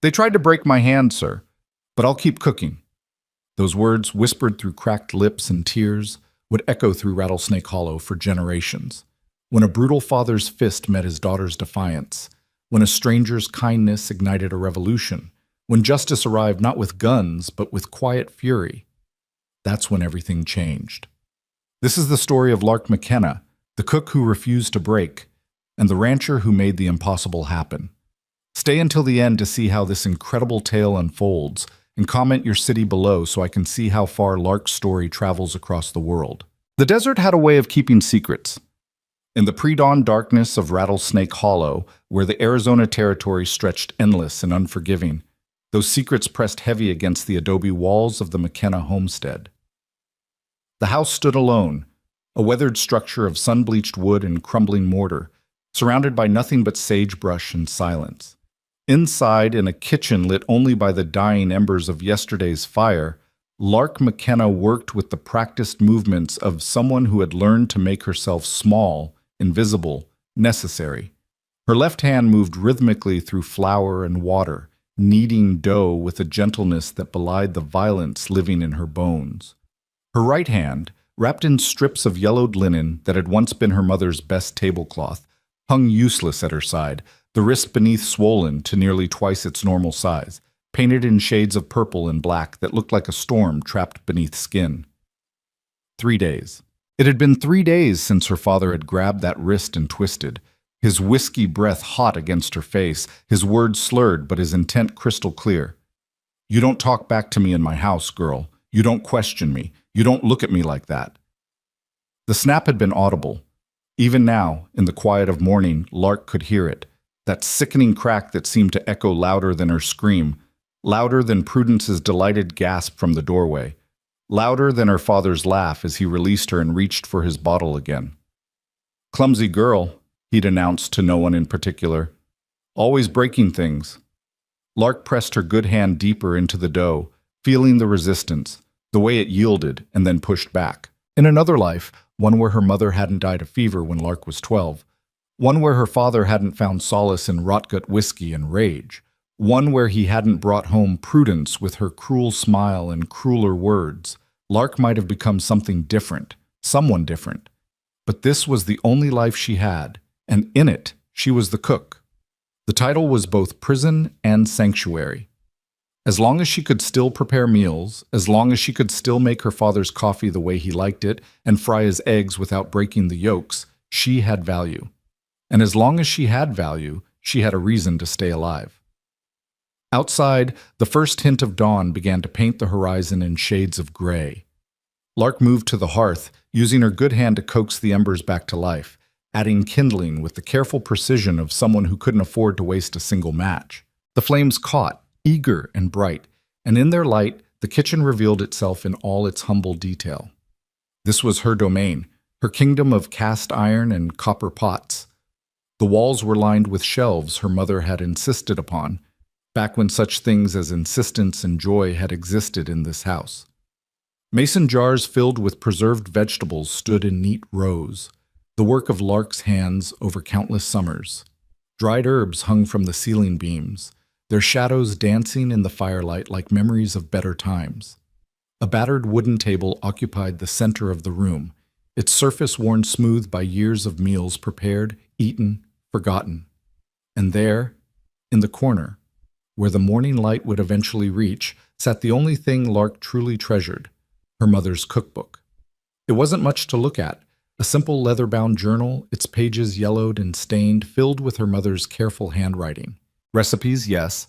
They tried to break my hand, sir, but I'll keep cooking. Those words, whispered through cracked lips and tears, would echo through Rattlesnake Hollow for generations. When a brutal father's fist met his daughter's defiance, when a stranger's kindness ignited a revolution, when justice arrived not with guns, but with quiet fury, that's when everything changed. This is the story of Lark McKenna, the cook who refused to break, and the rancher who made the impossible happen. Stay until the end to see how this incredible tale unfolds, and comment your city below so I can see how far Lark's story travels across the world. The desert had a way of keeping secrets. In the pre-dawn darkness of Rattlesnake Hollow, where the Arizona Territory stretched endless and unforgiving, those secrets pressed heavy against the adobe walls of the McKenna homestead. The house stood alone, a weathered structure of sun-bleached wood and crumbling mortar, surrounded by nothing but sagebrush and silence. Inside, in a kitchen lit only by the dying embers of yesterday's fire, Lark McKenna worked with the practiced movements of someone who had learned to make herself small, invisible, necessary. Her left hand moved rhythmically through flour and water, kneading dough with a gentleness that belied the violence living in her bones. Her right hand, wrapped in strips of yellowed linen that had once been her mother's best tablecloth, hung useless at her side, the wrist beneath swollen to nearly twice its normal size, painted in shades of purple and black that looked like a storm trapped beneath skin. 3 days. It had been 3 days since her father had grabbed that wrist and twisted, his whiskey breath hot against her face, his words slurred but his intent crystal clear. "You don't talk back to me in my house, girl. You don't question me. You don't look at me like that." The snap had been audible. Even now, in the quiet of morning, Lark could hear it, that sickening crack that seemed to echo louder than her scream, louder than Prudence's delighted gasp from the doorway, louder than her father's laugh as he released her and reached for his bottle again. "Clumsy girl," he'd announced to no one in particular. "Always breaking things." Lark pressed her good hand deeper into the dough, feeling the resistance, the way it yielded and then pushed back. In another life, one where her mother hadn't died of fever when Lark was 12, one where her father hadn't found solace in rotgut whiskey and rage, one where he hadn't brought home Prudence with her cruel smile and crueler words, Lark might have become something different, someone different. But this was the only life she had, and in it, she was the cook. The title was both prison and sanctuary. As long as she could still prepare meals, as long as she could still make her father's coffee the way he liked it and fry his eggs without breaking the yolks, she had value. And as long as she had value, she had a reason to stay alive. Outside, the first hint of dawn began to paint the horizon in shades of gray. Lark moved to the hearth, using her good hand to coax the embers back to life, adding kindling with the careful precision of someone who couldn't afford to waste a single match. The flames caught, eager and bright, and in their light, the kitchen revealed itself in all its humble detail. This was her domain, her kingdom of cast iron and copper pots. The walls were lined with shelves her mother had insisted upon, back when such things as insistence and joy had existed in this house. Mason jars filled with preserved vegetables stood in neat rows, the work of Lark's hands over countless summers. Dried herbs hung from the ceiling beams, their shadows dancing in the firelight like memories of better times. A battered wooden table occupied the center of the room, its surface worn smooth by years of meals prepared, eaten, forgotten. And there, in the corner, where the morning light would eventually reach, sat the only thing Lark truly treasured, her mother's cookbook. It wasn't much to look at, a simple leather-bound journal, its pages yellowed and stained, filled with her mother's careful handwriting. Recipes, yes,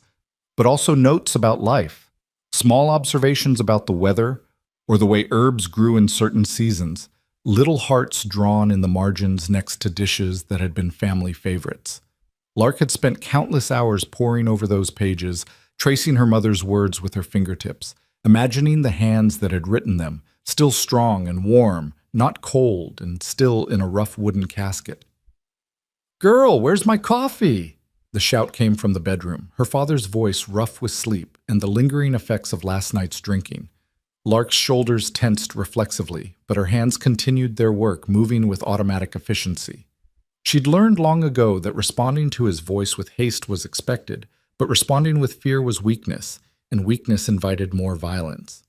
but also notes about life, small observations about the weather or the way herbs grew in certain seasons, little hearts drawn in the margins next to dishes that had been family favorites. Lark had spent countless hours poring over those pages, tracing her mother's words with her fingertips, imagining the hands that had written them, still strong and warm, not cold and still in a rough wooden casket. "Girl, where's my coffee?" The shout came from the bedroom, her father's voice rough with sleep and the lingering effects of last night's drinking. Lark's shoulders tensed reflexively, but her hands continued their work, moving with automatic efficiency. She'd learned long ago that responding to his voice with haste was expected, But responding with fear was weakness, and weakness invited more violence.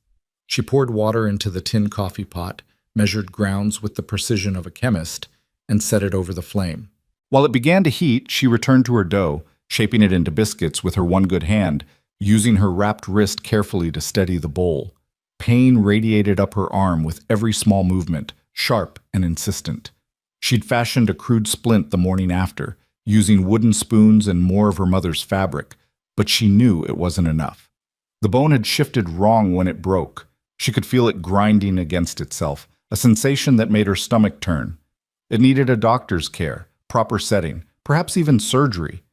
She poured water into the tin coffee pot, measured grounds with the precision of a chemist, and set it over the flame. While it began to heat, she returned to her dough, shaping it into biscuits with her one good hand, using her wrapped wrist carefully to steady the bowl. Pain radiated up her arm with every small movement, sharp and insistent. She'd fashioned a crude splint the morning after, using wooden spoons and more of her mother's fabric, but she knew it wasn't enough. The bone had shifted wrong when it broke. She could feel it grinding against itself, a sensation that made her stomach turn. It needed a doctor's care, proper setting, perhaps even surgery.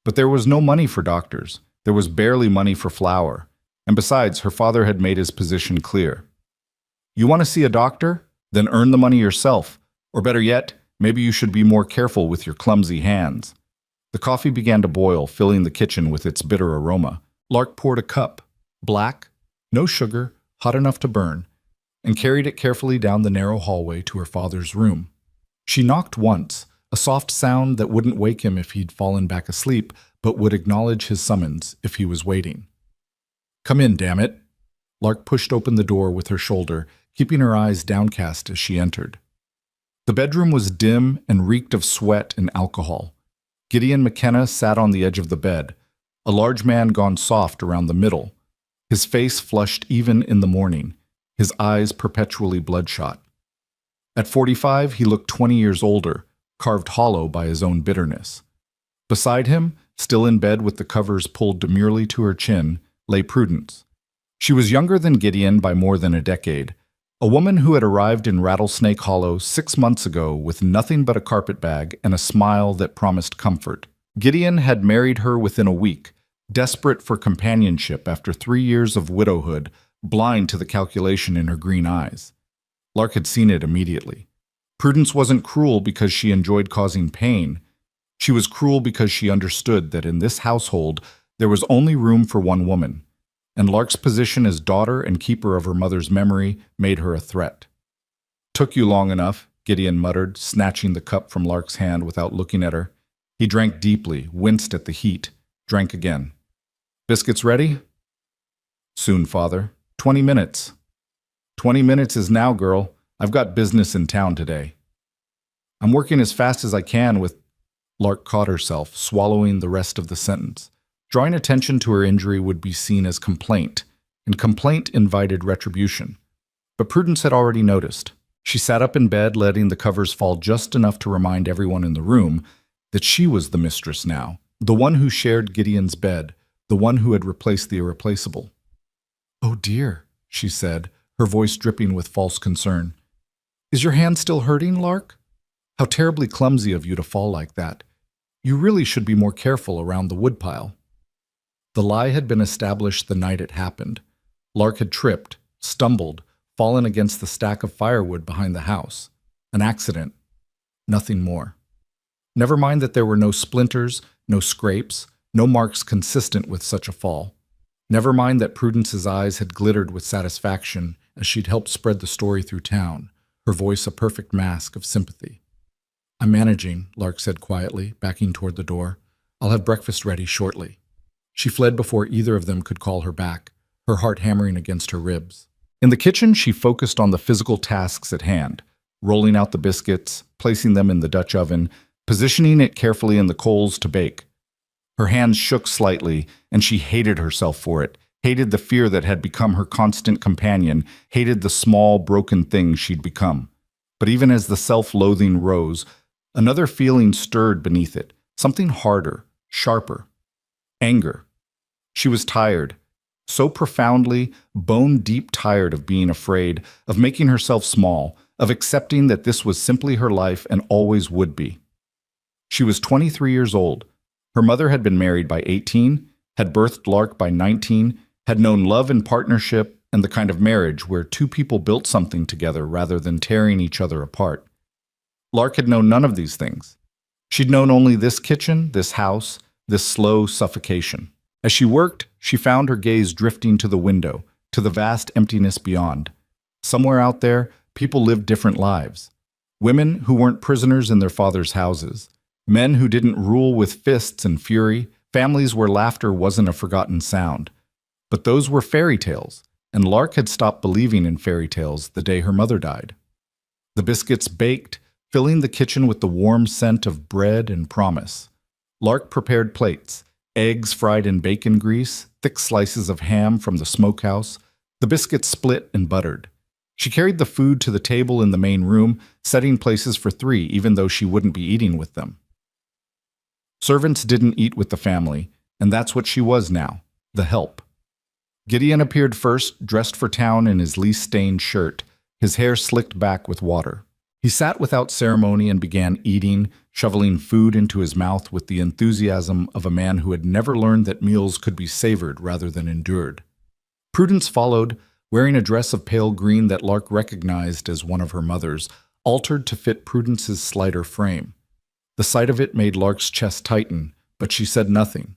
But there was no money for doctors. There was barely money for flour. And besides, her father had made his position clear. You want to see a doctor? Then earn the money yourself. Or better yet, maybe you should be more careful with your clumsy hands. The coffee began to boil, filling the kitchen with its bitter aroma. Lark poured a cup, black, no sugar, hot enough to burn, and carried it carefully down the narrow hallway to her father's room. She knocked once, a soft sound that wouldn't wake him if he'd fallen back asleep, but would acknowledge his summons if he was waiting. Come in, damn it. Lark pushed open the door with her shoulder, keeping her eyes downcast as she entered. The bedroom was dim and reeked of sweat and alcohol. Gideon McKenna sat on the edge of the bed, a large man gone soft around the middle, his face flushed even in the morning, his eyes perpetually bloodshot. At 45, he looked 20 years older, carved hollow by his own bitterness. Beside him, still in bed with the covers pulled demurely to her chin, lay Prudence. She was younger than Gideon by more than a decade, a woman who had arrived in Rattlesnake Hollow 6 months ago with nothing but a carpet bag and a smile that promised comfort. Gideon had married her within a week, desperate for companionship after 3 years of widowhood, blind to the calculation in her green eyes. Lark had seen it immediately. Prudence wasn't cruel because she enjoyed causing pain. She was cruel because she understood that in this household there was only room for one woman, and Lark's position as daughter and keeper of her mother's memory made her a threat. Took you long enough, Gideon muttered, snatching the cup from Lark's hand without looking at her. He drank deeply, winced at the heat, drank again. Biscuits ready? Soon, father. 20 minutes. 20 minutes is now, girl. I've got business in town today. I'm working as fast as I can with... Lark caught herself, swallowing the rest of the sentence. Drawing attention to her injury would be seen as complaint, and complaint invited retribution. But Prudence had already noticed. She sat up in bed, letting the covers fall just enough to remind everyone in the room that she was the mistress now, the one who shared Gideon's bed, the one who had replaced the irreplaceable. Oh dear, she said, her voice dripping with false concern. Is your hand still hurting, Lark? How terribly clumsy of you to fall like that. You really should be more careful around the woodpile. The lie had been established the night it happened. Lark had tripped, stumbled, fallen against the stack of firewood behind the house. An accident. Nothing more. Never mind that there were no splinters, no scrapes, no marks consistent with such a fall. Never mind that Prudence's eyes had glittered with satisfaction as she'd helped spread the story through town, her voice a perfect mask of sympathy. I'm managing, Lark said quietly, backing toward the door. I'll have breakfast ready shortly. She fled before either of them could call her back, her heart hammering against her ribs. In the kitchen, she focused on the physical tasks at hand, rolling out the biscuits, placing them in the Dutch oven, positioning it carefully in the coals to bake. Her hands shook slightly, and she hated herself for it, hated the fear that had become her constant companion, hated the small, broken thing she'd become. But even as the self-loathing rose, another feeling stirred beneath it, something harder, sharper. Anger. She was tired, so profoundly, bone-deep tired of being afraid, of making herself small, of accepting that this was simply her life and always would be. She was 23 years old. Her mother had been married by 18, had birthed Lark by 19, had known love and partnership and the kind of marriage where two people built something together rather than tearing each other apart. Lark had known none of these things. She'd known only this kitchen, this house, this slow suffocation. As she worked, she found her gaze drifting to the window, to the vast emptiness beyond. Somewhere out there, people lived different lives. Women who weren't prisoners in their fathers' houses. Men who didn't rule with fists and fury, families where laughter wasn't a forgotten sound. But those were fairy tales, and Lark had stopped believing in fairy tales the day her mother died. The biscuits baked, filling the kitchen with the warm scent of bread and promise. Lark prepared plates, eggs fried in bacon grease, thick slices of ham from the smokehouse, the biscuits split and buttered. She carried the food to the table in the main room, setting places for 3 even though she wouldn't be eating with them. Servants didn't eat with the family, and that's what she was now, the help. Gideon appeared first, dressed for town in his leaf-stained shirt, his hair slicked back with water. He sat without ceremony and began eating, shoveling food into his mouth with the enthusiasm of a man who had never learned that meals could be savored rather than endured. Prudence followed, wearing a dress of pale green that Lark recognized as one of her mother's, altered to fit Prudence's slighter frame. The sight of it made Lark's chest tighten, but she said nothing.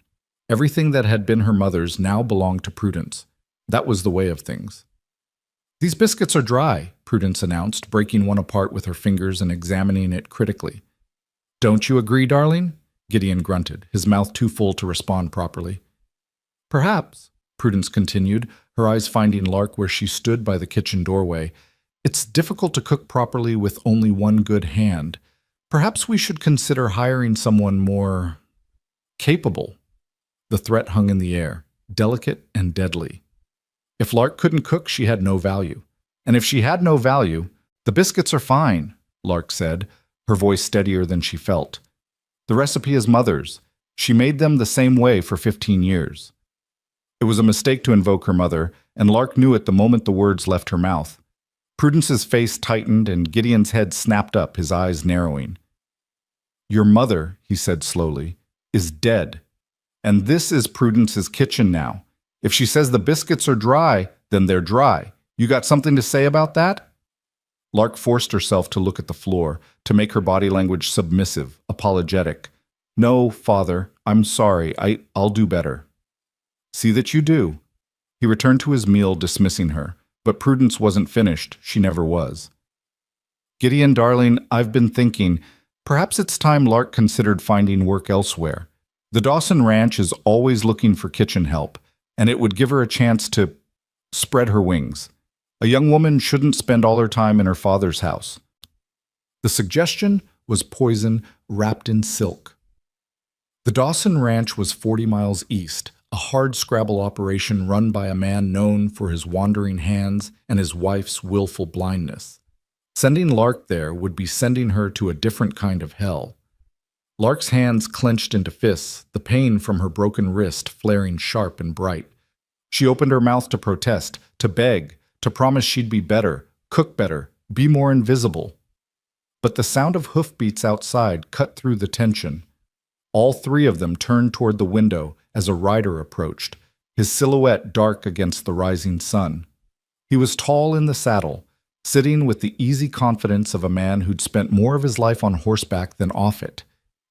Everything that had been her mother's now belonged to Prudence. That was the way of things. "These biscuits are dry," Prudence announced, breaking one apart with her fingers and examining it critically. "Don't you agree, darling?" Gideon grunted, his mouth too full to respond properly. "Perhaps," Prudence continued, her eyes finding Lark where she stood by the kitchen doorway. "It's difficult to cook properly with only one good hand. Perhaps we should consider hiring someone more capable." The threat hung in the air, delicate and deadly. If Lark couldn't cook, she had no value. And if she had no value, "The biscuits are fine," Lark said, her voice steadier than she felt. "The recipe is Mother's. She made them the same way for 15 years. It was a mistake to invoke her mother, and Lark knew it the moment the words left her mouth. Prudence's face tightened and Gideon's head snapped up, his eyes narrowing. "Your mother," he said slowly, "is dead. And this is Prudence's kitchen now. If she says the biscuits are dry, then they're dry. You got something to say about that?" Lark forced herself to look at the floor, to make her body language submissive, apologetic. "No, Father, I'm sorry. I'll do better." "See that you do." He returned to his meal, dismissing her, but Prudence wasn't finished. She never was. "Gideon, darling, I've been thinking, perhaps it's time Lark considered finding work elsewhere. The Dawson Ranch is always looking for kitchen help, and it would give her a chance to spread her wings. A young woman shouldn't spend all her time in her father's house." The suggestion was poison wrapped in silk. The Dawson Ranch was 40 miles east, a hard-scrabble operation run by a man known for his wandering hands and his wife's willful blindness. Sending Lark there would be sending her to a different kind of hell. Lark's hands clenched into fists, the pain from her broken wrist flaring sharp and bright. She opened her mouth to protest, to beg, to promise she'd be better, cook better, be more invisible. But the sound of hoofbeats outside cut through the tension. All 3 of them turned toward the window as a rider approached, his silhouette dark against the rising sun. He was tall in the saddle, sitting with the easy confidence of a man who'd spent more of his life on horseback than off it.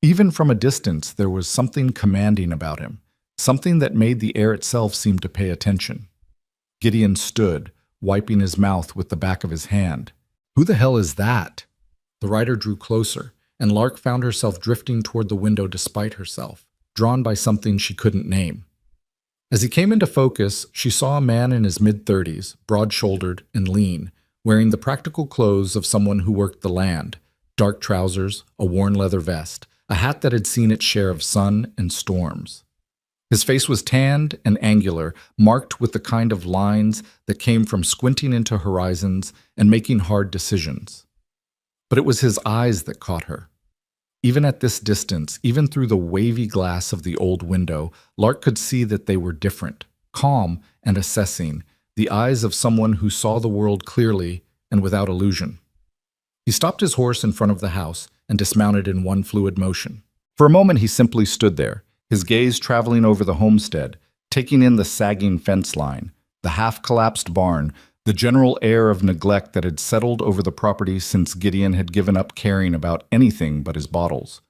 Even from a distance, there was something commanding about him, something that made the air itself seem to pay attention. Gideon stood, wiping his mouth with the back of his hand. "Who the hell is that?" The rider drew closer, and Lark found herself drifting toward the window despite herself, drawn by something she couldn't name. As he came into focus, she saw a man in his mid-30s, broad-shouldered and lean, wearing the practical clothes of someone who worked the land, dark trousers, a worn leather vest, a hat that had seen its share of sun and storms. His face was tanned and angular, marked with the kind of lines that came from squinting into horizons and making hard decisions. But it was his eyes that caught her. Even at this distance, even through the wavy glass of the old window, Lark could see that they were different, calm and assessing, the eyes of someone who saw the world clearly and without illusion. He stopped his horse in front of the house and dismounted in one fluid motion. For a moment he simply stood there, his gaze traveling over the homestead, taking in the sagging fence line, the half-collapsed barn, the general air of neglect that had settled over the property since Gideon had given up caring about anything but his bottles.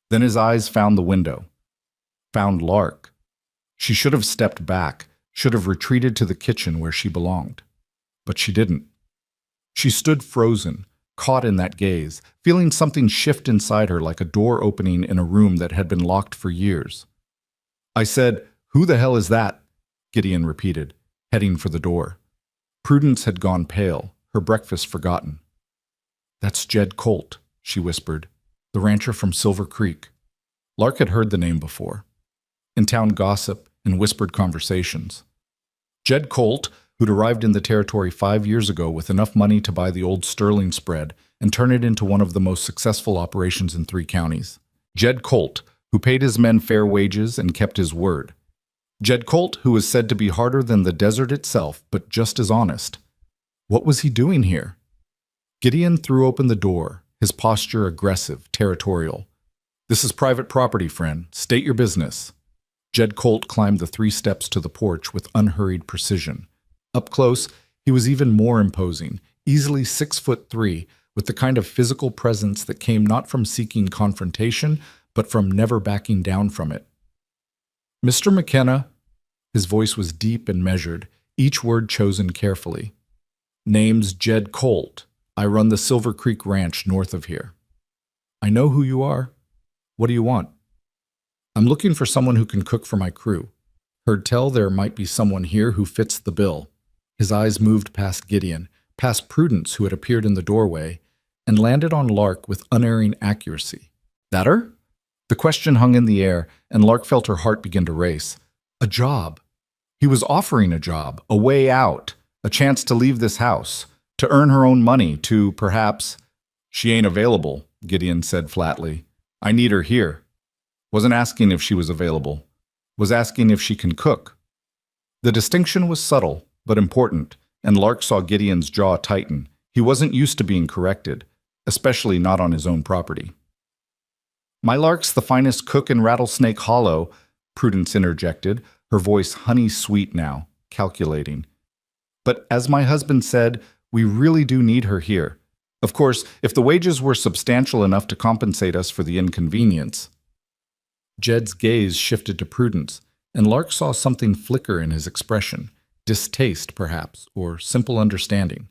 Then his eyes found the window, found Lark. She should have stepped back, should have retreated to the kitchen where she belonged. But she didn't. She stood frozen, caught in that gaze, feeling something shift inside her like a door opening in a room that had been locked for years. I said, "Who the hell is that?" Gideon repeated, heading for the door. Prudence had gone pale, her breakfast forgotten. "That's Jed Colt," she whispered, "the rancher from Silver Creek." Lark had heard the name before, in town gossip and whispered conversations. Jed Colt, who'd arrived in the territory 5 years ago with enough money to buy the old Sterling spread and turn it into one of the most successful operations in 3 counties. Jed Colt, who paid his men fair wages and kept his word. Jed Colt, who was said to be harder than the desert itself, but just as honest. What was he doing here? Gideon threw open the door, his posture aggressive, territorial. "This is private property, friend. State your business." Jed Colt climbed the 3 steps to the porch with unhurried precision. Up close, he was even more imposing, easily 6'3", with the kind of physical presence that came not from seeking confrontation, but from never backing down from it. "Mr. McKenna," his voice was deep and measured, each word chosen carefully. "Name's Jed Colt. I run the Silver Creek Ranch north of here." "I know who you are. What do you want?" "I'm looking for someone who can cook for my crew. Heard tell there might be someone here who fits the bill." His eyes moved past Gideon, past Prudence, who had appeared in the doorway, and landed on Lark with unerring accuracy. "That her?" The question hung in the air, and Lark felt her heart begin to race. A job. He was offering a job, a way out, a chance to leave this house, to earn her own money, to, perhaps— "She ain't available," Gideon said flatly. "I need her here." Wasn't asking if she was available. Was asking if she can cook. The distinction was subtle, but important, and Lark saw Gideon's jaw tighten. He wasn't used to being corrected, especially not on his own property. "My Lark's the finest cook in Rattlesnake Hollow," Prudence interjected, her voice honey-sweet now, calculating. "But as my husband said, we really do need her here. Of course, if the wages were substantial enough to compensate us for the inconvenience." Jed's gaze shifted to Prudence, and Lark saw something flicker in his expression, distaste perhaps, or simple understanding.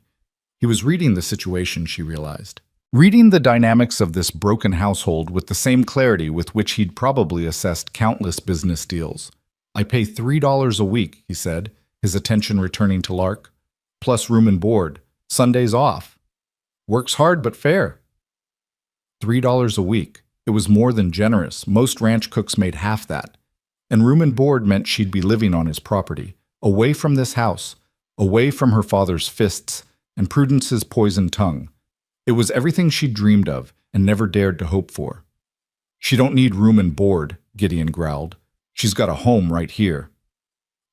He was reading the situation, she realized. Reading the dynamics of this broken household with the same clarity with which he'd probably assessed countless business deals. "I pay $3 a week," he said, his attention returning to Lark. "Plus room and board. Sundays off. Works hard but fair." $3 a week. It was more than generous. Most ranch cooks made half that. And room and board meant she'd be living on his property, away from this house, away from her father's fists and Prudence's poisoned tongue. It was everything she'd dreamed of and never dared to hope for. "She don't need room and board," Gideon growled. "She's got a home right here."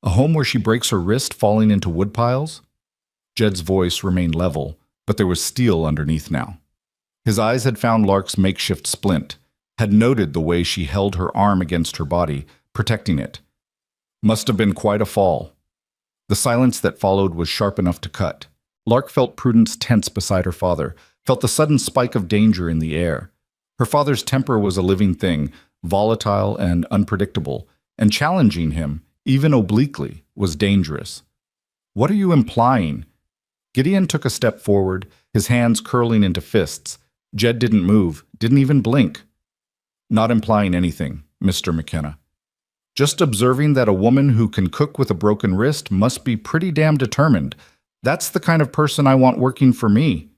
"A home where she breaks her wrist falling into woodpiles?" Jed's voice remained level, but there was steel underneath now. His eyes had found Lark's makeshift splint, had noted the way she held her arm against her body, protecting it. Must have been quite a fall. The silence that followed was sharp enough to cut. Lark felt Prudence tense beside her father, felt the sudden spike of danger in the air. Her father's temper was a living thing, volatile and unpredictable, and challenging him, even obliquely, was dangerous. "What are you implying?" Gideon took a step forward, his hands curling into fists. Jed didn't move, didn't even blink. "Not implying anything, Mr. McKenna. Just observing that a woman who can cook with a broken wrist must be pretty damn determined. That's the kind of person I want working for me."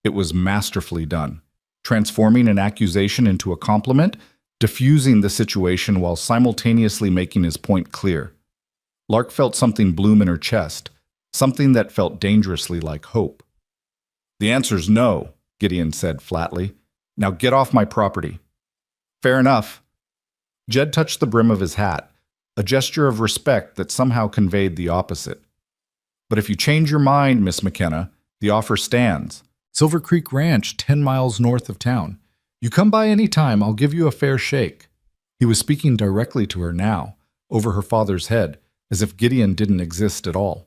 It was masterfully done, transforming an accusation into a compliment, diffusing the situation while simultaneously making his point clear. Lark felt something bloom in her chest, something that felt dangerously like hope. "The answer's no," Gideon said flatly. "Now get off my property." "Fair enough." Jed touched the brim of his hat, a gesture of respect that somehow conveyed the opposite. "But if you change your mind, Miss McKenna, the offer stands. Silver Creek Ranch, 10 miles north of town. You come by any time, I'll give you a fair shake." He was speaking directly to her now, over her father's head, as if Gideon didn't exist at all.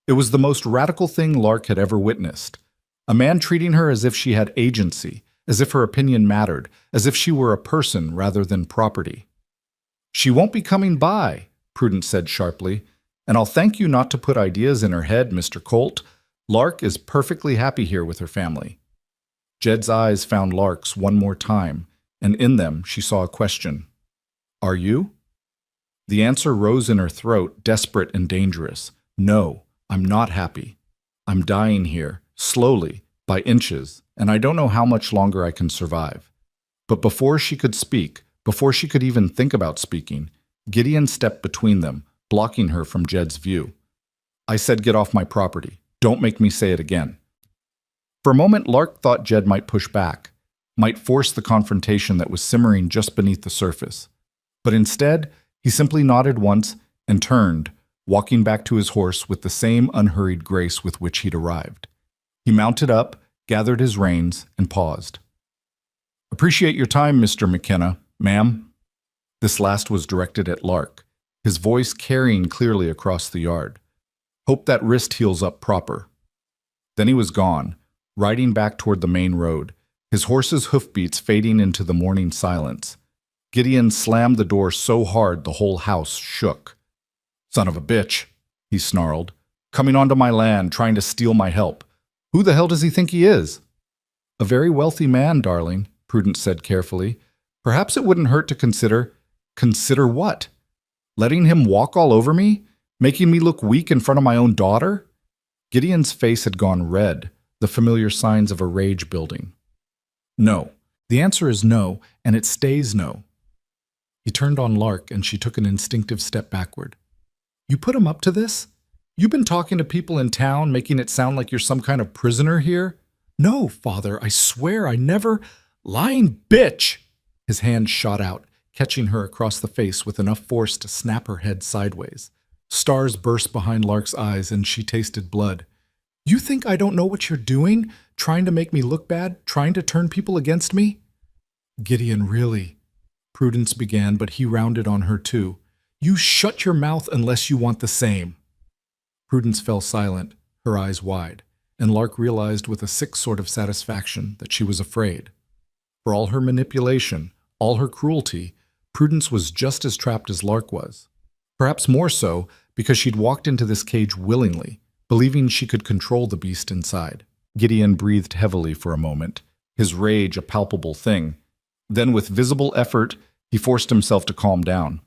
It was the most radical thing Lark had ever witnessed. A man treating her as if she had agency, as if her opinion mattered, as if she were a person rather than property. "She won't be coming by," Prudence said sharply, "and I'll thank you not to put ideas in her head, Mr. Colt. Lark is perfectly happy here with her family." Jed's eyes found Lark's one more time, and in them she saw a question. "Are you?" The answer rose in her throat, desperate and dangerous. No, I'm not happy. I'm dying here, slowly, by inches, and I don't know how much longer I can survive. But before she could speak, before she could even think about speaking, Gideon stepped between them, blocking her from Jed's view. I said, "Get off my property. Don't make me say it again." For a moment, Lark thought Jed might push back, might force the confrontation that was simmering just beneath the surface. But instead, he simply nodded once and turned, walking back to his horse with the same unhurried grace with which he'd arrived. He mounted up, gathered his reins, and paused. "Appreciate your time, Mr. McKenna, ma'am." This last was directed at Lark, his voice carrying clearly across the yard. "Hope that wrist heals up proper." Then he was gone, riding back toward the main road, his horse's hoofbeats fading into the morning silence. Gideon slammed the door so hard the whole house shook. "Son of a bitch," he snarled, "coming onto my land, trying to steal my help. Who the hell does he think he is?" "A very wealthy man, darling," Prudence said carefully. "Perhaps it wouldn't hurt to consider—" "Consider what? Letting him walk all over me? Making me look weak in front of my own daughter?" Gideon's face had gone red, the familiar signs of a rage building. "No. The answer is no, and it stays no." He turned on Lark, and she took an instinctive step backward. "You put him up to this? You've been talking to people in town, making it sound like you're some kind of prisoner here?" "No, Father, I swear I never—" "Lying bitch!" His hand shot out, catching her across the face with enough force to snap her head sideways. Stars burst behind Lark's eyes, and she tasted blood. "You think I don't know what you're doing? Trying to make me look bad? Trying to turn people against me?" "Gideon, really?" Prudence began, but he rounded on her too. "You shut your mouth unless you want the same." Prudence fell silent, her eyes wide, and Lark realized with a sick sort of satisfaction that she was afraid. For all her manipulation, all her cruelty, Prudence was just as trapped as Lark was. Perhaps more so because she'd walked into this cage willingly, believing she could control the beast inside. Gideon breathed heavily for a moment, his rage a palpable thing. Then, with visible effort, he forced himself to calm down.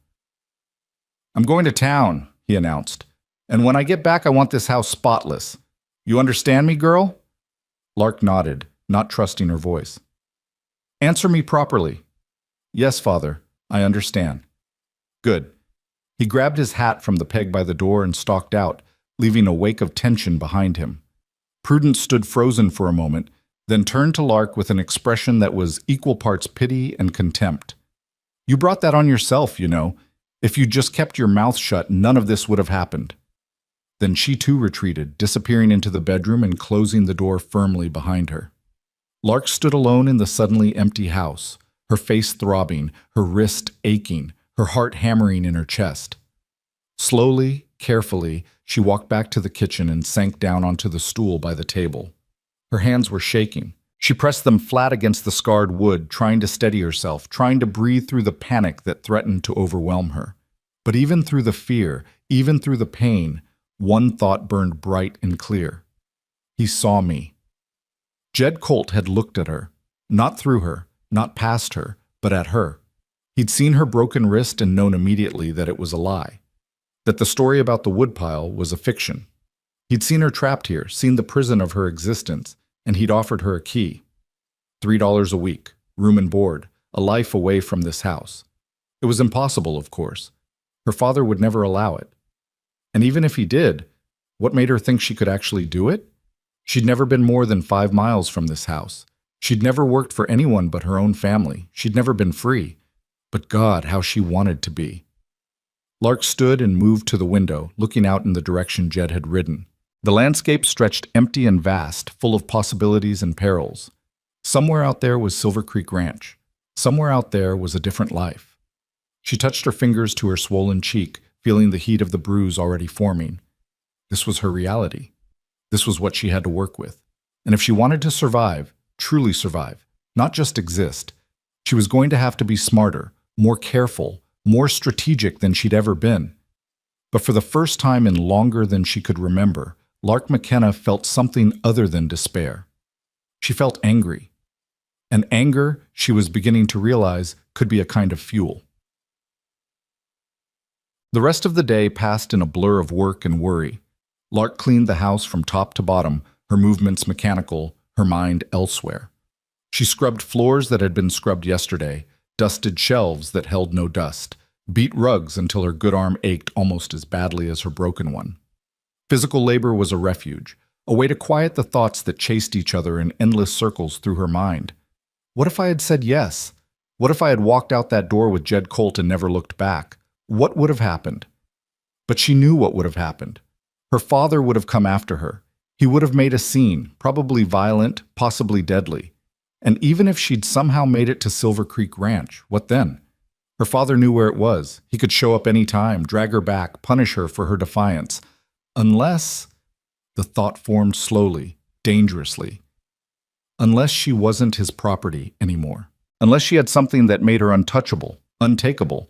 "I'm going to town," he announced, "and when I get back I want this house spotless. You understand me, girl?" Lark nodded, not trusting her voice. "Answer me properly." "Yes, Father, I understand." "Good." He grabbed his hat from the peg by the door and stalked out, leaving a wake of tension behind him. Prudence stood frozen for a moment, then turned to Lark with an expression that was equal parts pity and contempt. "You brought that on yourself, you know. If you just kept your mouth shut, none of this would have happened." Then she too retreated, disappearing into the bedroom and closing the door firmly behind her. Lark stood alone in the suddenly empty house, her face throbbing, her wrist aching, her heart hammering in her chest. Slowly, carefully, she walked back to the kitchen and sank down onto the stool by the table. Her hands were shaking. She pressed them flat against the scarred wood, trying to steady herself, trying to breathe through the panic that threatened to overwhelm her. But even through the fear, even through the pain, one thought burned bright and clear. He saw me. Jed Colt had looked at her, not through her, not past her, but at her. He'd seen her broken wrist and known immediately that it was a lie, that the story about the woodpile was a fiction. He'd seen her trapped here, seen the prison of her existence, and he'd offered her a key. $3 a week, room and board, a life away from this house. It was impossible, of course. Her father would never allow it. And even if he did, what made her think she could actually do it? She'd never been more than 5 miles from this house. She'd never worked for anyone but her own family. She'd never been free. But God, how she wanted to be. Lark stood and moved to the window, looking out in the direction Jed had ridden. The landscape stretched empty and vast, full of possibilities and perils. Somewhere out there was Silver Creek Ranch. Somewhere out there was a different life. She touched her fingers to her swollen cheek, feeling the heat of the bruise already forming. This was her reality. This was what she had to work with. And if she wanted to survive, truly survive, not just exist, she was going to have to be smarter, more careful, more strategic than she'd ever been. But for the first time in longer than she could remember, Lark McKenna felt something other than despair. She felt angry. And anger, she was beginning to realize, could be a kind of fuel. The rest of the day passed in a blur of work and worry. Lark cleaned the house from top to bottom, her movements mechanical, her mind elsewhere. She scrubbed floors that had been scrubbed yesterday, dusted shelves that held no dust, beat rugs until her good arm ached almost as badly as her broken one. Physical labor was a refuge, a way to quiet the thoughts that chased each other in endless circles through her mind. What if I had said yes? What if I had walked out that door with Jed Colt and never looked back? What would have happened? But she knew what would have happened. Her father would have come after her. He would have made a scene, probably violent, possibly deadly. And even if she'd somehow made it to Silver Creek Ranch, what then? Her father knew where it was. He could show up any time, drag her back, punish her for her defiance. Unless, the thought formed slowly, dangerously, unless she wasn't his property anymore. Unless she had something that made her untouchable, untakeable.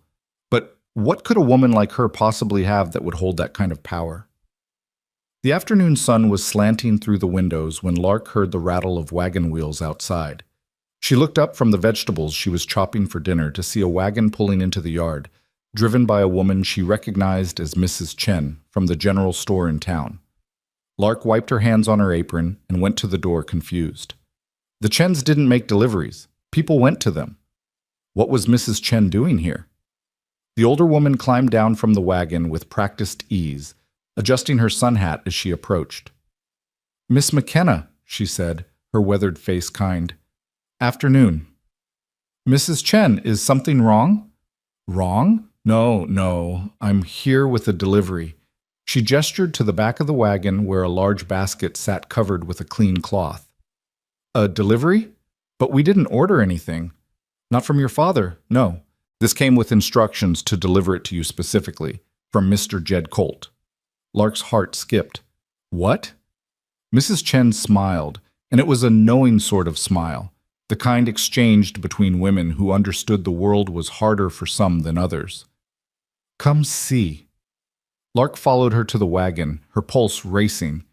But what could a woman like her possibly have that would hold that kind of power? The afternoon sun was slanting through the windows when Lark heard the rattle of wagon wheels outside. She looked up from the vegetables she was chopping for dinner to see a wagon pulling into the yard, driven by a woman she recognized as Mrs. Chen from the general store in town. Lark wiped her hands on her apron and went to the door confused. The Chens didn't make deliveries. People went to them. What was Mrs. Chen doing here? The older woman climbed down from the wagon with practiced ease, adjusting her sun hat as she approached. "Miss McKenna," she said, her weathered face kind. "Afternoon." "Mrs. Chen, is something wrong?" "Wrong? No, I'm here with a delivery." She gestured to the back of the wagon where a large basket sat covered with a clean cloth. "A delivery? But we didn't order anything." "Not from your father, no. This came with instructions to deliver it to you specifically, from Mr. Jed Colt." Lark's heart skipped. "What?" Mrs. Chen smiled, and it was a knowing sort of smile, the kind exchanged between women who understood the world was harder for some than others. "Come see." Lark followed her to the wagon, her pulse racing.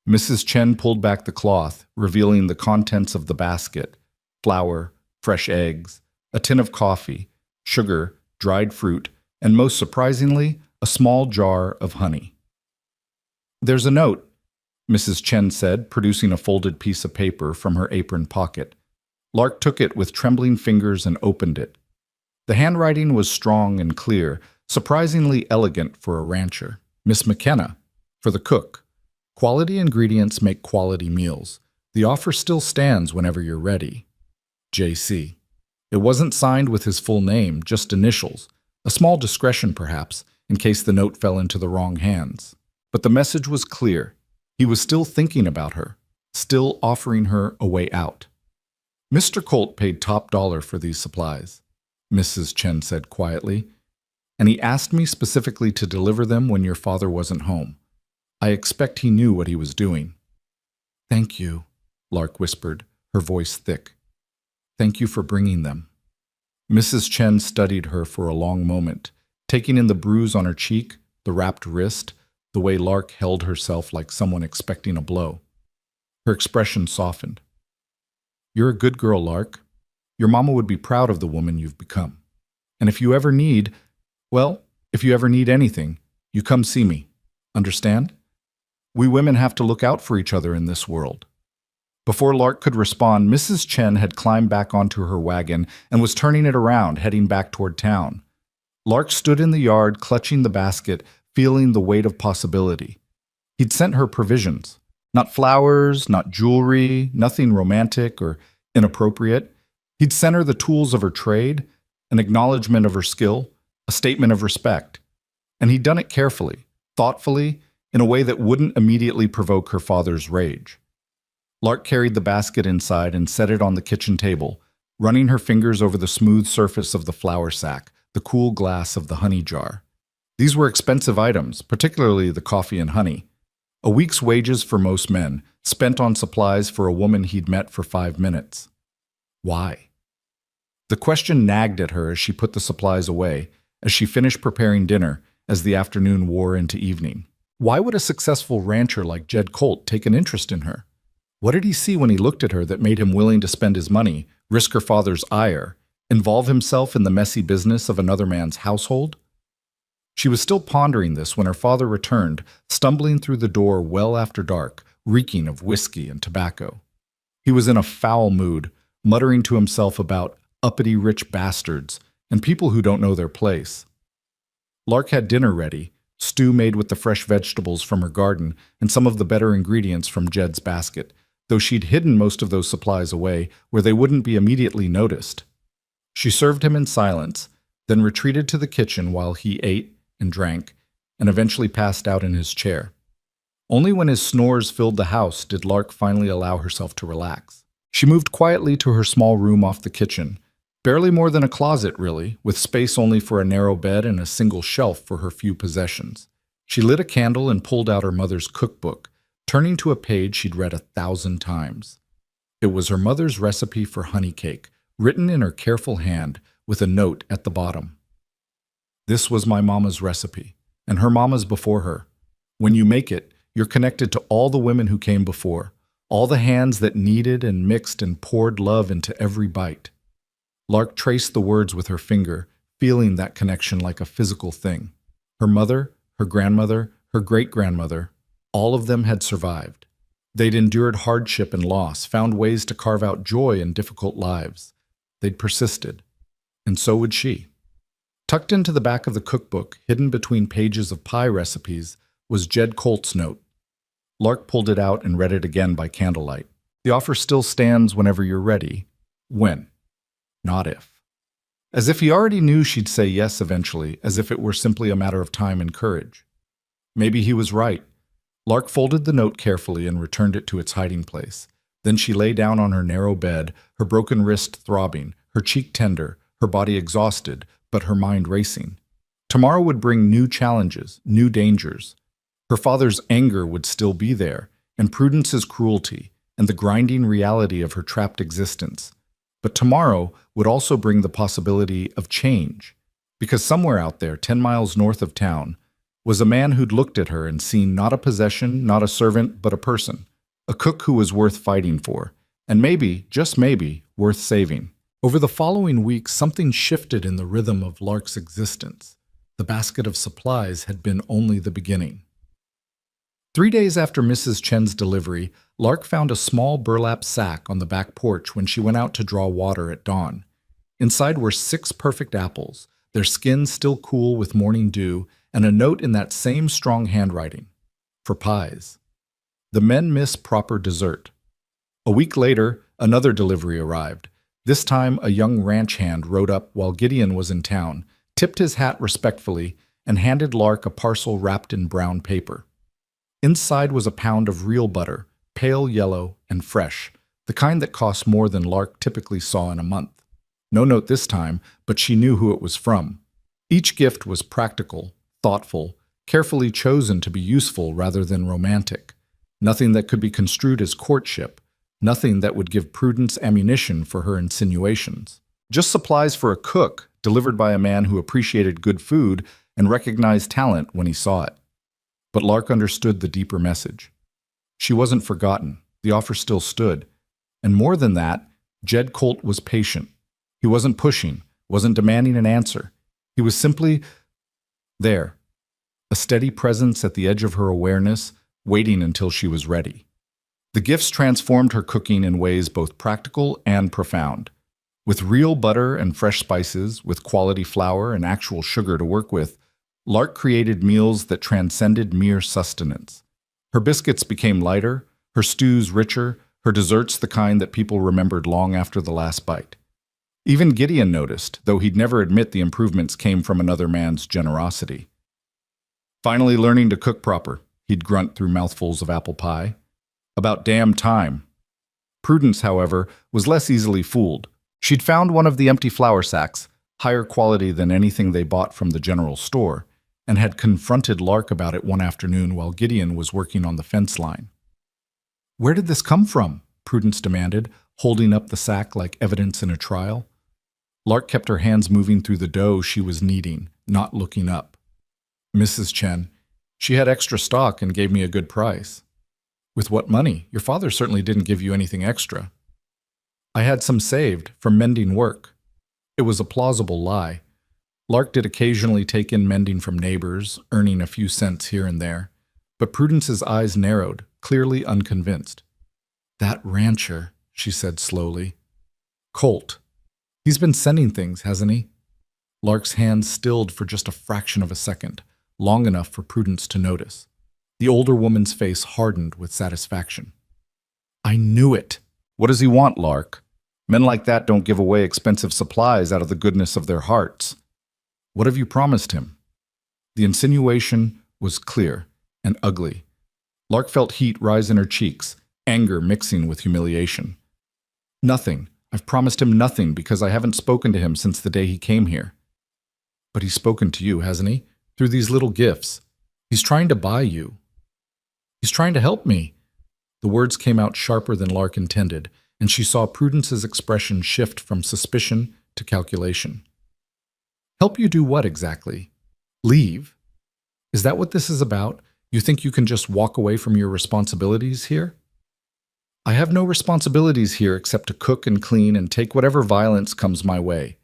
Mrs. Chen pulled back the cloth, revealing the contents of the basket: flour, fresh eggs, a tin of coffee, sugar, dried fruit, and most surprisingly, a small jar of honey. "There's a note," Mrs. Chen said, producing a folded piece of paper from her apron pocket. Lark took it with trembling fingers and opened it. The handwriting was strong and clear, surprisingly elegant for a rancher. "Miss McKenna, for the cook. Quality ingredients make quality meals. The offer still stands whenever you're ready. J.C." It wasn't signed with his full name, just initials, a small discretion perhaps, in case the note fell into the wrong hands. But the message was clear. He was still thinking about her, still offering her a way out. "Mr. Colt paid top dollar for these supplies," Mrs. Chen said quietly, "and he asked me specifically to deliver them when your father wasn't home. I expect he knew what he was doing." "Thank you," Lark whispered, her voice thick. "Thank you for bringing them." Mrs. Chen studied her for a long moment, taking in the bruise on her cheek, the wrapped wrist, the way Lark held herself like someone expecting a blow. Her expression softened. "You're a good girl, Lark. Your mama would be proud of the woman you've become. And if you ever need, if you ever need anything, you come see me. Understand? We women have to look out for each other in this world." Before Lark could respond, Mrs. Chen had climbed back onto her wagon and was turning it around, heading back toward town. Lark stood in the yard, clutching the basket, feeling the weight of possibility. He'd sent her provisions. Not flowers, not jewelry, nothing romantic or inappropriate. He'd sent her the tools of her trade, an acknowledgement of her skill, a statement of respect. And he'd done it carefully, thoughtfully, in a way that wouldn't immediately provoke her father's rage. Lark carried the basket inside and set it on the kitchen table, running her fingers over the smooth surface of the flour sack, the cool glass of the honey jar. These were expensive items, particularly the coffee and honey. A week's wages for most men, spent on supplies for a woman he'd met for 5 minutes. Why? The question nagged at her as she put the supplies away, as she finished preparing dinner, as the afternoon wore into evening. Why would a successful rancher like Jed Colt take an interest in her? What did he see when he looked at her that made him willing to spend his money, risk her father's ire, involve himself in the messy business of another man's household? She was still pondering this when her father returned, stumbling through the door well after dark, reeking of whiskey and tobacco. He was in a foul mood, muttering to himself about uppity rich bastards and people who don't know their place. Lark had dinner ready, stew made with the fresh vegetables from her garden and some of the better ingredients from Jed's basket, though she'd hidden most of those supplies away where they wouldn't be immediately noticed. She served him in silence, then retreated to the kitchen while he ate and drank, and eventually passed out in his chair. Only when his snores filled the house did Lark finally allow herself to relax. She moved quietly to her small room off the kitchen, barely more than a closet really, with space only for a narrow bed and a single shelf for her few possessions. She lit a candle and pulled out her mother's cookbook, turning to a page she'd read 1,000 times. It was her mother's recipe for honey cake, written in her careful hand with a note at the bottom. This was my mama's recipe, and her mama's before her. When you make it, you're connected to all the women who came before, all the hands that kneaded and mixed and poured love into every bite. Lark traced the words with her finger, feeling that connection like a physical thing. Her mother, her grandmother, her great-grandmother, all of them had survived. They'd endured hardship and loss, found ways to carve out joy in difficult lives. They'd persisted, and so would she. Tucked into the back of the cookbook, hidden between pages of pie recipes, was Jed Colt's note. Lark pulled it out and read it again by candlelight. The offer still stands whenever you're ready. When? Not if. As if he already knew she'd say yes eventually, as if it were simply a matter of time and courage. Maybe he was right. Lark folded the note carefully and returned it to its hiding place. Then she lay down on her narrow bed, her broken wrist throbbing, her cheek tender, her body exhausted, but her mind racing. Tomorrow would bring new challenges, new dangers. Her father's anger would still be there, and Prudence's cruelty, and the grinding reality of her trapped existence. But tomorrow would also bring the possibility of change, because somewhere out there, 10 miles north of town, was a man who'd looked at her and seen not a possession, not a servant, but a person, a cook who was worth fighting for, and maybe, just maybe, worth saving. Over the following weeks, something shifted in the rhythm of Lark's existence. The basket of supplies had been only the beginning. 3 days after Mrs. Chen's delivery, Lark found a small burlap sack on the back porch when she went out to draw water at dawn. Inside were 6 perfect apples, their skins still cool with morning dew, and a note in that same strong handwriting. For pies. The men miss proper dessert. A week later, another delivery arrived. This time, a young ranch hand rode up while Gideon was in town, tipped his hat respectfully, and handed Lark a parcel wrapped in brown paper. Inside was a pound of real butter, pale yellow and fresh, the kind that cost more than Lark typically saw in a month. No note this time, but she knew who it was from. Each gift was practical, thoughtful, carefully chosen to be useful rather than romantic. Nothing that could be construed as courtship, nothing that would give Prudence ammunition for her insinuations. Just supplies for a cook, delivered by a man who appreciated good food and recognized talent when he saw it. But Lark understood the deeper message. She wasn't forgotten. The offer still stood. And more than that, Jed Colt was patient. He wasn't pushing, wasn't demanding an answer. He was simply there, a steady presence at the edge of her awareness, waiting until she was ready. The gifts transformed her cooking in ways both practical and profound. With real butter and fresh spices, with quality flour and actual sugar to work with, Lark created meals that transcended mere sustenance. Her biscuits became lighter, her stews richer, her desserts the kind that people remembered long after the last bite. Even Gideon noticed, though he'd never admit the improvements came from another man's generosity. Finally learning to cook proper, he'd grunt through mouthfuls of apple pie. About damn time. Prudence, however, was less easily fooled. She'd found one of the empty flour sacks, higher quality than anything they bought from the general store, and had confronted Lark about it one afternoon while Gideon was working on the fence line. "Where did this come from?" Prudence demanded, holding up the sack like evidence in a trial. Lark kept her hands moving through the dough she was kneading, not looking up. "Mrs. Chen, she had extra stock and gave me a good price." "With what money? Your father certainly didn't give you anything extra." "I had some saved from mending work." It was a plausible lie. Lark did occasionally take in mending from neighbors, earning a few cents here and there, but Prudence's eyes narrowed, clearly unconvinced. "That rancher," she said slowly. "Colt. He's been sending things, hasn't he?" Lark's hand stilled for just a fraction of a second, long enough for Prudence to notice. The older woman's face hardened with satisfaction. "I knew it." "What does he want, Lark? Men like that don't give away expensive supplies out of the goodness of their hearts. What have you promised him?" The insinuation was clear and ugly. Lark felt heat rise in her cheeks, anger mixing with humiliation. "Nothing. I've promised him nothing because I haven't spoken to him since the day he came here." "But he's spoken to you, hasn't he? Through these little gifts. He's trying to buy you." "He's trying to help me." The words came out sharper than Lark intended, and she saw Prudence's expression shift from suspicion to calculation. "Help you do what exactly? Leave? Is that what this is about? You think you can just walk away from your responsibilities here?" "I have no responsibilities here except to cook and clean and take whatever violence comes my way."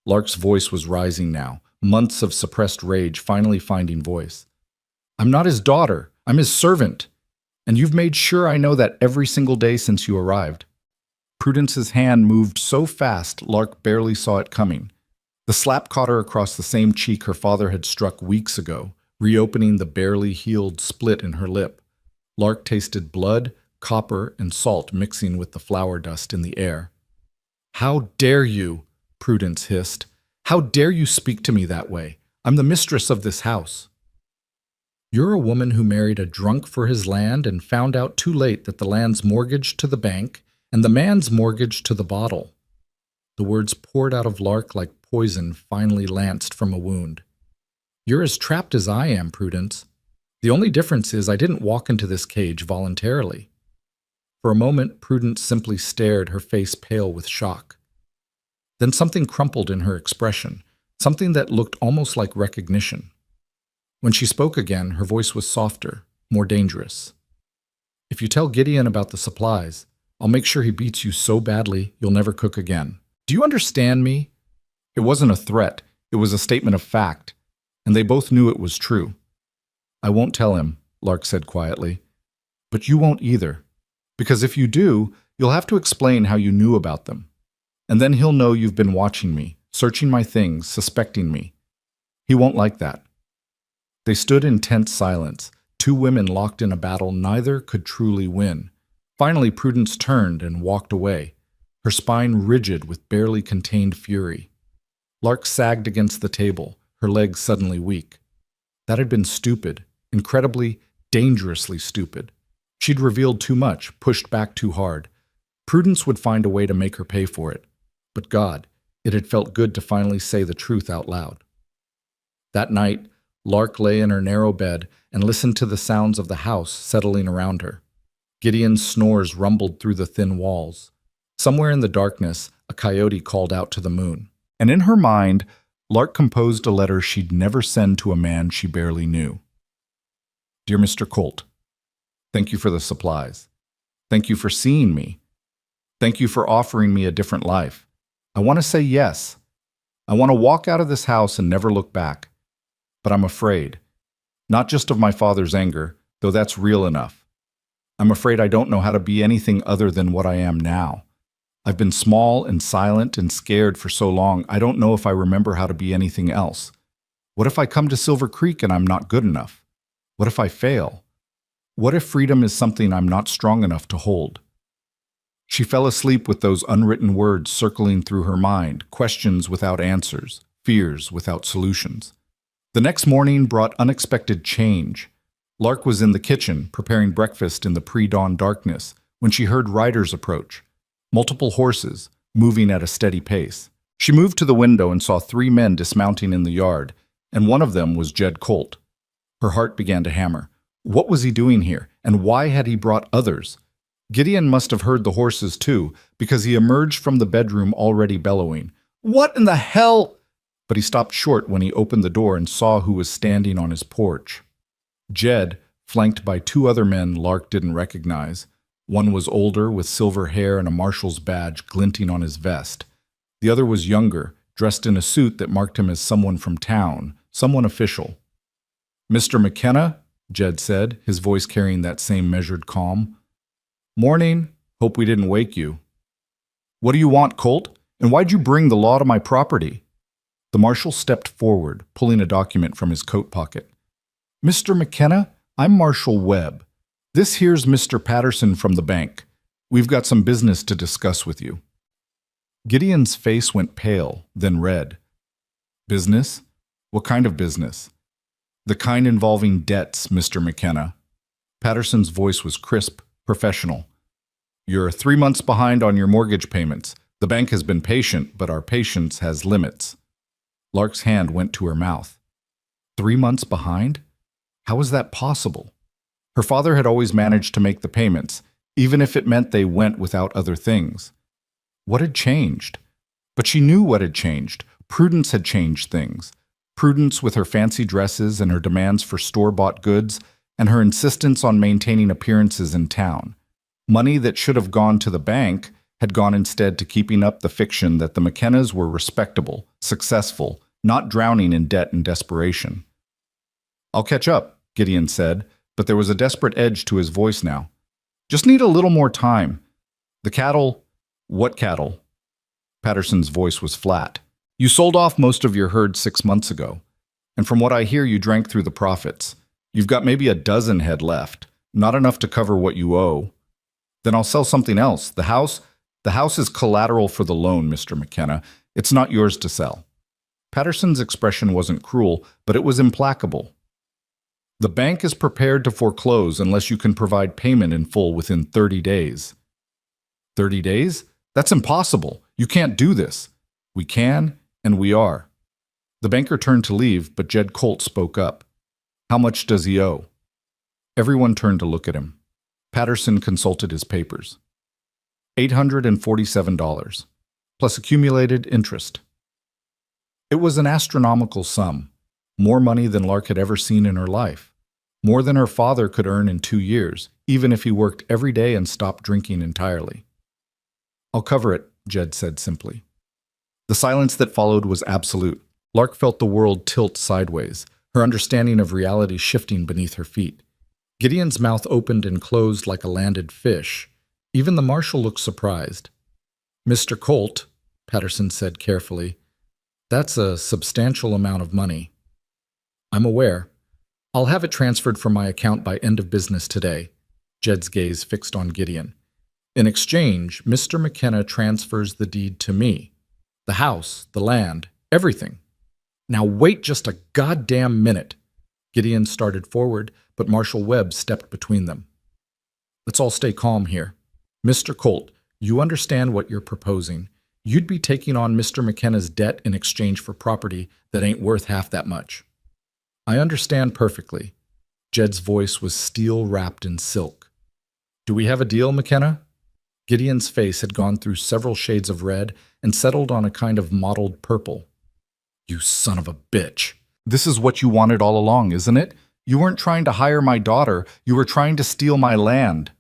Lark's voice was rising now, months of suppressed rage finally finding voice. "I'm not his daughter. I'm his servant. And you've made sure I know that every single day since you arrived." Prudence's hand moved so fast Lark barely saw it coming. The slap caught her across the same cheek her father had struck weeks ago, reopening the barely healed split in her lip. Lark tasted blood, copper, and salt mixing with the flour dust in the air. "How dare you?" Prudence hissed. "How dare you speak to me that way? I'm the mistress of this house." "You're a woman who married a drunk for his land and found out too late that the land's mortgaged to the bank and the man's mortgaged to the bottle." The words poured out of Lark like poison finally lanced from a wound. "You're as trapped as I am, Prudence. The only difference is I didn't walk into this cage voluntarily." For a moment, Prudence simply stared, her face pale with shock. Then something crumpled in her expression, something that looked almost like recognition. When she spoke again, her voice was softer, more dangerous. "If you tell Gideon about the supplies, I'll make sure he beats you so badly you'll never cook again. Do you understand me?" It wasn't a threat, it was a statement of fact, and they both knew it was true. "I won't tell him," Lark said quietly. "But you won't either, because if you do, you'll have to explain how you knew about them. And then he'll know you've been watching me, searching my things, suspecting me. He won't like that." They stood in tense silence, two women locked in a battle neither could truly win. Finally, Prudence turned and walked away, her spine rigid with barely contained fury. Lark sagged against the table, her legs suddenly weak. That had been stupid, incredibly, dangerously stupid. She'd revealed too much, pushed back too hard. Prudence would find a way to make her pay for it. But God, it had felt good to finally say the truth out loud. That night, Lark lay in her narrow bed and listened to the sounds of the house settling around her. Gideon's snores rumbled through the thin walls. Somewhere in the darkness, a coyote called out to the moon. And in her mind, Lark composed a letter she'd never send to a man she barely knew. "Dear Mr. Colt, thank you for the supplies. Thank you for seeing me. Thank you for offering me a different life. I want to say yes. I want to walk out of this house and never look back. But I'm afraid. Not just of my father's anger, though that's real enough. I'm afraid I don't know how to be anything other than what I am now. I've been small and silent and scared for so long, I don't know if I remember how to be anything else. What if I come to Silver Creek and I'm not good enough? What if I fail? What if freedom is something I'm not strong enough to hold?" She fell asleep with those unwritten words circling through her mind, questions without answers, fears without solutions. The next morning brought unexpected change. Lark was in the kitchen, preparing breakfast in the pre-dawn darkness, when she heard riders approach. Multiple horses, moving at a steady pace. She moved to the window and saw 3 men dismounting in the yard, and one of them was Jed Colt. Her heart began to hammer. What was he doing here, and why had he brought others? Gideon must have heard the horses too, because he emerged from the bedroom already bellowing. "What in the hell?" But he stopped short when he opened the door and saw who was standing on his porch. Jed, flanked by 2 other men Lark didn't recognize. One was older, with silver hair and a marshal's badge glinting on his vest. The other was younger, dressed in a suit that marked him as someone from town, someone official. "Mr. McKenna?" Jed said, his voice carrying that same measured calm. "Morning. Hope we didn't wake you." "What do you want, Colt? And why'd you bring the law to my property?" The marshal stepped forward, pulling a document from his coat pocket. "Mr. McKenna, I'm Marshal Webb. This here's Mr. Patterson from the bank. We've got some business to discuss with you." Gideon's face went pale, then red. "Business? What kind of business?" "The kind involving debts, Mr. McKenna." Patterson's voice was crisp, professional. "You're 3 months behind on your mortgage payments. The bank has been patient, but our patience has limits." Lark's hand went to her mouth. 3 months behind? How was that possible? Her father had always managed to make the payments, even if it meant they went without other things. What had changed? But she knew what had changed. Prudence had changed things. Prudence with her fancy dresses and her demands for store-bought goods, and her insistence on maintaining appearances in town. Money that should have gone to the bank had gone instead to keeping up the fiction that the McKennas were respectable, successful, not drowning in debt and desperation. "I'll catch up," Gideon said, but there was a desperate edge to his voice now. "Just need a little more time. The cattle—" "What cattle?" Patterson's voice was flat. "You sold off most of your herd 6 months ago, and from what I hear you drank through the profits. You've got maybe a dozen head left, not enough to cover what you owe." "Then I'll sell something else. The house is collateral for the loan, Mr. McKenna. It's not yours to sell." Patterson's expression wasn't cruel, but it was implacable. "The bank is prepared to foreclose unless you can provide payment in full within 30 days. 30 days? That's impossible. You can't do this." "We can, and we are." The banker turned to leave, but Jed Colt spoke up. "How much does he owe?" Everyone turned to look at him. Patterson consulted his papers. $847, plus accumulated interest. It was an astronomical sum, more money than Lark had ever seen in her life, more than her father could earn in 2 years, even if he worked every day and stopped drinking entirely. "I'll cover it," Jed said simply. The silence that followed was absolute. Lark felt the world tilt sideways, her understanding of reality shifting beneath her feet. Gideon's mouth opened and closed like a landed fish. Even the marshal looked surprised. "Mr. Colt," Patterson said carefully, "that's a substantial amount of money." "I'm aware. I'll have it transferred from my account by end of business today." Jed's gaze fixed on Gideon. "In exchange, Mr. McKenna transfers the deed to me. The house, the land, everything." "Now wait just a goddamn minute." Gideon started forward, but Marshal Webb stepped between them. "Let's all stay calm here. Mr. Colt, you understand what you're proposing. You'd be taking on Mr. McKenna's debt in exchange for property that ain't worth half that much." "I understand perfectly." Jed's voice was steel wrapped in silk. "Do we have a deal, McKenna?" Gideon's face had gone through several shades of red and settled on a kind of mottled purple. "You son of a bitch. This is what you wanted all along, isn't it? You weren't trying to hire my daughter. You were trying to steal my land."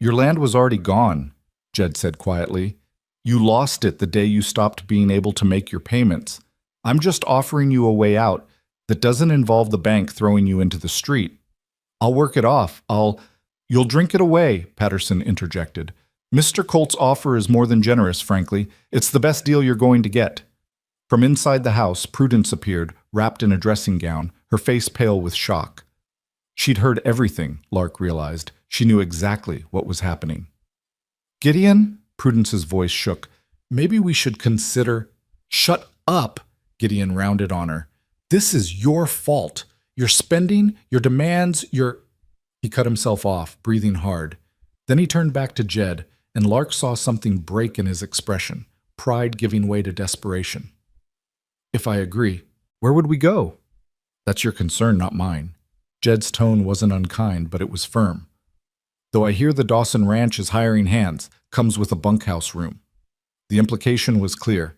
"Your land was already gone," Jed said quietly. "You lost it the day you stopped being able to make your payments. I'm just offering you a way out that doesn't involve the bank throwing you into the street. I'll work it off. You'll drink it away," Patterson interjected. "Mr. Colt's offer is more than generous, frankly. It's the best deal you're going to get." From inside the house, Prudence appeared, wrapped in a dressing gown, her face pale with shock. She'd heard everything, Lark realized. She knew exactly what was happening. "Gideon?" Prudence's voice shook. "Maybe we should consider—" "Shut up!" Gideon rounded on her. "This is your fault. Your spending, your demands, your—" He cut himself off, breathing hard. Then he turned back to Jed, and Lark saw something break in his expression, pride giving way to desperation. "If I agree, where would we go?" "That's your concern, not mine." Jed's tone wasn't unkind, but it was firm. "Though I hear the Dawson Ranch is hiring hands, comes with a bunkhouse room." The implication was clear.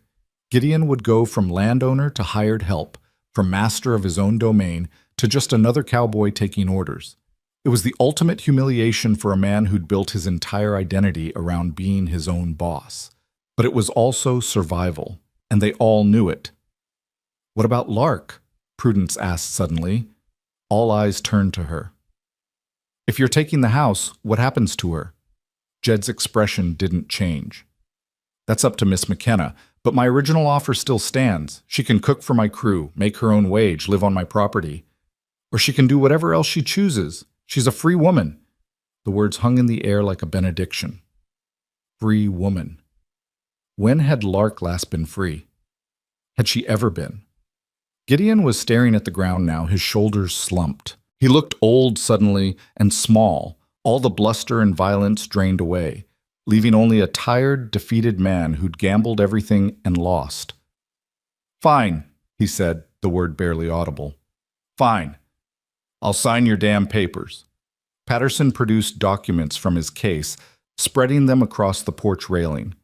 Gideon would go from landowner to hired help, from master of his own domain to just another cowboy taking orders. It was the ultimate humiliation for a man who'd built his entire identity around being his own boss. But it was also survival. and they all knew it. "What about Lark?" Prudence asked suddenly. All eyes turned to her. "If you're taking the house, what happens to her?" Jed's expression didn't change. "That's up to Miss McKenna, but my original offer still stands. She can cook for my crew, make her own wage, live on my property. Or she can do whatever else she chooses. She's a free woman." The words hung in the air like a benediction. Free woman. When had Lark last been free? Had she ever been? Gideon was staring at the ground now, his shoulders slumped. He looked old suddenly and small, all the bluster and violence drained away, leaving only a tired, defeated man who'd gambled everything and lost. "Fine," he said, the word barely audible. "Fine. I'll sign your damn papers." Patterson produced documents from his case, spreading them across the porch railing.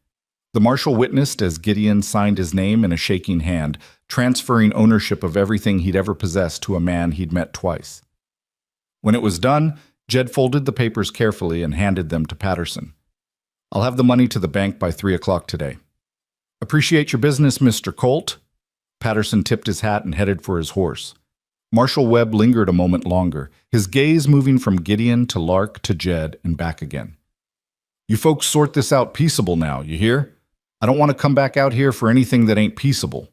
The marshal witnessed as Gideon signed his name in a shaking hand, transferring ownership of everything he'd ever possessed to a man he'd met twice. When it was done, Jed folded the papers carefully and handed them to Patterson. "I'll have the money to the bank by 3 o'clock today." "Appreciate your business, Mr. Colt." Patterson tipped his hat and headed for his horse. Marshal Webb lingered a moment longer, his gaze moving from Gideon to Lark to Jed and back again. "You folks sort this out peaceable now, you hear? I don't want to come back out here for anything that ain't peaceable."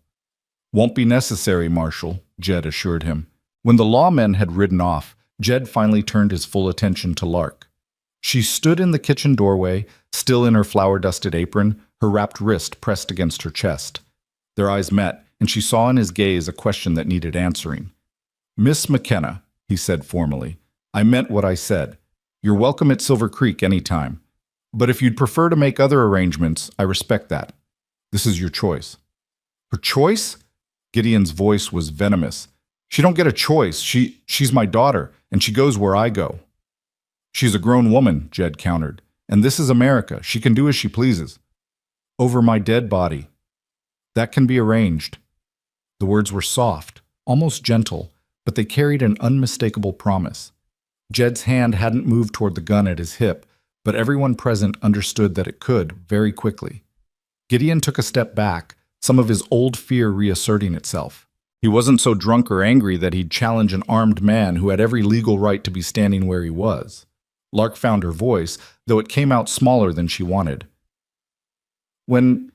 "Won't be necessary, Marshal," Jed assured him. When the lawmen had ridden off, Jed finally turned his full attention to Lark. She stood in the kitchen doorway, still in her flour-dusted apron, her wrapped wrist pressed against her chest. Their eyes met, and she saw in his gaze a question that needed answering. "Miss McKenna," he said formally, "I meant what I said. You're welcome at Silver Creek any time. But if you'd prefer to make other arrangements, I respect that. This is your choice." "Her choice?" Gideon's voice was venomous. "She don't get a choice. She's my daughter, and she goes where I go." "She's a grown woman," Jed countered, "and this is America. She can do as she pleases." "Over my dead body." "That can be arranged." The words were soft, almost gentle, but they carried an unmistakable promise. Jed's hand hadn't moved toward the gun at his hip, but everyone present understood that it could, very quickly. Gideon took a step back, some of his old fear reasserting itself. He wasn't so drunk or angry that he'd challenge an armed man who had every legal right to be standing where he was. Lark found her voice, though it came out smaller than she wanted. When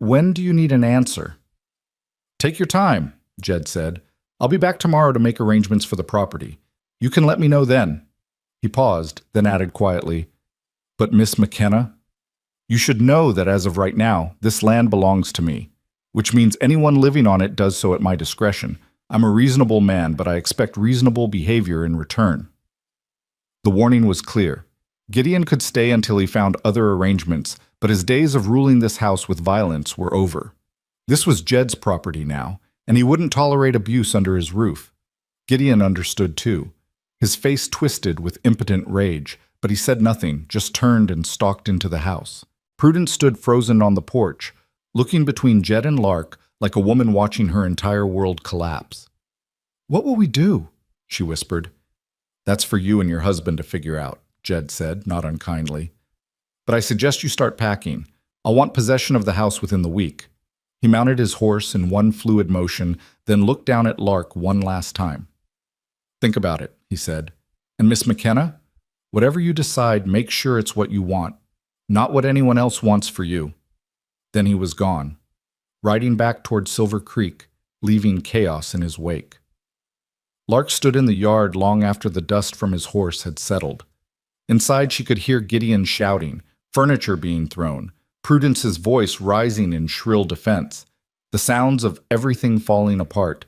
do you need an answer?" "Take your time," Jed said. "I'll be back tomorrow to make arrangements for the property. You can let me know then." He paused, then added quietly, "But Miss McKenna, you should know that as of right now, this land belongs to me, which means anyone living on it does so at my discretion. I'm a reasonable man, but I expect reasonable behavior in return." The warning was clear. Gideon could stay until he found other arrangements, but his days of ruling this house with violence were over. This was Jed's property now, and he wouldn't tolerate abuse under his roof. Gideon understood too. His face twisted with impotent rage, but he said nothing, just turned and stalked into the house. Prudence stood frozen on the porch, looking between Jed and Lark like a woman watching her entire world collapse. "What will we do?" she whispered. "That's for you and your husband to figure out," Jed said, not unkindly. "But I suggest you start packing. I'll want possession of the house within the week." He mounted his horse in one fluid motion, then looked down at Lark one last time. "Think about it," he said. "And Miss McKenna, whatever you decide, make sure it's what you want, not what anyone else wants for you." Then he was gone, riding back toward Silver Creek, leaving chaos in his wake. Lark stood in the yard long after the dust from his horse had settled. Inside she could hear Gideon shouting, furniture being thrown, Prudence's voice rising in shrill defense, the sounds of everything falling apart.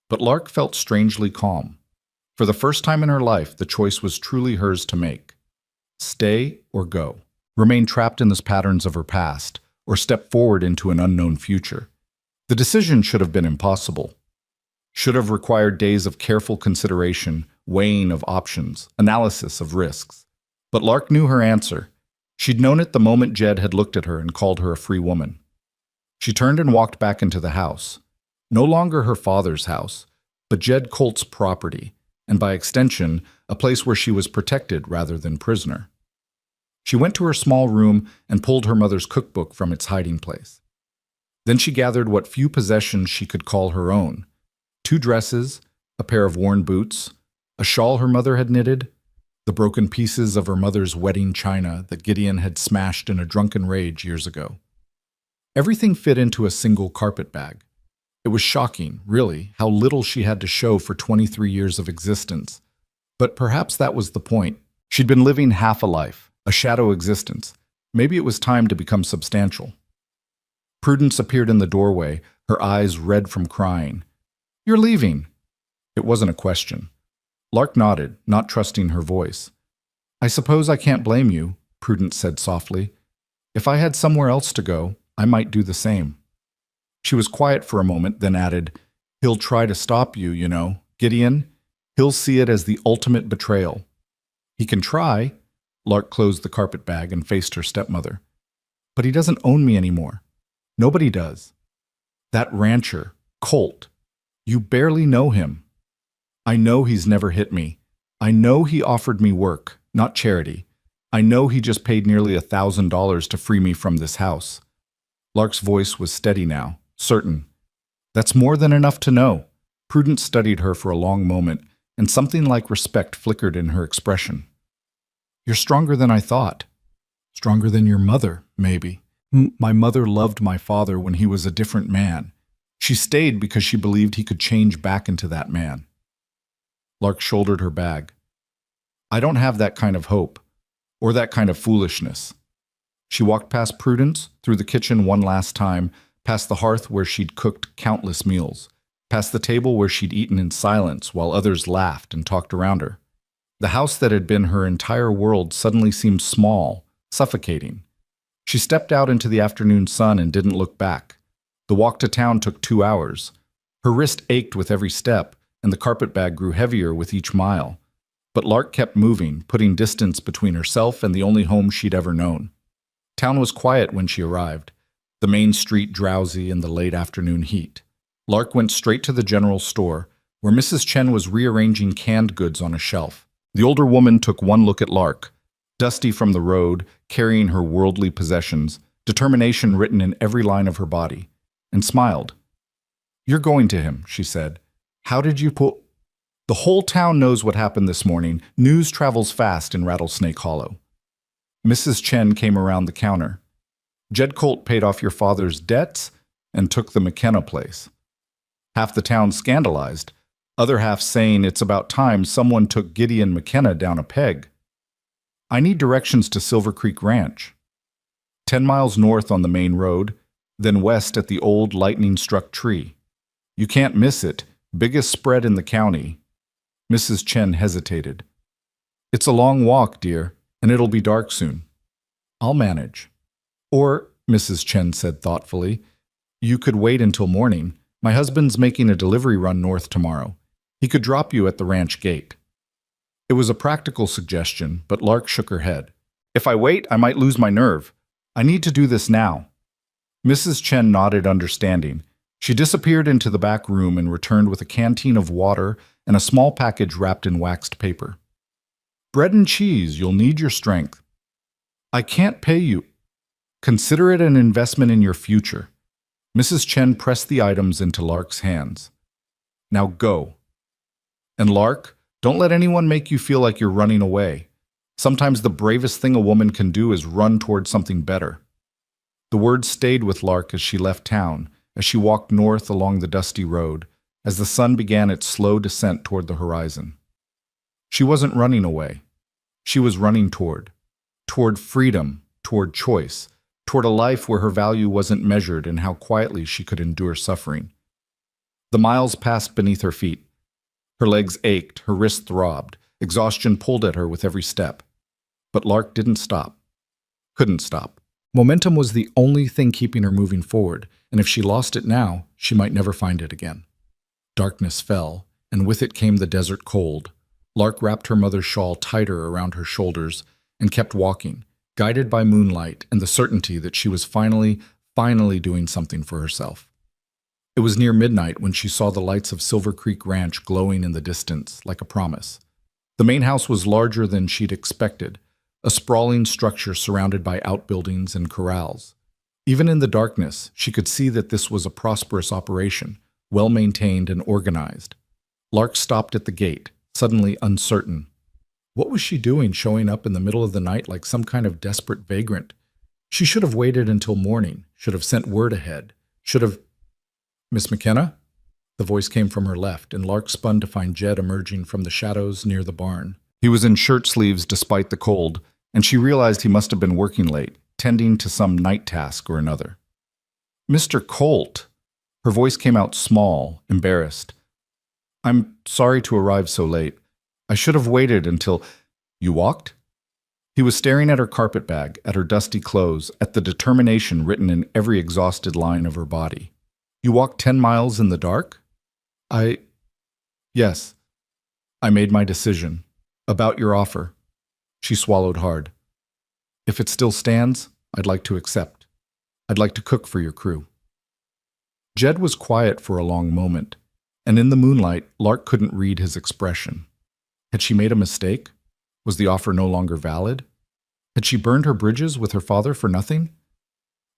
But Lark felt strangely calm. For the first time in her life, the choice was truly hers to make. Stay or go. Remain trapped in the patterns of her past, or step forward into an unknown future. The decision should have been impossible. Should have required days of careful consideration, weighing of options, analysis of risks. But Lark knew her answer. She'd known it the moment Jed had looked at her and called her a free woman. She turned and walked back into the house. No longer her father's house, but Jed Colt's property, and by extension, a place where she was protected rather than prisoner. She went to her small room and pulled her mother's cookbook from its hiding place. Then she gathered what few possessions she could call her own: 2 dresses, a pair of worn boots, a shawl her mother had knitted, the broken pieces of her mother's wedding china that Gideon had smashed in a drunken rage years ago. Everything fit into a single carpet bag. It was shocking, really, how little she had to show for 23 years of existence. But perhaps that was the point. She'd been living half a life, a shadow existence. Maybe it was time to become substantial. Prudence appeared in the doorway, her eyes red from crying. "You're leaving." It wasn't a question. Lark nodded, not trusting her voice. "I suppose I can't blame you," Prudence said softly. "If I had somewhere else to go, I might do the same." She was quiet for a moment, then added, "He'll try to stop you, you know. Gideon, he'll see it as the ultimate betrayal." "He can try." Lark closed the carpet bag and faced her stepmother. "But he doesn't own me anymore. Nobody does. That rancher, Colt, you barely know him. I know he's never hit me. I know he offered me work, not charity. I know he just paid nearly $1,000 to free me from this house." Lark's voice was steady now, certain. "That's more than enough to know." Prudence studied her for a long moment, and something like respect flickered in her expression. "You're stronger than I thought. Stronger than your mother, maybe. My mother loved my father when he was a different man. She stayed because she believed he could change back into that man." Lark shouldered her bag. "I don't have that kind of hope, or that kind of foolishness." She walked past Prudence, through the kitchen one last time, past the hearth where she'd cooked countless meals, past the table where she'd eaten in silence while others laughed and talked around her. The house that had been her entire world suddenly seemed small, suffocating. She stepped out into the afternoon sun and didn't look back. The walk to town took 2 hours. Her wrist ached with every step, and the carpet bag grew heavier with each mile. But Lark kept moving, putting distance between herself and the only home she'd ever known. Town was quiet when she arrived, the main street drowsy in the late afternoon heat. Lark went straight to the general store, where Mrs. Chen was rearranging canned goods on a shelf. The older woman took one look at Lark, dusty from the road, carrying her worldly possessions, determination written in every line of her body, and smiled. "You're going to him," she said. "How did you pull—" "The whole town knows what happened this morning. News travels fast in Rattlesnake Hollow." Mrs. Chen came around the counter. "Jed Colt paid off your father's debts and took the McKenna place. Half the town scandalized, other half saying it's about time someone took Gideon McKenna down a peg. I need directions to Silver Creek Ranch. 10 miles north on the main road, then west at the old lightning-struck tree. You can't miss it, biggest spread in the county." Mrs. Chen hesitated. "It's a long walk, dear, and it'll be dark soon." "I'll manage." "Or," Mrs. Chen said thoughtfully, "you could wait until morning. My husband's making a delivery run north tomorrow. He could drop you at the ranch gate." It was a practical suggestion, but Lark shook her head. "If I wait, I might lose my nerve. I need to do this now." Mrs. Chen nodded understanding. She disappeared into the back room and returned with a canteen of water and a small package wrapped in waxed paper. "Bread and cheese, you'll need your strength." "I can't pay you." "Consider it an investment in your future." Mrs. Chen pressed the items into Lark's hands. "Now go. And Lark, don't let anyone make you feel like you're running away. Sometimes the bravest thing a woman can do is run toward something better." The words stayed with Lark as she left town, as she walked north along the dusty road, as the sun began its slow descent toward the horizon. She wasn't running away. She was running toward freedom, toward choice, toward a life where her value wasn't measured in how quietly she could endure suffering. The miles passed beneath her feet. Her legs ached, her wrists throbbed, exhaustion pulled at her with every step. But Lark didn't stop. Couldn't stop. Momentum was the only thing keeping her moving forward, and if she lost it now, she might never find it again. Darkness fell, and with it came the desert cold. Lark wrapped her mother's shawl tighter around her shoulders and kept walking, guided by moonlight and the certainty that she was finally doing something for herself. It was near midnight when she saw the lights of Silver Creek Ranch glowing in the distance, like a promise. The main house was larger than she'd expected, a sprawling structure surrounded by outbuildings and corrals. Even in the darkness, she could see that this was a prosperous operation, well-maintained and organized. Lark stopped at the gate, suddenly uncertain. What was she doing showing up in the middle of the night like some kind of desperate vagrant? She should have waited until morning, should have sent word ahead, should have... Miss McKenna? The voice came from her left, and Lark spun to find Jed emerging from the shadows near the barn. He was in shirt sleeves despite the cold, and she realized he must have been working late, tending to some night task or another. Mr. Colt! Her voice came out small, embarrassed. I'm sorry to arrive so late. I should have waited until... You walked? He was staring at her carpet bag, at her dusty clothes, at the determination written in every exhausted line of her body. You walked 10 miles in the dark? Yes. I made my decision. About your offer. She swallowed hard. If it still stands, I'd like to accept. I'd like to cook for your crew. Jed was quiet for a long moment, and in the moonlight, Lark couldn't read his expression. Had she made a mistake? Was the offer no longer valid? Had she burned her bridges with her father for nothing?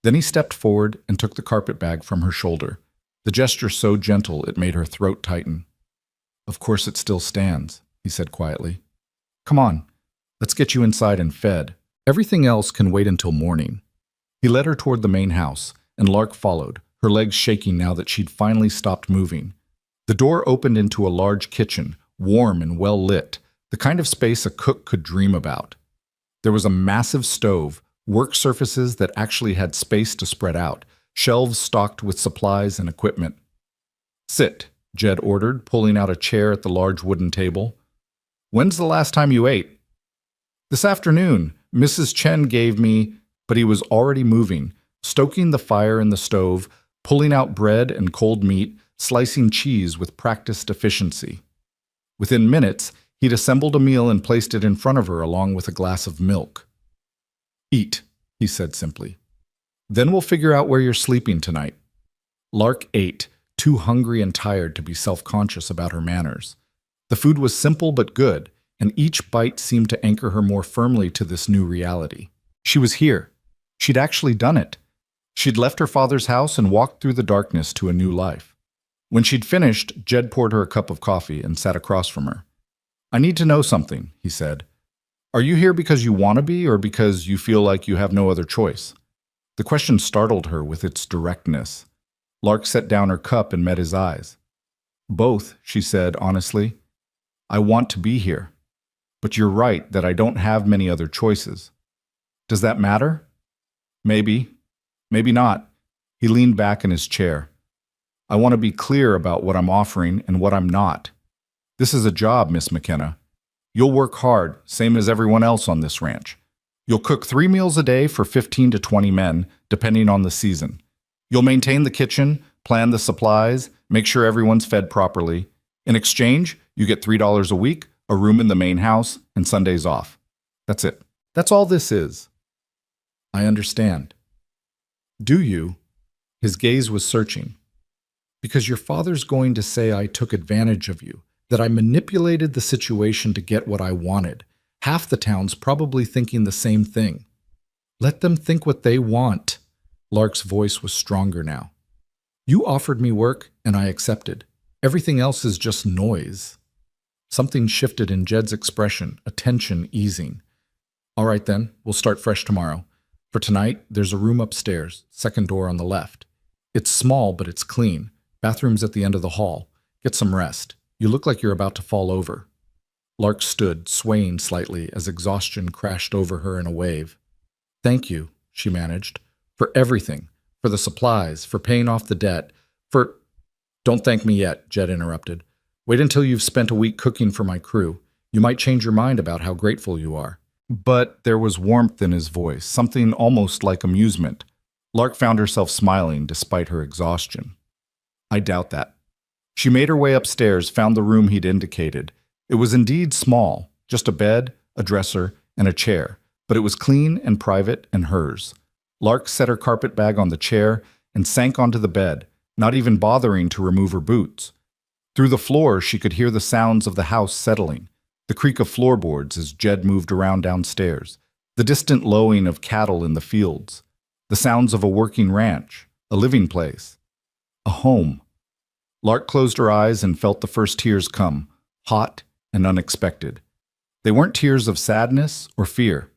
Then he stepped forward and took the carpet bag from her shoulder, the gesture so gentle it made her throat tighten. Of course it still stands, he said quietly. Come on, let's get you inside and fed. Everything else can wait until morning. He led her toward the main house, and Lark followed, her legs shaking now that she'd finally stopped moving. The door opened into a large kitchen, warm and well lit, the kind of space a cook could dream about. There was a massive stove, work surfaces that actually had space to spread out, shelves stocked with supplies and equipment. Sit, Jed ordered, pulling out a chair at the large wooden table. When's the last time you ate? This afternoon. Mrs. Chen gave me, but he was already moving, stoking the fire in the stove, pulling out bread and cold meat, slicing cheese with practiced efficiency. Within minutes, he'd assembled a meal and placed it in front of her along with a glass of milk. Eat, he said simply. Then we'll figure out where you're sleeping tonight. Lark ate, too hungry and tired to be self-conscious about her manners. The food was simple but good, and each bite seemed to anchor her more firmly to this new reality. She was here. She'd actually done it. She'd left her father's house and walked through the darkness to a new life. When she'd finished, Jed poured her a cup of coffee and sat across from her. I need to know something, he said. Are you here because you want to be or because you feel like you have no other choice? The question startled her with its directness. Lark set down her cup and met his eyes. Both, she said honestly. I want to be here. But you're right that I don't have many other choices. Does that matter? Maybe. Maybe not. He leaned back in his chair. I want to be clear about what I'm offering and what I'm not. This is a job, Miss McKenna. You'll work hard, same as everyone else on this ranch. You'll cook 3 meals a day for 15 to 20 men, depending on the season. You'll maintain the kitchen, plan the supplies, make sure everyone's fed properly. In exchange, you get $3 a week, a room in the main house, and Sundays off. That's it. That's all this is. I understand. Do you? His gaze was searching. Because your father's going to say I took advantage of you, that I manipulated the situation to get what I wanted. Half the town's probably thinking the same thing. Let them think what they want. Lark's voice was stronger now. You offered me work, and I accepted. Everything else is just noise. Something shifted in Jed's expression, a tension easing. All right then, we'll start fresh tomorrow. For tonight, there's a room upstairs, second door on the left. It's small, but it's clean. Bathroom's at the end of the hall. Get some rest. You look like you're about to fall over. Lark stood, swaying slightly as exhaustion crashed over her in a wave. Thank you, she managed, for everything, for the supplies, for paying off the debt, for... Don't thank me yet, Jed interrupted. Wait until you've spent a week cooking for my crew. You might change your mind about how grateful you are. But there was warmth in his voice, something almost like amusement. Lark found herself smiling despite her exhaustion. I doubt that. She made her way upstairs, found the room he'd indicated. It was indeed small, just a bed, a dresser, and a chair, but it was clean and private and hers. Lark set her carpet bag on the chair and sank onto the bed, not even bothering to remove her boots. Through the floor, she could hear the sounds of the house settling, the creak of floorboards as Jed moved around downstairs, the distant lowing of cattle in the fields. the sounds of a working ranch, a living place, a home. Lark closed her eyes and felt the first tears come, hot and unexpected. They weren't tears of sadness or fear.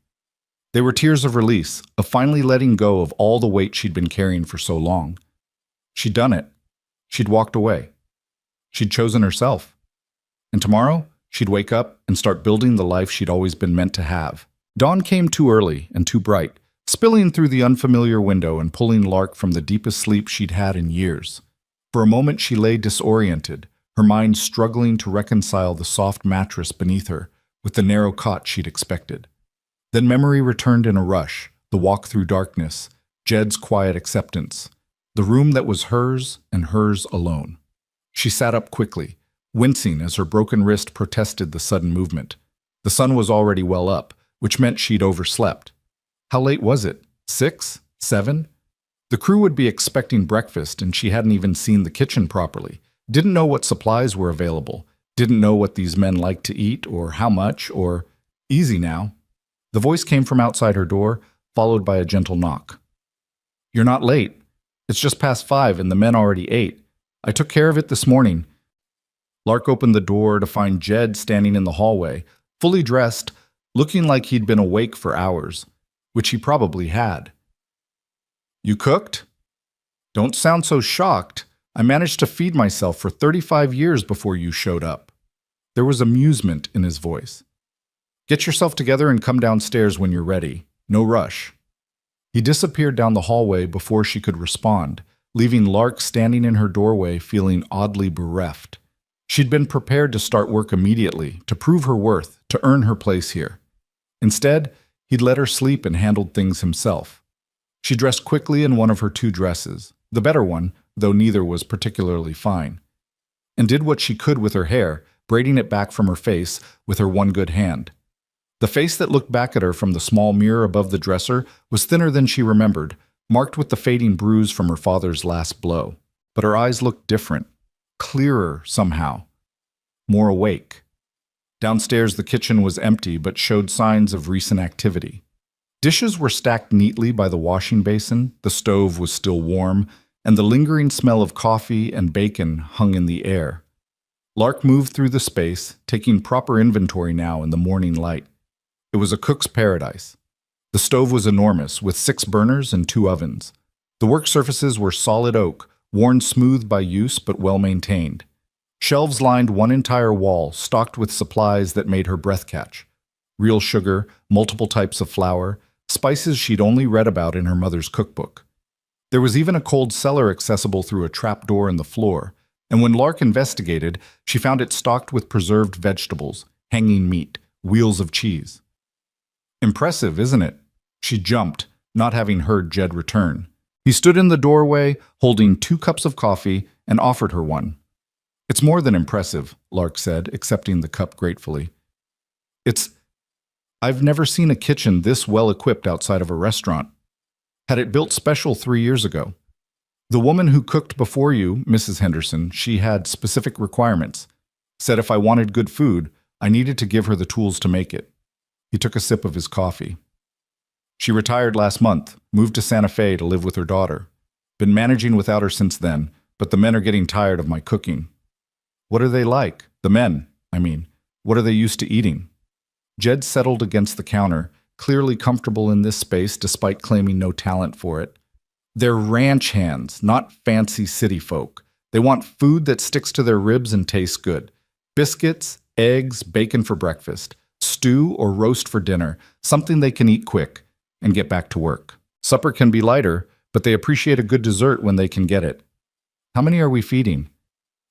They were tears of release, of finally letting go of all the weight she'd been carrying for so long. She'd done it. She'd walked away. She'd chosen herself. And tomorrow, she'd wake up and start building the life she'd always been meant to have. Dawn came too early and too bright, spilling through the unfamiliar window and pulling Lark from the deepest sleep she'd had in years. For a moment she lay disoriented, her mind struggling to reconcile the soft mattress beneath her with the narrow cot she'd expected. Then memory returned in a rush, the walk through darkness, Jed's quiet acceptance, the room that was hers and hers alone. She sat up quickly, wincing as her broken wrist protested the sudden movement. The sun was already well up, which meant she'd overslept. How late was it? 6? 7? The crew would be expecting breakfast and she hadn't even seen the kitchen properly, didn't know what supplies were available, didn't know what these men liked to eat or how much or... Easy now. The voice came from outside her door, followed by a gentle knock. You're not late. It's just past 5 and the men already ate. I took care of it this morning. Lark opened the door to find Jed standing in the hallway, fully dressed, looking like he'd been awake for hours, which he probably had. You cooked? Don't sound so shocked. I managed to feed myself for 35 years before you showed up. There was amusement in his voice. Get yourself together and come downstairs when you're ready. No rush. He disappeared down the hallway before she could respond, leaving Lark standing in her doorway feeling oddly bereft. She'd been prepared to start work immediately, to prove her worth, to earn her place here. Instead, he'd let her sleep and handled things himself. She dressed quickly in one of her 2 dresses, the better one, though neither was particularly fine, and did what she could with her hair, braiding it back from her face with her one good hand. The face that looked back at her from the small mirror above the dresser was thinner than she remembered, marked with the fading bruise from her father's last blow. But her eyes looked different, clearer somehow, more awake. Downstairs, the kitchen was empty but showed signs of recent activity. Dishes were stacked neatly by the washing basin, the stove was still warm, and the lingering smell of coffee and bacon hung in the air. Lark moved through the space, taking proper inventory now in the morning light. It was a cook's paradise. The stove was enormous, with 6 burners and 2 ovens. The work surfaces were solid oak, worn smooth by use but well maintained. Shelves lined one entire wall, stocked with supplies that made her breath catch. Real sugar, multiple types of flour, spices she'd only read about in her mother's cookbook. There was even a cold cellar accessible through a trapdoor in the floor, and when Lark investigated, she found it stocked with preserved vegetables, hanging meat, wheels of cheese. Impressive, isn't it? She jumped, not having heard Jed return. He stood in the doorway, holding 2 cups of coffee, and offered her one. It's more than impressive, Lark said, accepting the cup gratefully. I've never seen a kitchen this well equipped outside of a restaurant. Had it built special 3 years ago. The woman who cooked before you, Mrs. Henderson, she had specific requirements. Said if I wanted good food, I needed to give her the tools to make it. He took a sip of his coffee. She retired last month, moved to Santa Fe to live with her daughter. Been managing without her since then, but the men are getting tired of my cooking. What are they like? The men, I mean. What are they used to eating? Jed settled against the counter, clearly comfortable in this space despite claiming no talent for it. They're ranch hands, not fancy city folk. They want food that sticks to their ribs and tastes good. Biscuits, eggs, bacon for breakfast, stew or roast for dinner, something they can eat quick and get back to work. Supper can be lighter, but they appreciate a good dessert when they can get it. How many are we feeding?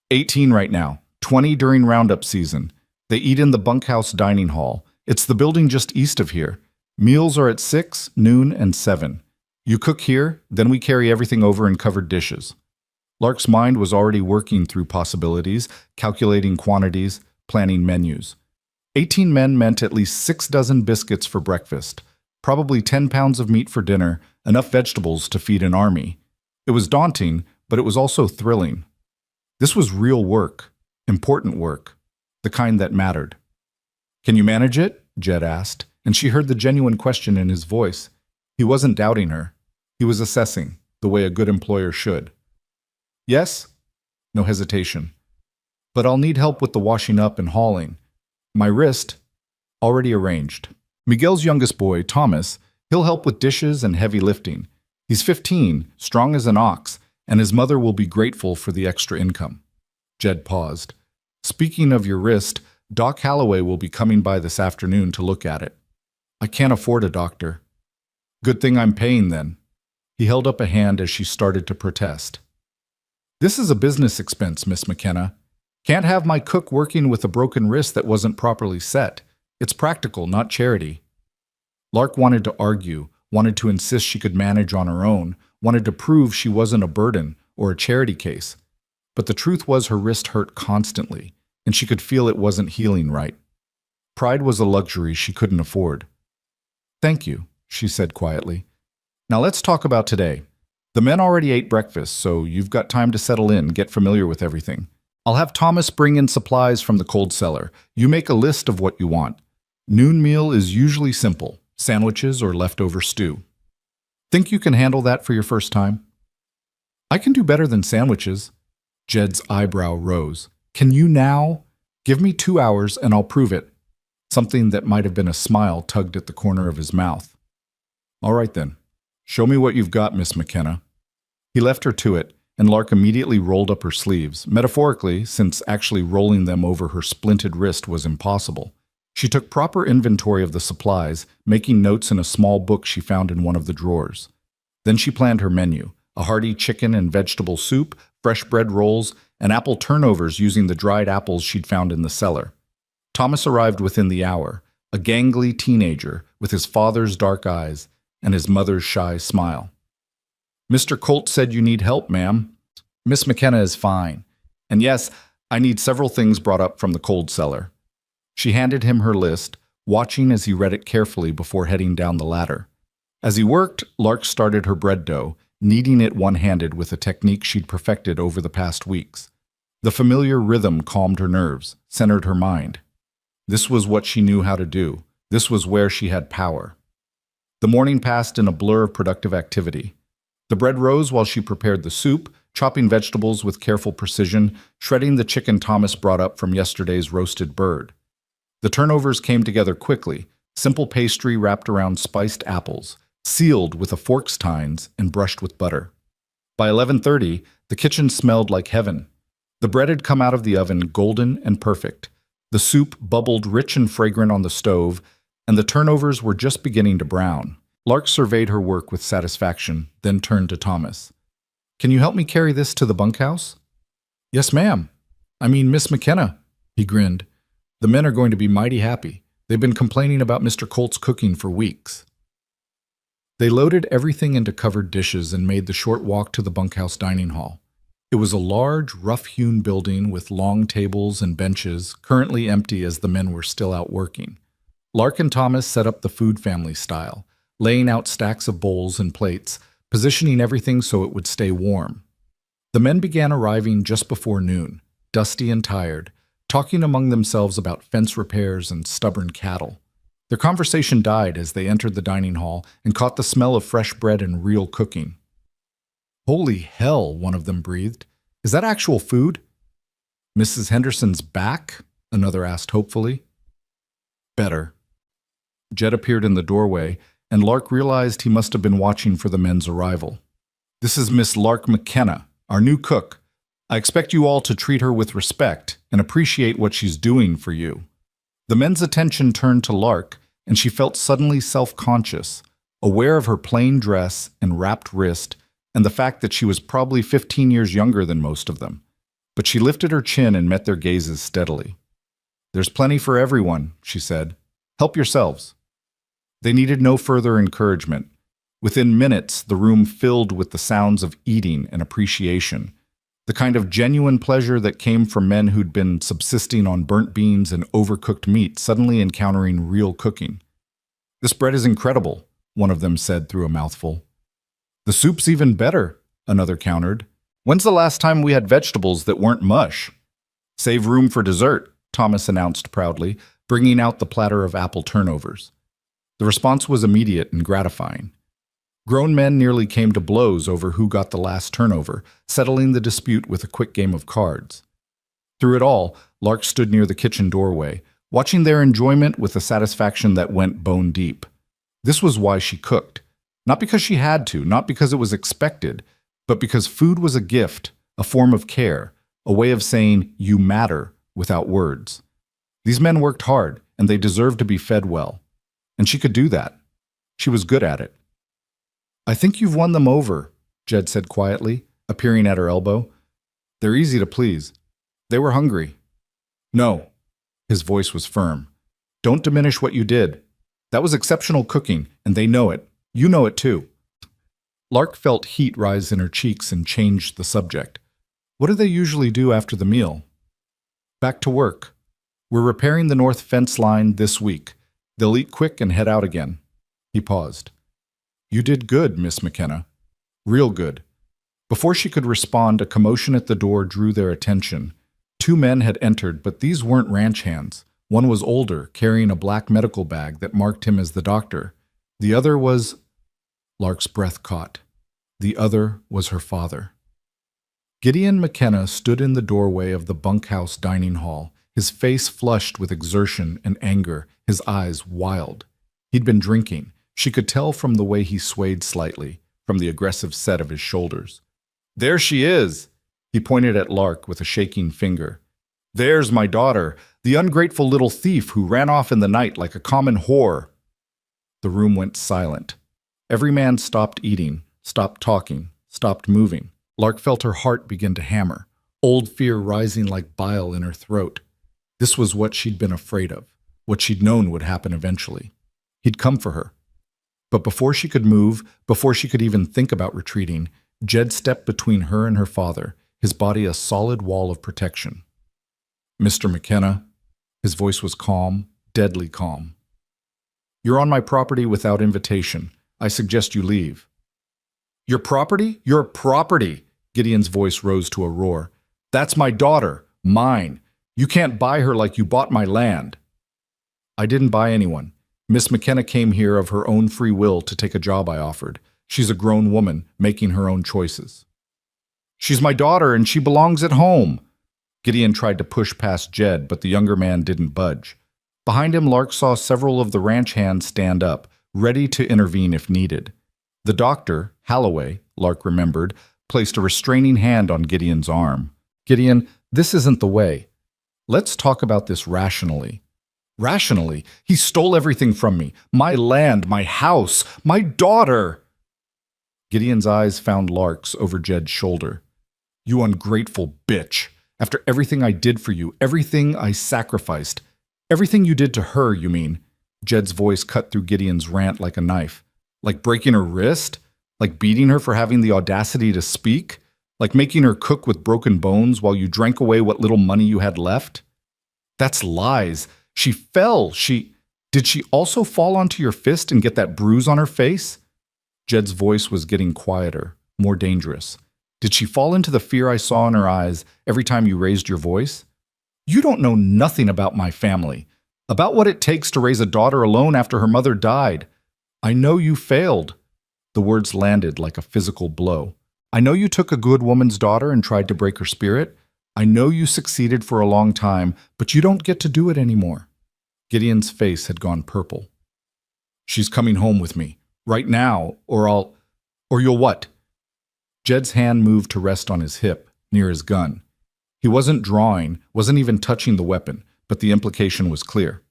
18 right now, 20 during roundup season. They eat in the bunkhouse dining hall. It's the building just east of here. Meals are at 6, noon, and 7. You cook here, then we carry everything over in covered dishes. Lark's mind was already working through possibilities, calculating quantities, planning menus. 18 men meant at least 6 dozen biscuits for breakfast, probably 10 pounds of meat for dinner, enough vegetables to feed an army. It was daunting, but it was also thrilling. This was real work, important work, the kind that mattered. Can you manage it? Jed asked, and she heard the genuine question in his voice. He wasn't doubting her. He was assessing, the way a good employer should. Yes? No hesitation. But I'll need help with the washing up and hauling. My wrist, already arranged. Miguel's youngest boy, Thomas, he'll help with dishes and heavy lifting. He's 15, strong as an ox, and his mother will be grateful for the extra income. Jed paused. Speaking of your wrist, Doc Halloway will be coming by this afternoon to look at it. I can't afford a doctor. Good thing I'm paying then. He held up a hand as she started to protest. This is a business expense, Miss McKenna. Can't have my cook working with a broken wrist that wasn't properly set. It's practical, not charity. Lark wanted to argue, wanted to insist she could manage on her own, wanted to prove she wasn't a burden or a charity case. But the truth was her wrist hurt constantly, and she could feel it wasn't healing right. Pride was a luxury she couldn't afford. Thank you, she said quietly. Now let's talk about today. The men already ate breakfast, so you've got time to settle in, get familiar with everything. I'll have Thomas bring in supplies from the cold cellar. You make a list of what you want. Noon meal is usually simple, sandwiches or leftover stew. Think you can handle that for your first time? I can do better than sandwiches. Jed's eyebrow rose. Can you now? Give me 2 hours and I'll prove it. Something that might have been a smile tugged at the corner of his mouth. All right then. Show me what you've got, Miss McKenna. He left her to it, and Lark immediately rolled up her sleeves, metaphorically, since actually rolling them over her splinted wrist was impossible. She took proper inventory of the supplies, making notes in a small book she found in one of the drawers. Then she planned her menu, a hearty chicken and vegetable soup, fresh bread rolls, and apple turnovers using the dried apples she'd found in the cellar. Thomas arrived within the hour, a gangly teenager with his father's dark eyes and his mother's shy smile. Mr. Colt said you need help, ma'am. Miss McKenna is fine. And yes, I need several things brought up from the cold cellar. She handed him her list, watching as he read it carefully before heading down the ladder. As he worked, Lark started her bread dough, kneading it one-handed with a technique she'd perfected over the past weeks. The familiar rhythm calmed her nerves, centered her mind. This was what she knew how to do. This was where she had power. The morning passed in a blur of productive activity. The bread rose while she prepared the soup, chopping vegetables with careful precision, shredding the chicken Thomas brought up from yesterday's roasted bird. The turnovers came together quickly, simple pastry wrapped around spiced apples, sealed with a fork's tines and brushed with butter. By 11:30, the kitchen smelled like heaven. The bread had come out of the oven golden and perfect. The soup bubbled rich and fragrant on the stove, and the turnovers were just beginning to brown. Lark surveyed her work with satisfaction, then turned to Thomas. Can you help me carry this to the bunkhouse? Yes, ma'am. I mean, Miss McKenna. He grinned. The men are going to be mighty happy. They've been complaining about Mr. Colt's cooking for weeks. They loaded everything into covered dishes and made the short walk to the bunkhouse dining hall. It was a large, rough-hewn building with long tables and benches, currently empty as the men were still out working. Lark and Thomas set up the food family style, laying out stacks of bowls and plates, positioning everything so it would stay warm. The men began arriving just before noon, dusty and tired, talking among themselves about fence repairs and stubborn cattle. Their conversation died as they entered the dining hall and caught the smell of fresh bread and real cooking. Holy hell, one of them breathed. Is that actual food? Mrs. Henderson's back? Another asked hopefully. Better. Jed appeared in the doorway, and Lark realized he must have been watching for the men's arrival. This is Miss Lark McKenna, our new cook. I expect you all to treat her with respect and appreciate what she's doing for you. The men's attention turned to Lark, and she felt suddenly self-conscious, aware of her plain dress and wrapped wrist and the fact that she was probably 15 years younger than most of them. But she lifted her chin and met their gazes steadily. There's plenty for everyone, she said. Help yourselves. They needed no further encouragement. Within minutes, the room filled with the sounds of eating and appreciation, the kind of genuine pleasure that came from men who'd been subsisting on burnt beans and overcooked meat, suddenly encountering real cooking. This bread is incredible, one of them said through a mouthful. The soup's even better, another countered. When's the last time we had vegetables that weren't mush? Save room for dessert, Thomas announced proudly, bringing out the platter of apple turnovers. The response was immediate and gratifying. Grown men nearly came to blows over who got the last turnover, settling the dispute with a quick game of cards. Through it all, Lark stood near the kitchen doorway, watching their enjoyment with a satisfaction that went bone deep. This was why she cooked. Not because she had to, not because it was expected, but because food was a gift, a form of care, a way of saying, "You matter," without words. These men worked hard, and they deserved to be fed well. And she could do that. She was good at it. "I think you've won them over," Jed said quietly, appearing at her elbow. "They're easy to please. They were hungry." "No." His voice was firm. "Don't diminish what you did. That was exceptional cooking, and they know it. You know it too." Lark felt heat rise in her cheeks and changed the subject. "What do they usually do after the meal?" "Back to work. We're repairing the north fence line this week. They'll eat quick and head out again." He paused. "You did good, Miss McKenna. Real good." Before she could respond, a commotion at the door drew their attention. Two men had entered, but these weren't ranch hands. One was older, carrying a black medical bag that marked him as the doctor. The other was... Lark's breath caught. The other was her father. Gideon McKenna stood in the doorway of the bunkhouse dining hall, his face flushed with exertion and anger, his eyes wild. He'd been drinking. She could tell from the way he swayed slightly, from the aggressive set of his shoulders. "There she is!" He pointed at Lark with a shaking finger. "There's my daughter, the ungrateful little thief who ran off in the night like a common whore." The room went silent. Every man stopped eating, stopped talking, stopped moving. Lark felt her heart begin to hammer, old fear rising like bile in her throat. This was what she'd been afraid of, what she'd known would happen eventually. He'd come for her. But before she could move, before she could even think about retreating, Jed stepped between her and her father, his body a solid wall of protection. "Mr. McKenna," his voice was calm, deadly calm. "You're on my property without invitation. I suggest you leave." "Your property? Your property!" Gideon's voice rose to a roar. "That's my daughter, mine. You can't buy her like you bought my land." "I didn't buy anyone. Miss McKenna came here of her own free will to take a job I offered. She's a grown woman, making her own choices." "She's my daughter and she belongs at home." Gideon tried to push past Jed, but the younger man didn't budge. Behind him, Lark saw several of the ranch hands stand up, ready to intervene if needed. The doctor, Holloway, Lark remembered, placed a restraining hand on Gideon's arm. "Gideon, this isn't the way. Let's talk about this rationally." "Rationally? He stole everything from me. My land, my house, my daughter!" Gideon's eyes found Lark's over Jed's shoulder. "You ungrateful bitch. After everything I did for you, everything I sacrificed. Everything you did to her, you mean?" Jed's voice cut through Gideon's rant like a knife. "Like breaking her wrist? Like beating her for having the audacity to speak? Like making her cook with broken bones while you drank away what little money you had left? That's lies. She fell. Did she also fall onto your fist and get that bruise on her face?" Jed's voice was getting quieter, more dangerous. "Did she fall into the fear I saw in her eyes every time you raised your voice? You don't know nothing about my family, about what it takes to raise a daughter alone after her mother died. I know you failed." The words landed like a physical blow. "I know you took a good woman's daughter and tried to break her spirit. I know you succeeded for a long time, but you don't get to do it anymore." Gideon's face had gone purple. "She's coming home with me, right now, or you'll what?" Jed's hand moved to rest on his hip, near his gun. He wasn't drawing, wasn't even touching the weapon, but the implication was clear.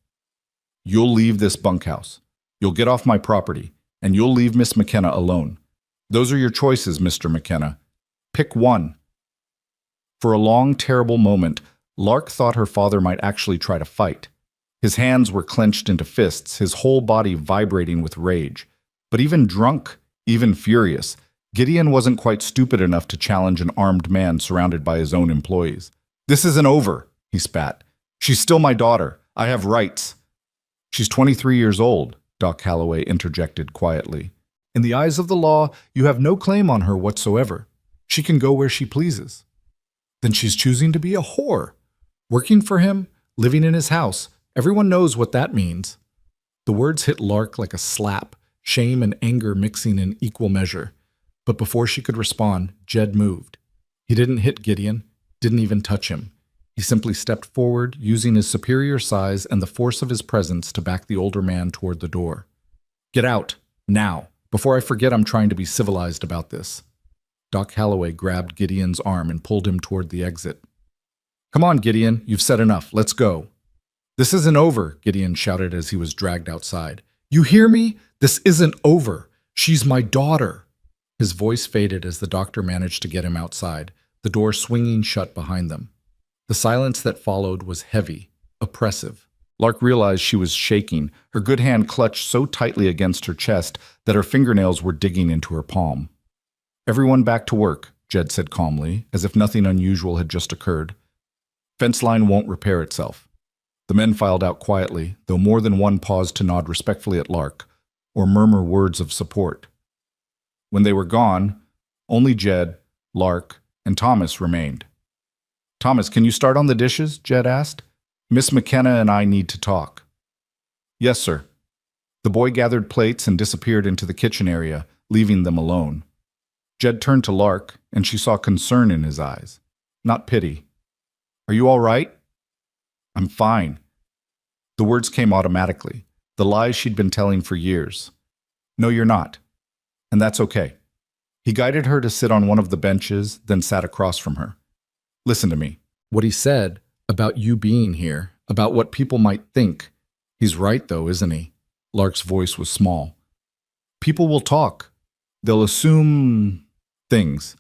"You'll leave this bunkhouse. You'll get off my property, and you'll leave Miss McKenna alone. Those are your choices, Mr. McKenna. Pick one." For a long, terrible moment, Lark thought her father might actually try to fight. His hands were clenched into fists, his whole body vibrating with rage. But even drunk, even furious, Gideon wasn't quite stupid enough to challenge an armed man surrounded by his own employees. "This isn't over," he spat. "She's still my daughter. I have rights." "She's 23 years old," Doc Holloway interjected quietly. "In the eyes of the law, you have no claim on her whatsoever. She can go where she pleases." "Then she's choosing to be a whore. Working for him, living in his house. Everyone knows what that means." The words hit Lark like a slap. shame and anger mixing in equal measure. But before she could respond, Jed moved. He didn't hit Gideon, didn't even touch him. He simply stepped forward, using his superior size and the force of his presence to back the older man toward the door. "Get out, now, before I forget I'm trying to be civilized about this." Doc Holloway grabbed Gideon's arm and pulled him toward the exit. "Come on, Gideon, you've said enough, let's go." "This isn't over," Gideon shouted as he was dragged outside. "You hear me? This isn't over. She's my daughter." His voice faded as the doctor managed to get him outside, the door swinging shut behind them. The silence that followed was heavy, oppressive. Lark realized she was shaking, her good hand clutched so tightly against her chest that her fingernails were digging into her palm. "Everyone back to work," Jed said calmly, as if nothing unusual had just occurred. "Fence line won't repair itself." The men filed out quietly, though more than one paused to nod respectfully at Lark, or murmur words of support. When they were gone, only Jed, Lark, and Thomas remained. "Thomas, can you start on the dishes?" Jed asked. "Miss McKenna and I need to talk." "Yes, sir." The boy gathered plates and disappeared into the kitchen area, leaving them alone. Jed turned to Lark, and she saw concern in his eyes, not pity. "Are you all right?" "I'm fine." The words came automatically, the lies she'd been telling for years. "No, you're not. And that's okay." He guided her to sit on one of the benches, then sat across from her. "Listen to me. What he said about you being here, about what people might think. He's right, though, isn't he?" Lark's voice was small. "People will talk. They'll assume things.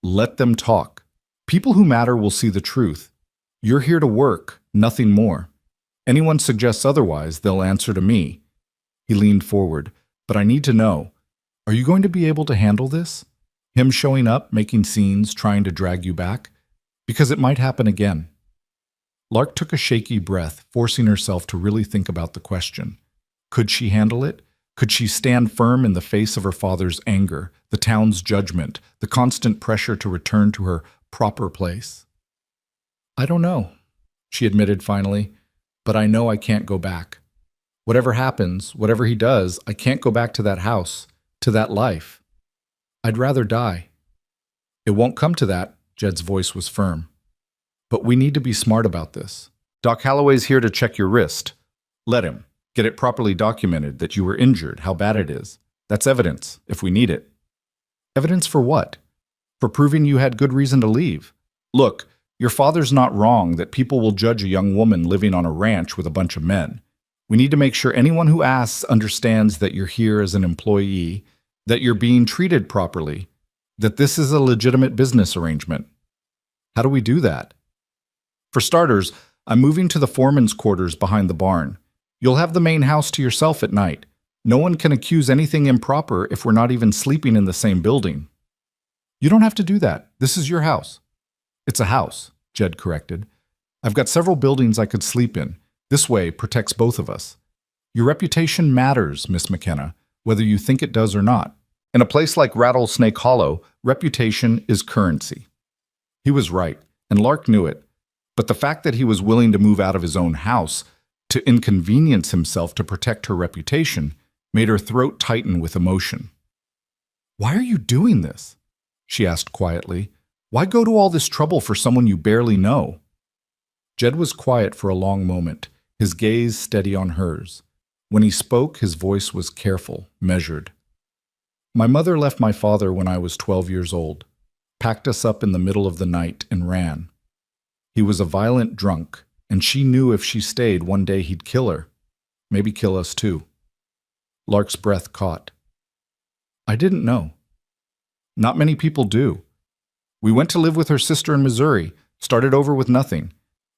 Let them talk. People who matter will see the truth. You're here to work, nothing more. Anyone suggests otherwise, they'll answer to me." He leaned forward. "But I need to know, are you going to be able to handle this? Him showing up, making scenes, trying to drag you back? Because it might happen again." Lark took a shaky breath, forcing herself to really think about the question. Could she handle it? Could she stand firm in the face of her father's anger, the town's judgment, the constant pressure to return to her proper place? "I don't know," she admitted finally, "but I know I can't go back. Whatever happens, whatever he does, I can't go back to that house, to that life. I'd rather die." "It won't come to that," Jed's voice was firm. "But we need to be smart about this. Doc Holloway's here to check your wrist. Let him. Get it properly documented that you were injured, how bad it is. That's evidence, if we need it." "Evidence for what?" "For proving you had good reason to leave. Look, your father's not wrong that people will judge a young woman living on a ranch with a bunch of men. We need to make sure anyone who asks understands that you're here as an employee, that you're being treated properly, that this is a legitimate business arrangement." "How do we do that?" "For starters, I'm moving to the foreman's quarters behind the barn. You'll have the main house to yourself at night. No one can accuse anything improper if we're not even sleeping in the same building." "You don't have to do that. This is your house." "It's a house," Jed corrected. "I've got several buildings I could sleep in. This way protects both of us. Your reputation matters, Miss McKenna, whether you think it does or not. In a place like Rattlesnake Hollow, reputation is currency." He was right, and Lark knew it. But the fact that he was willing to move out of his own house, to inconvenience himself to protect her reputation, made her throat tighten with emotion. "Why are you doing this?" she asked quietly. "Why go to all this trouble for someone you barely know?" Jed was quiet for a long moment, his gaze steady on hers. When he spoke, his voice was careful, measured. "My mother left my father when I was 12 years old, packed us up in the middle of the night and ran. He was a violent drunk, and she knew if she stayed, one day he'd kill her, maybe kill us too." Lark's breath caught. "I didn't know. Not many people do. We went to live with her sister in Missouri, started over with nothing.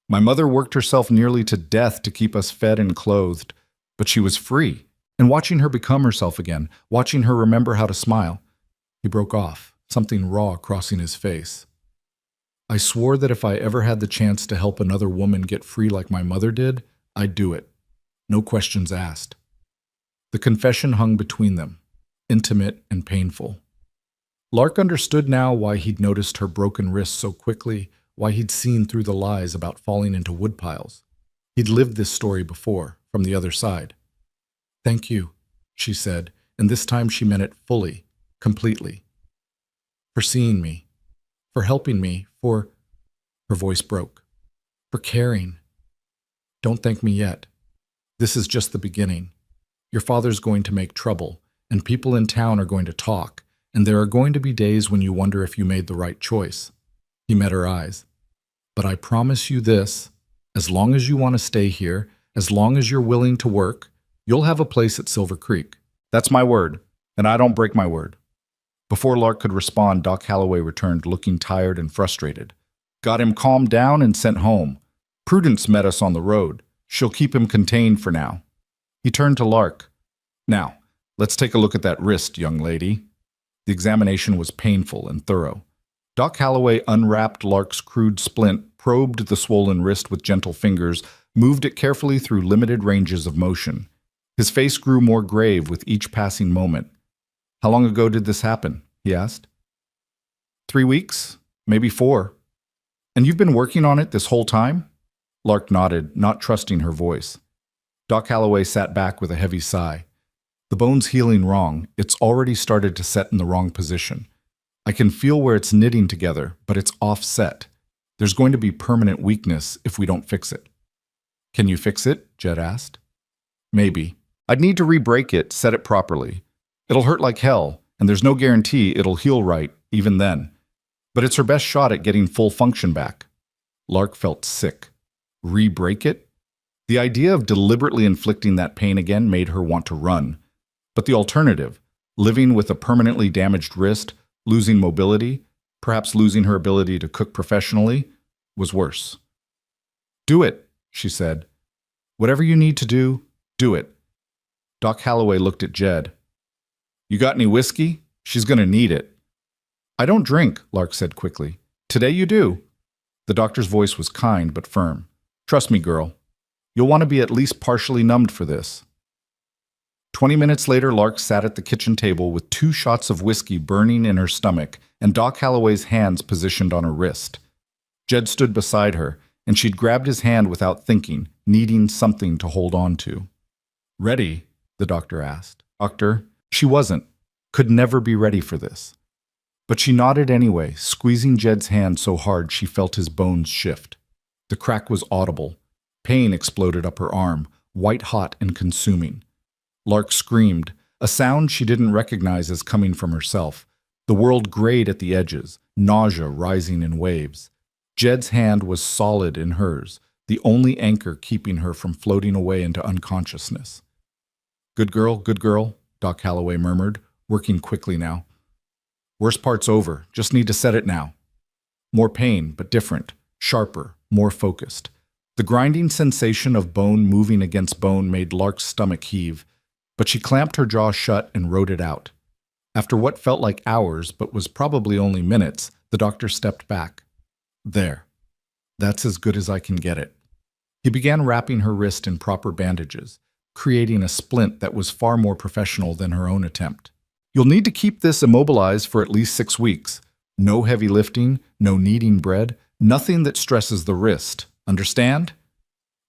My mother worked herself nearly to death to keep us fed and clothed, but she was free. And watching her become herself again, watching her remember how to smile." He broke off, something raw crossing his face. "I swore that if I ever had the chance to help another woman get free like my mother did, I'd do it. No questions asked." The confession hung between them, intimate and painful. Lark understood now why he'd noticed her broken wrist so quickly, why he'd seen through the lies about falling into woodpiles. He'd lived this story before, from the other side. "Thank you," she said, and this time she meant it fully, completely. For seeing me, for helping me, for... Her voice broke. For caring. Don't thank me yet. This is just the beginning. Your father's going to make trouble, and people in town are going to talk, and there are going to be days when you wonder if you made the right choice. He met her eyes. But I promise you this, as long as you want to stay here, as long as you're willing to work, you'll have a place at Silver Creek. That's my word, and I don't break my word. Before Lark could respond, Doc Halloway returned, looking tired and frustrated. Got him calmed down and sent home. Prudence met us on the road. She'll keep him contained for now. He turned to Lark. Now, let's take a look at that wrist, young lady. The examination was painful and thorough. Doc Halloway unwrapped Lark's crude splint, probed the swollen wrist with gentle fingers, moved it carefully through limited ranges of motion. His face grew more grave with each passing moment. How long ago did this happen? He asked. 3 weeks, maybe 4. And you've been working on it this whole time? Lark nodded, not trusting her voice. Doc Halloway sat back with a heavy sigh. The bone's healing wrong. It's already started to set in the wrong position. I can feel where it's knitting together, but it's offset. There's going to be permanent weakness if we don't fix it. Can you fix it? Jed asked. Maybe. I'd need to re-break it, set it properly. It'll hurt like hell, and there's no guarantee it'll heal right, even then. But it's her best shot at getting full function back. Lark felt sick. Re-break it? The idea of deliberately inflicting that pain again made her want to run. But the alternative, living with a permanently damaged wrist, losing mobility, perhaps losing her ability to cook professionally, was worse. Do it, she said. Whatever you need to do, do it. Doc Halloway looked at Jed. You got any whiskey? She's going to need it. I don't drink, Lark said quickly. Today you do. The doctor's voice was kind but firm. Trust me, girl. You'll want to be at least partially numbed for this. 20 minutes later, Lark sat at the kitchen table with 2 shots of whiskey burning in her stomach and Doc Halloway's hands positioned on her wrist. Jed stood beside her, and she'd grabbed his hand without thinking, needing something to hold on to. Ready? The doctor asked. Doctor? She wasn't. Could never be ready for this. But she nodded anyway, squeezing Jed's hand so hard she felt his bones shift. The crack was audible. Pain exploded up her arm, white-hot and consuming. Lark screamed, a sound she didn't recognize as coming from herself. The world grayed at the edges, nausea rising in waves. Jed's hand was solid in hers, the only anchor keeping her from floating away into unconsciousness. Good girl, Doc Halloway murmured, working quickly now. Worst part's over, just need to set it now. More pain, but different, sharper, more focused. The grinding sensation of bone moving against bone made Lark's stomach heave, but she clamped her jaw shut and wrote it out. After what felt like hours, but was probably only minutes, the doctor stepped back. There. That's as good as I can get it. He began wrapping her wrist in proper bandages, creating a splint that was far more professional than her own attempt. You'll need to keep this immobilized for at least 6 weeks. No heavy lifting, no kneading bread, nothing that stresses the wrist. Understand?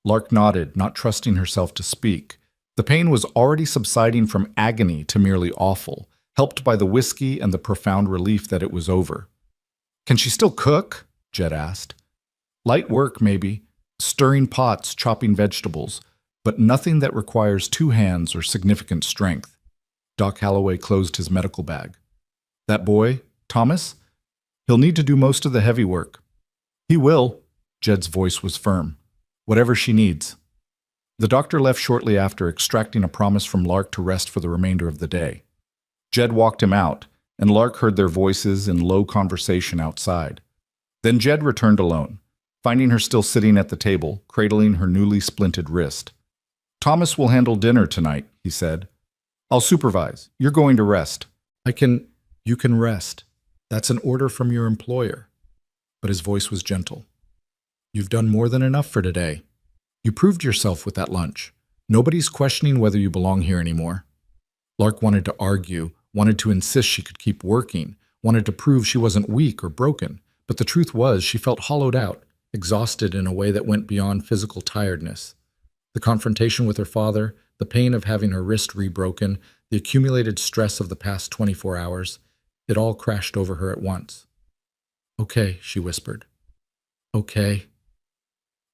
Lark nodded, not trusting herself to speak. The pain was already subsiding from agony to merely awful, helped by the whiskey and the profound relief that it was over. Can she still cook? Jed asked. Light work, maybe. Stirring pots, chopping vegetables, but nothing that requires 2 hands or significant strength. Doc Halloway closed his medical bag. That boy, Thomas? He'll need to do most of the heavy work. He will. Jed's voice was firm. Whatever she needs. The doctor left shortly after, extracting a promise from Lark to rest for the remainder of the day. Jed walked him out, and Lark heard their voices in low conversation outside. Then Jed returned alone, finding her still sitting at the table, cradling her newly splinted wrist. Thomas will handle dinner tonight, he said. I'll supervise. You're going to rest. You can rest. That's an order from your employer. But his voice was gentle. You've done more than enough for today. You proved yourself with that lunch. Nobody's questioning whether you belong here anymore. Lark wanted to argue, wanted to insist she could keep working, wanted to prove she wasn't weak or broken. But the truth was she felt hollowed out, exhausted in a way that went beyond physical tiredness. The confrontation with her father, the pain of having her wrist rebroken, the accumulated stress of the past 24 hours, it all crashed over her at once. "Okay," she whispered. "Okay."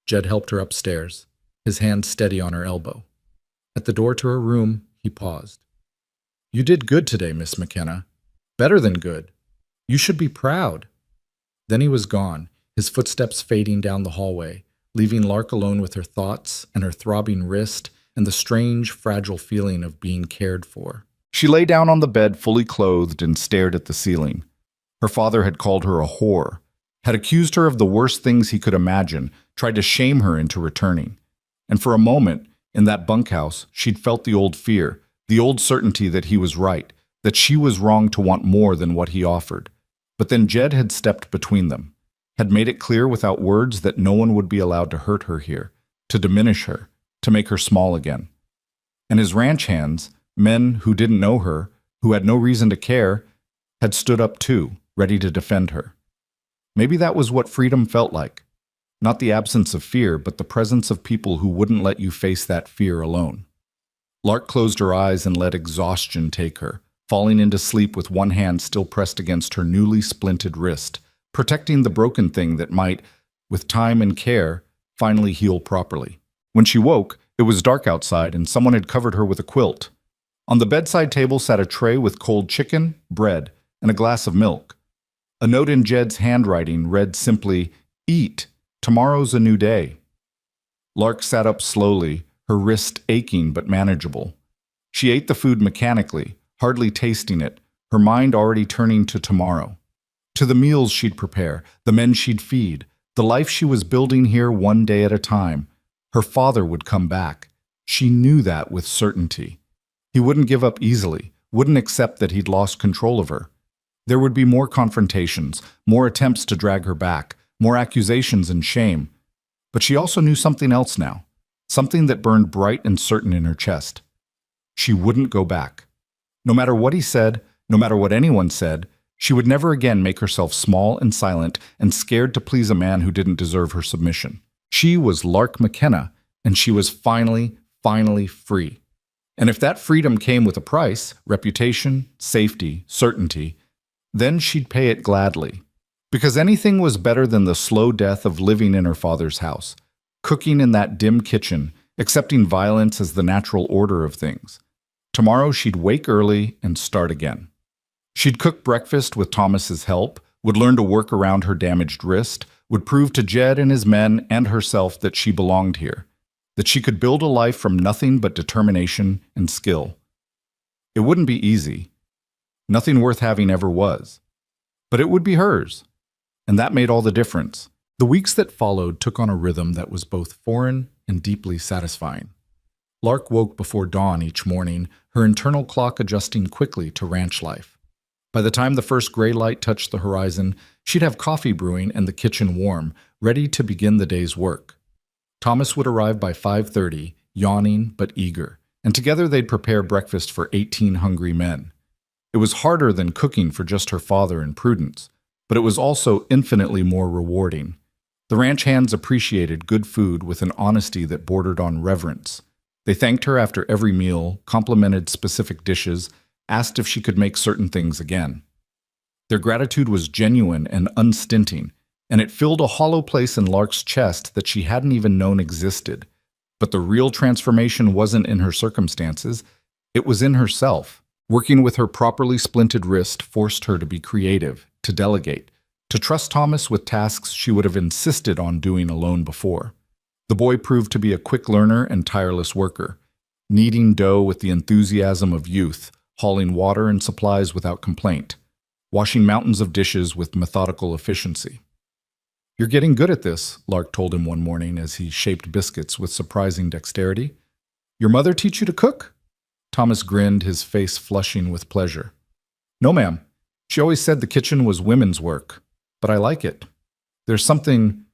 Jed helped her upstairs, his hand steady on her elbow. At the door to her room, he paused. "You did good today, Miss McKenna. Better than good. You should be proud." Then he was gone, his footsteps fading down the hallway, leaving Lark alone with her thoughts and her throbbing wrist and the strange, fragile feeling of being cared for. She lay down on the bed fully clothed and stared at the ceiling. Her father had called her a whore, had accused her of the worst things he could imagine, tried to shame her into returning. And for a moment, in that bunkhouse, she'd felt the old fear, the old certainty that he was right, that she was wrong to want more than what he offered. But then Jed had stepped between them, had made it clear without words that no one would be allowed to hurt her here, to diminish her, to make her small again. And his ranch hands, men who didn't know her, who had no reason to care, had stood up too, ready to defend her. Maybe that was what freedom felt like. Not the absence of fear, but the presence of people who wouldn't let you face that fear alone. Lark closed her eyes and let exhaustion take her, falling into sleep with one hand still pressed against her newly splinted wrist, protecting the broken thing that might, with time and care, finally heal properly. When she woke, it was dark outside and someone had covered her with a quilt. On the bedside table sat a tray with cold chicken, bread, and a glass of milk. A note in Jed's handwriting read simply, "Eat. Tomorrow's a new day." Lark sat up slowly, her wrist aching but manageable. She ate the food mechanically, hardly tasting it, her mind already turning to tomorrow. To the meals she'd prepare, the men she'd feed, the life she was building here one day at a time. Her father would come back. She knew that with certainty. He wouldn't give up easily, wouldn't accept that he'd lost control of her. There would be more confrontations, more attempts to drag her back, more accusations and shame. But she also knew something else now, something that burned bright and certain in her chest. She wouldn't go back. No matter what he said, no matter what anyone said, she would never again make herself small and silent and scared to please a man who didn't deserve her submission. She was Lark McKenna, and she was finally free. And if that freedom came with a price, reputation, safety, certainty, then she'd pay it gladly. Because anything was better than the slow death of living in her father's house, cooking in that dim kitchen, accepting violence as the natural order of things. Tomorrow she'd wake early and start again. She'd cook breakfast with Thomas's help, would learn to work around her damaged wrist, would prove to Jed and his men and herself that she belonged here, that she could build a life from nothing but determination and skill. It wouldn't be easy. Nothing worth having ever was. But it would be hers. And that made all the difference. The weeks that followed took on a rhythm that was both foreign and deeply satisfying. Lark woke before dawn each morning, her internal clock adjusting quickly to ranch life. By the time the first gray light touched the horizon, she'd have coffee brewing and the kitchen warm, ready to begin the day's work. Thomas would arrive by 5:30, yawning but eager, and together they'd prepare breakfast for 18 hungry men. It was harder than cooking for just her father and Prudence, but it was also infinitely more rewarding. The ranch hands appreciated good food with an honesty that bordered on reverence. They thanked her after every meal, complimented specific dishes, asked if she could make certain things again. Their gratitude was genuine and unstinting, and it filled a hollow place in Lark's chest that she hadn't even known existed. But the real transformation wasn't in her circumstances, it was in herself. Working with her properly splinted wrist forced her to be creative, to delegate, to trust Thomas with tasks she would have insisted on doing alone before. The boy proved to be a quick learner and tireless worker, kneading dough with the enthusiasm of youth, hauling water and supplies without complaint, washing mountains of dishes with methodical efficiency. "You're getting good at this," Lark told him one morning as he shaped biscuits with surprising dexterity. "Your mother teach you to cook?" Thomas grinned, his face flushing with pleasure. "No, ma'am. She always said the kitchen was women's work, but I like it. There's something,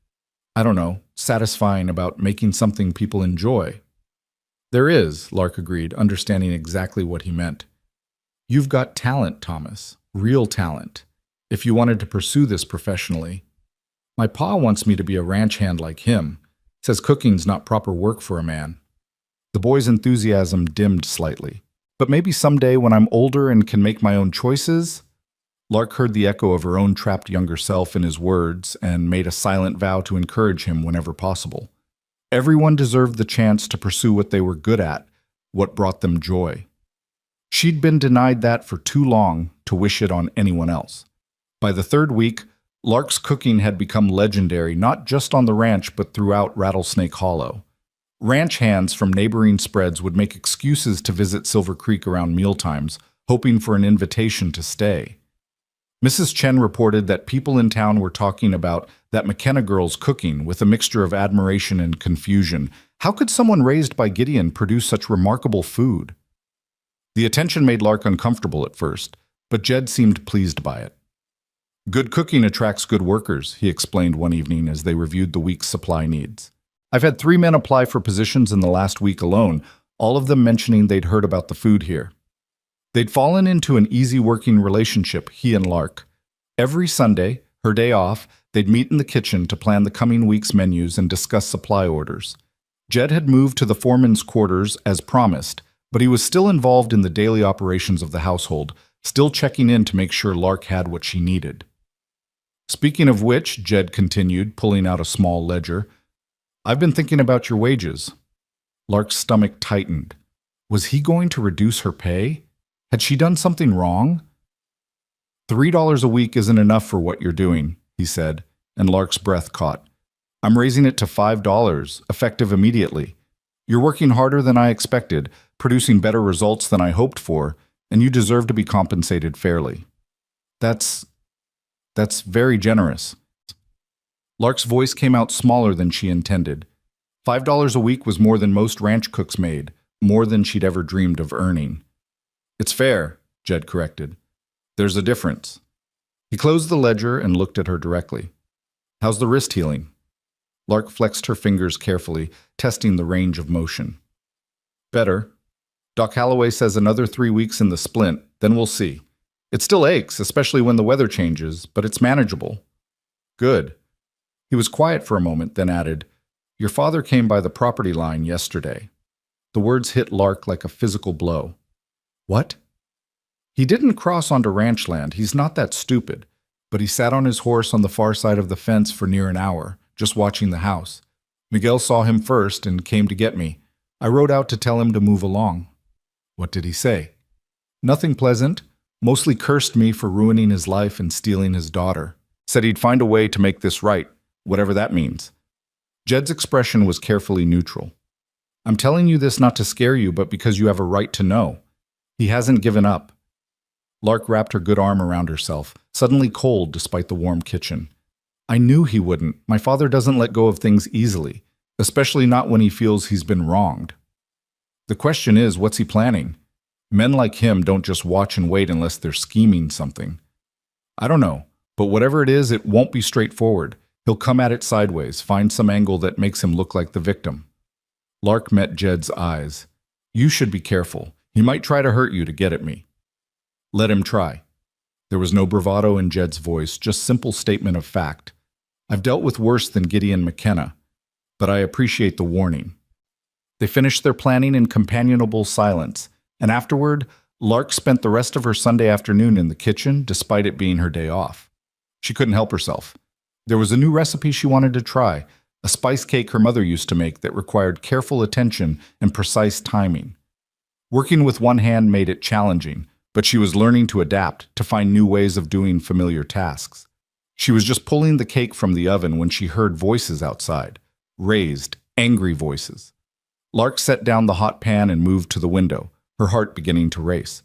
I don't know, satisfying about making something people enjoy." "There is," Lark agreed, understanding exactly what he meant. "You've got talent, Thomas, real talent, if you wanted to pursue this professionally. My pa wants me to be a ranch hand like him, says cooking's not proper work for a man." The boy's enthusiasm dimmed slightly. But maybe someday when I'm older and can make my own choices? Lark heard the echo of her own trapped younger self in his words and made a silent vow to encourage him whenever possible. Everyone deserved the chance to pursue what they were good at, what brought them joy. She'd been denied that for too long to wish it on anyone else. By the third week, Lark's cooking had become legendary not just on the ranch but throughout Rattlesnake Hollow. Ranch hands from neighboring spreads would make excuses to visit Silver Creek around mealtimes, hoping for an invitation to stay. Mrs. Chen reported that people in town were talking about that McKenna girl's cooking with a mixture of admiration and confusion. How could someone raised by Gideon produce such remarkable food? The attention made Lark uncomfortable at first, but Jed seemed pleased by it. Good cooking attracts good workers, he explained one evening as they reviewed the week's supply needs. I've had 3 men apply for positions in the last week alone, all of them mentioning they'd heard about the food here. They'd fallen into an easy working relationship, he and Lark. Every Sunday, her day off, they'd meet in the kitchen to plan the coming week's menus and discuss supply orders. Jed had moved to the foreman's quarters as promised, but he was still involved in the daily operations of the household, still checking in to make sure Lark had what she needed. Speaking of which, Jed continued, pulling out a small ledger, I've been thinking about your wages. Lark's stomach tightened. Was he going to reduce her pay? Had she done something wrong? $3 a week isn't enough for what you're doing, he said, and Lark's breath caught. I'm raising it to $5, effective immediately. You're working harder than I expected, producing better results than I hoped for, and you deserve to be compensated fairly. That's very generous. Lark's voice came out smaller than she intended. $5 a week was more than most ranch cooks made, more than she'd ever dreamed of earning. It's fair, Jed corrected. There's a difference. He closed the ledger and looked at her directly. How's the wrist healing? Lark flexed her fingers carefully, testing the range of motion. Better. Doc Halloway says another 3 weeks in the splint, then we'll see. It still aches, especially when the weather changes, but it's manageable. Good. He was quiet for a moment, then added, Your father came by the property line yesterday. The words hit Lark like a physical blow. What? He didn't cross onto ranch land, he's not that stupid, but he sat on his horse on the far side of the fence for near an hour, just watching the house. Miguel saw him first and came to get me. I rode out to tell him to move along. What did he say? Nothing pleasant, mostly cursed me for ruining his life and stealing his daughter. Said he'd find a way to make this right, whatever that means. Jed's expression was carefully neutral. I'm telling you this not to scare you, but because you have a right to know. He hasn't given up. Lark wrapped her good arm around herself, suddenly cold despite the warm kitchen. I knew he wouldn't. My father doesn't let go of things easily, especially not when he feels he's been wronged. The question is, what's he planning? Men like him don't just watch and wait unless they're scheming something. I don't know, but whatever it is, it won't be straightforward. He'll come at it sideways, find some angle that makes him look like the victim. Lark met Jed's eyes. You should be careful. He might try to hurt you to get at me. Let him try. There was no bravado in Jed's voice, just simple statement of fact. I've dealt with worse than Gideon McKenna, but I appreciate the warning. They finished their planning in companionable silence, and afterward, Lark spent the rest of her Sunday afternoon in the kitchen, despite it being her day off. She couldn't help herself. There was a new recipe she wanted to try, a spice cake her mother used to make that required careful attention and precise timing. Working with one hand made it challenging, but she was learning to adapt, to find new ways of doing familiar tasks. She was just pulling the cake from the oven when she heard voices outside, raised, angry voices. Lark set down the hot pan and moved to the window, her heart beginning to race.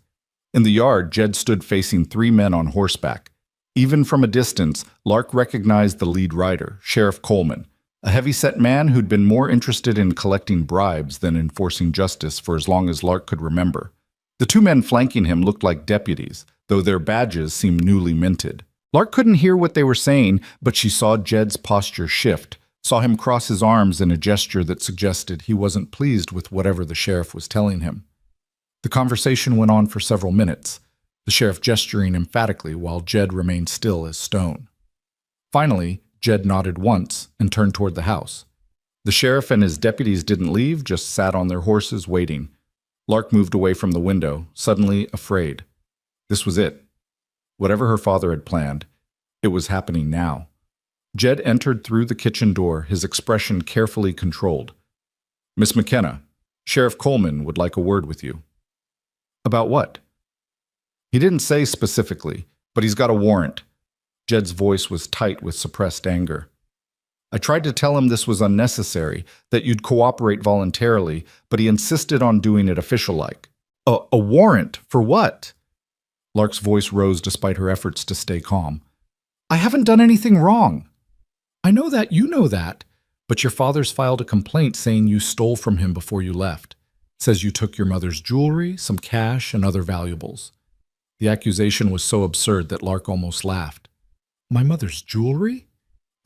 In the yard, Jed stood facing 3 men on horseback. Even from a distance, Lark recognized the lead rider, Sheriff Coleman, a heavy-set man who'd been more interested in collecting bribes than enforcing justice for as long as Lark could remember. The 2 men flanking him looked like deputies, though their badges seemed newly minted. Lark couldn't hear what they were saying, but she saw Jed's posture shift, saw him cross his arms in a gesture that suggested he wasn't pleased with whatever the sheriff was telling him. The conversation went on for several minutes, the sheriff gesturing emphatically while Jed remained still as stone. Finally, Jed nodded once and turned toward the house. The sheriff and his deputies didn't leave, just sat on their horses waiting. Lark moved away from the window, suddenly afraid. This was it. Whatever her father had planned, it was happening now. Jed entered through the kitchen door, his expression carefully controlled. "Miss McKenna, Sheriff Coleman would like a word with you." "About what?" He didn't say specifically, but he's got a warrant. Jed's voice was tight with suppressed anger. "I tried to tell him this was unnecessary, that you'd cooperate voluntarily, but he insisted on doing it official-like." A warrant? For what?" Lark's voice rose despite her efforts to stay calm. "I haven't done anything wrong." "I know that, you know that. But your father's filed a complaint saying you stole from him before you left. Says you took your mother's jewelry, some cash, and other valuables." The accusation was so absurd that Lark almost laughed. "My mother's jewelry?"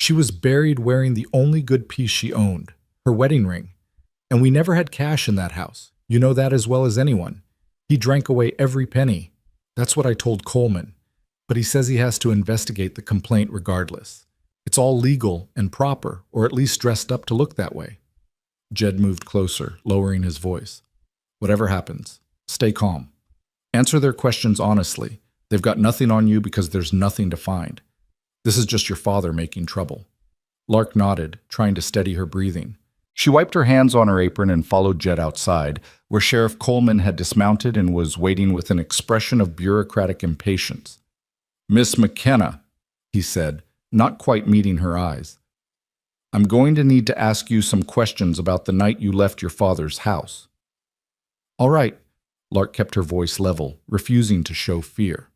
She was buried wearing the only good piece she owned, her wedding ring. And we never had cash in that house. You know that as well as anyone. He drank away every penny. That's what I told Coleman. But he says he has to investigate the complaint regardless. It's all legal and proper, or at least dressed up to look that way. Jed moved closer, lowering his voice. "Whatever happens, stay calm. Answer their questions honestly. They've got nothing on you because there's nothing to find. This is just your father making trouble." Lark nodded, trying to steady her breathing. She wiped her hands on her apron and followed Jed outside, where Sheriff Coleman had dismounted and was waiting with an expression of bureaucratic impatience. "Miss McKenna," he said, not quite meeting her eyes, "I'm going to need to ask you some questions about the night you left your father's house." "All right." Lark kept her voice level, refusing to show fear.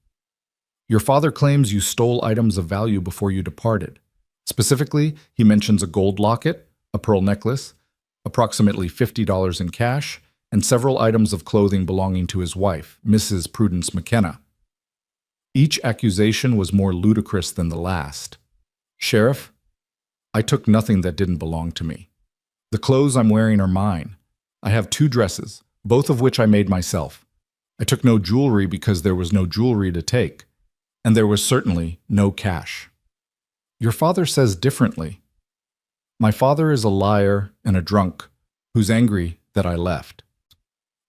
"Your father claims you stole items of value before you departed. Specifically, he mentions a gold locket, a pearl necklace, approximately $50 in cash, and several items of clothing belonging to his wife, Mrs. Prudence McKenna." Each accusation was more ludicrous than the last. "Sheriff, I took nothing that didn't belong to me. The clothes I'm wearing are mine. I have 2 dresses, both of which I made myself. I took no jewelry because there was no jewelry to take, and there was certainly no cash." "Your father says differently." "My father is a liar and a drunk who's angry that I left."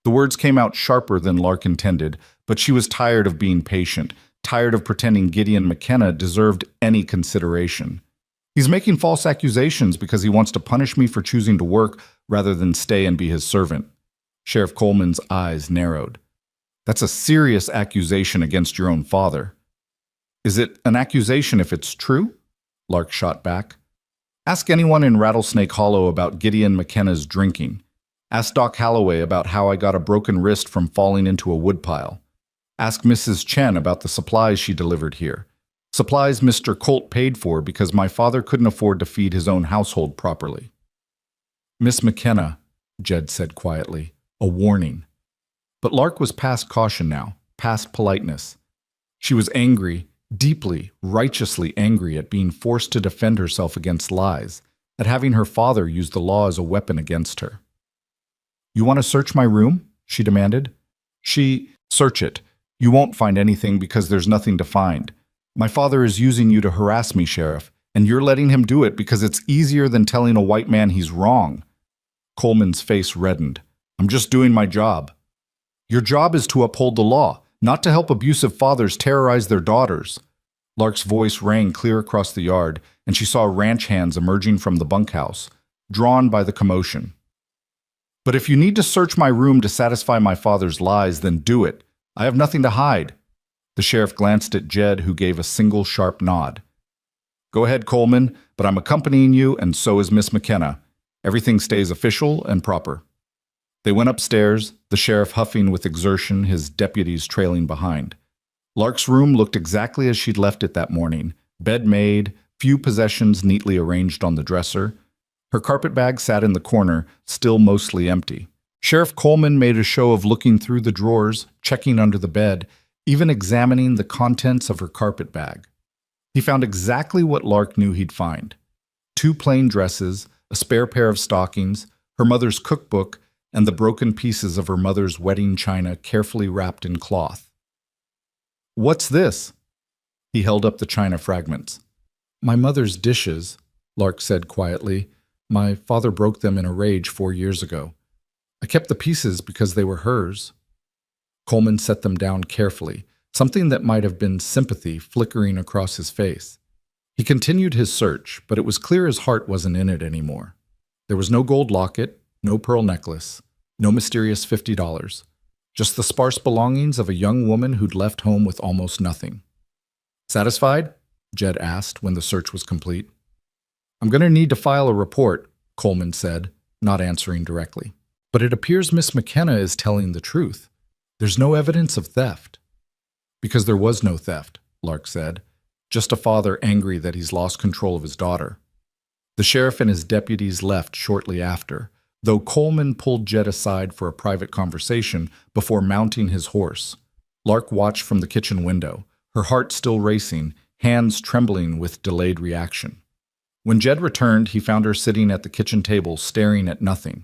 The words came out sharper than Lark intended, but she was tired of being patient, tired of pretending Gideon McKenna deserved any consideration. "He's making false accusations because he wants to punish me for choosing to work rather than stay and be his servant." Sheriff Coleman's eyes narrowed. "That's a serious accusation against your own father." "Is it an accusation if it's true?" Lark shot back. "Ask anyone in Rattlesnake Hollow about Gideon McKenna's drinking. Ask Doc Halloway about how I got a broken wrist from falling into a woodpile. Ask Mrs. Chen about the supplies she delivered here. Supplies Mr. Colt paid for because my father couldn't afford to feed his own household properly." "Miss McKenna," Jed said quietly, "a warning." But Lark was past caution now, past politeness. She was angry, deeply, righteously angry at being forced to defend herself against lies, at having her father use the law as a weapon against her. "You want to search my room?" she demanded. "Search it. You won't find anything because there's nothing to find. My father is using you to harass me, Sheriff, and you're letting him do it because it's easier than telling a white man he's wrong." Coleman's face reddened. "I'm just doing my job." "Your job is to uphold the law, not to help abusive fathers terrorize their daughters." Lark's voice rang clear across the yard, and she saw ranch hands emerging from the bunkhouse, drawn by the commotion. "But if you need to search my room to satisfy my father's lies, then do it. I have nothing to hide." The sheriff glanced at Jed, who gave a single sharp nod. "Go ahead, Coleman, but I'm accompanying you, and so is Miss McKenna. Everything stays official and proper." They went upstairs, the sheriff huffing with exertion, his deputies trailing behind. Lark's room looked exactly as she'd left it that morning, bed made, few possessions neatly arranged on the dresser. Her carpetbag sat in the corner, still mostly empty. Sheriff Coleman made a show of looking through the drawers, checking under the bed, even examining the contents of her carpetbag. He found exactly what Lark knew he'd find: 2 plain dresses, a spare pair of stockings, her mother's cookbook, and the broken pieces of her mother's wedding china carefully wrapped in cloth. "What's this?" He held up the china fragments. "My mother's dishes," Lark said quietly. My father broke them in a rage 4 years ago. I kept the pieces because they were hers. Coleman set them down carefully, something that might have been sympathy flickering across his face. He continued his search, but it was clear his heart wasn't in it anymore. There was no gold locket, no pearl necklace, no mysterious $50, just the sparse belongings of a young woman who'd left home with almost nothing. Satisfied? Jed asked when the search was complete. I'm going to need to file a report, Coleman said, not answering directly. But it appears Miss McKenna is telling the truth. There's no evidence of theft. Because there was no theft, Lark said. Just a father angry that he's lost control of his daughter. The sheriff and his deputies left shortly after, though Coleman pulled Jed aside for a private conversation before mounting his horse. Lark watched from the kitchen window, her heart still racing, hands trembling with delayed reaction. When Jed returned, he found her sitting at the kitchen table staring at nothing.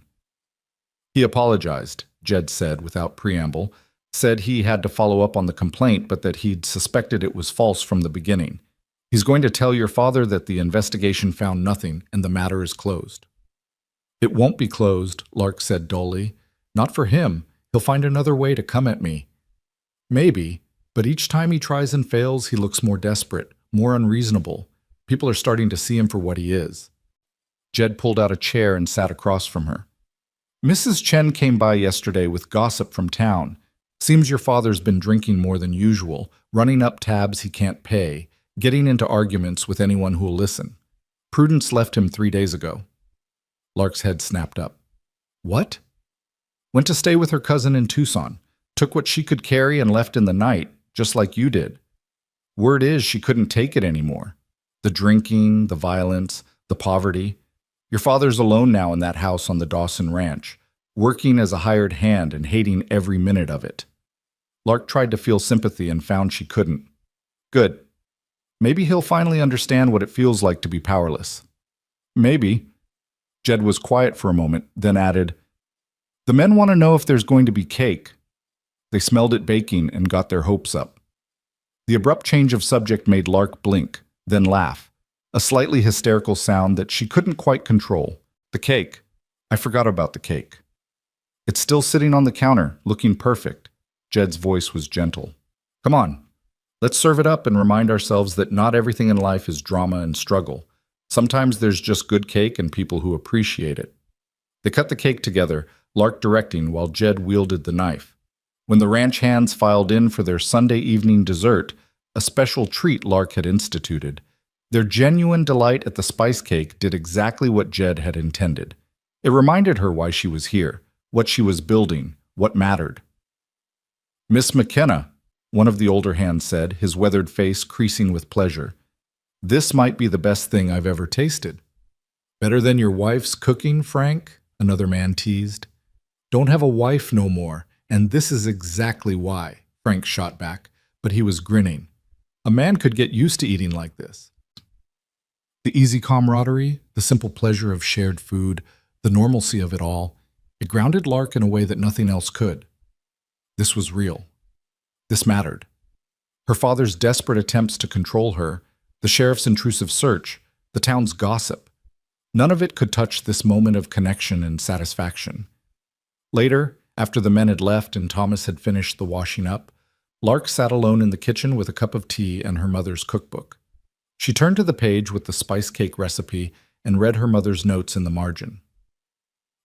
He apologized, Jed said without preamble, said he had to follow up on the complaint but that he'd suspected it was false from the beginning. He's going to tell your father that the investigation found nothing and the matter is closed. It won't be closed, Lark said dully. Not for him. He'll find another way to come at me. Maybe, but each time he tries and fails, he looks more desperate, more unreasonable. People are starting to see him for what he is. Jed pulled out a chair and sat across from her. Mrs. Chen came by yesterday with gossip from town. Seems your father's been drinking more than usual, running up tabs he can't pay, getting into arguments with anyone who'll listen. Prudence left him 3 days ago. Lark's head snapped up. What? Went to stay with her cousin in Tucson. Took what she could carry and left in the night, just like you did. Word is she couldn't take it anymore. The drinking, the violence, the poverty. Your father's alone now in that house on the Dawson Ranch, working as a hired hand and hating every minute of it. Lark tried to feel sympathy and found she couldn't. Good. Maybe he'll finally understand what it feels like to be powerless. Maybe. Jed was quiet for a moment, then added, The men want to know if there's going to be cake. They smelled it baking and got their hopes up. The abrupt change of subject made Lark blink, then laugh, a slightly hysterical sound that she couldn't quite control. The cake. I forgot about the cake. It's still sitting on the counter, looking perfect. Jed's voice was gentle. Come on. Let's serve it up and remind ourselves that not everything in life is drama and struggle. Sometimes there's just good cake and people who appreciate it. They cut the cake together, Lark directing while Jed wielded the knife. When the ranch hands filed in for their Sunday evening dessert, a special treat Lark had instituted, their genuine delight at the spice cake did exactly what Jed had intended. It reminded her why she was here, what she was building, what mattered. Miss McKenna, one of the older hands said, his weathered face creasing with pleasure. This might be the best thing I've ever tasted. Better than your wife's cooking, Frank? Another man teased. Don't have a wife no more, and this is exactly why, Frank shot back, but he was grinning. A man could get used to eating like this. The easy camaraderie, the simple pleasure of shared food, the normalcy of it all, it grounded Lark in a way that nothing else could. This was real. This mattered. Her father's desperate attempts to control her, the sheriff's intrusive search, the town's gossip. None of it could touch this moment of connection and satisfaction. Later, after the men had left and Thomas had finished the washing up, Lark sat alone in the kitchen with a cup of tea and her mother's cookbook. She turned to the page with the spice cake recipe and read her mother's notes in the margin.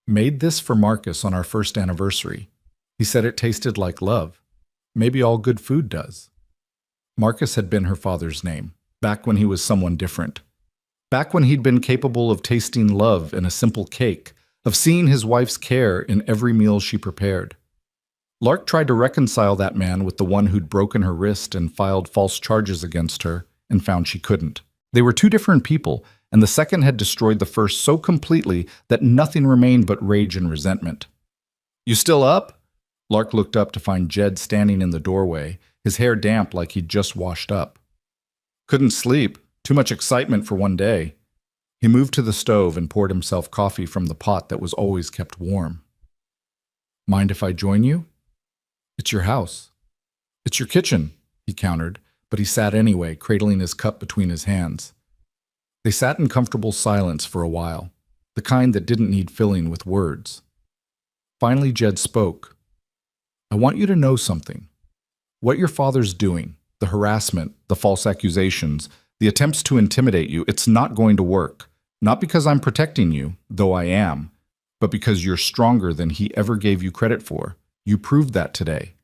Made this for Marcus on our first anniversary. He said it tasted like love. Maybe all good food does. Marcus had been her father's name, back when he was someone different. Back when he'd been capable of tasting love in a simple cake, of seeing his wife's care in every meal she prepared. Lark tried to reconcile that man with the one who'd broken her wrist and filed false charges against her, and found she couldn't. They were two different people, and the second had destroyed the first so completely that nothing remained but rage and resentment. You still up? Lark looked up to find Jed standing in the doorway, his hair damp like he'd just washed up. Couldn't sleep. Too much excitement for one day. He moved to the stove and poured himself coffee from the pot that was always kept warm. Mind if I join you? It's your house. It's your kitchen, he countered, but he sat anyway, cradling his cup between his hands. They sat in comfortable silence for a while. the kind that didn't need filling with words. Finally, Jed spoke. I want you to know something. What your father's doing, the harassment, the false accusations, the attempts to intimidate you, it's not going to work. Not because I'm protecting you, though I am, but because you're stronger than he ever gave you credit for. You proved that today.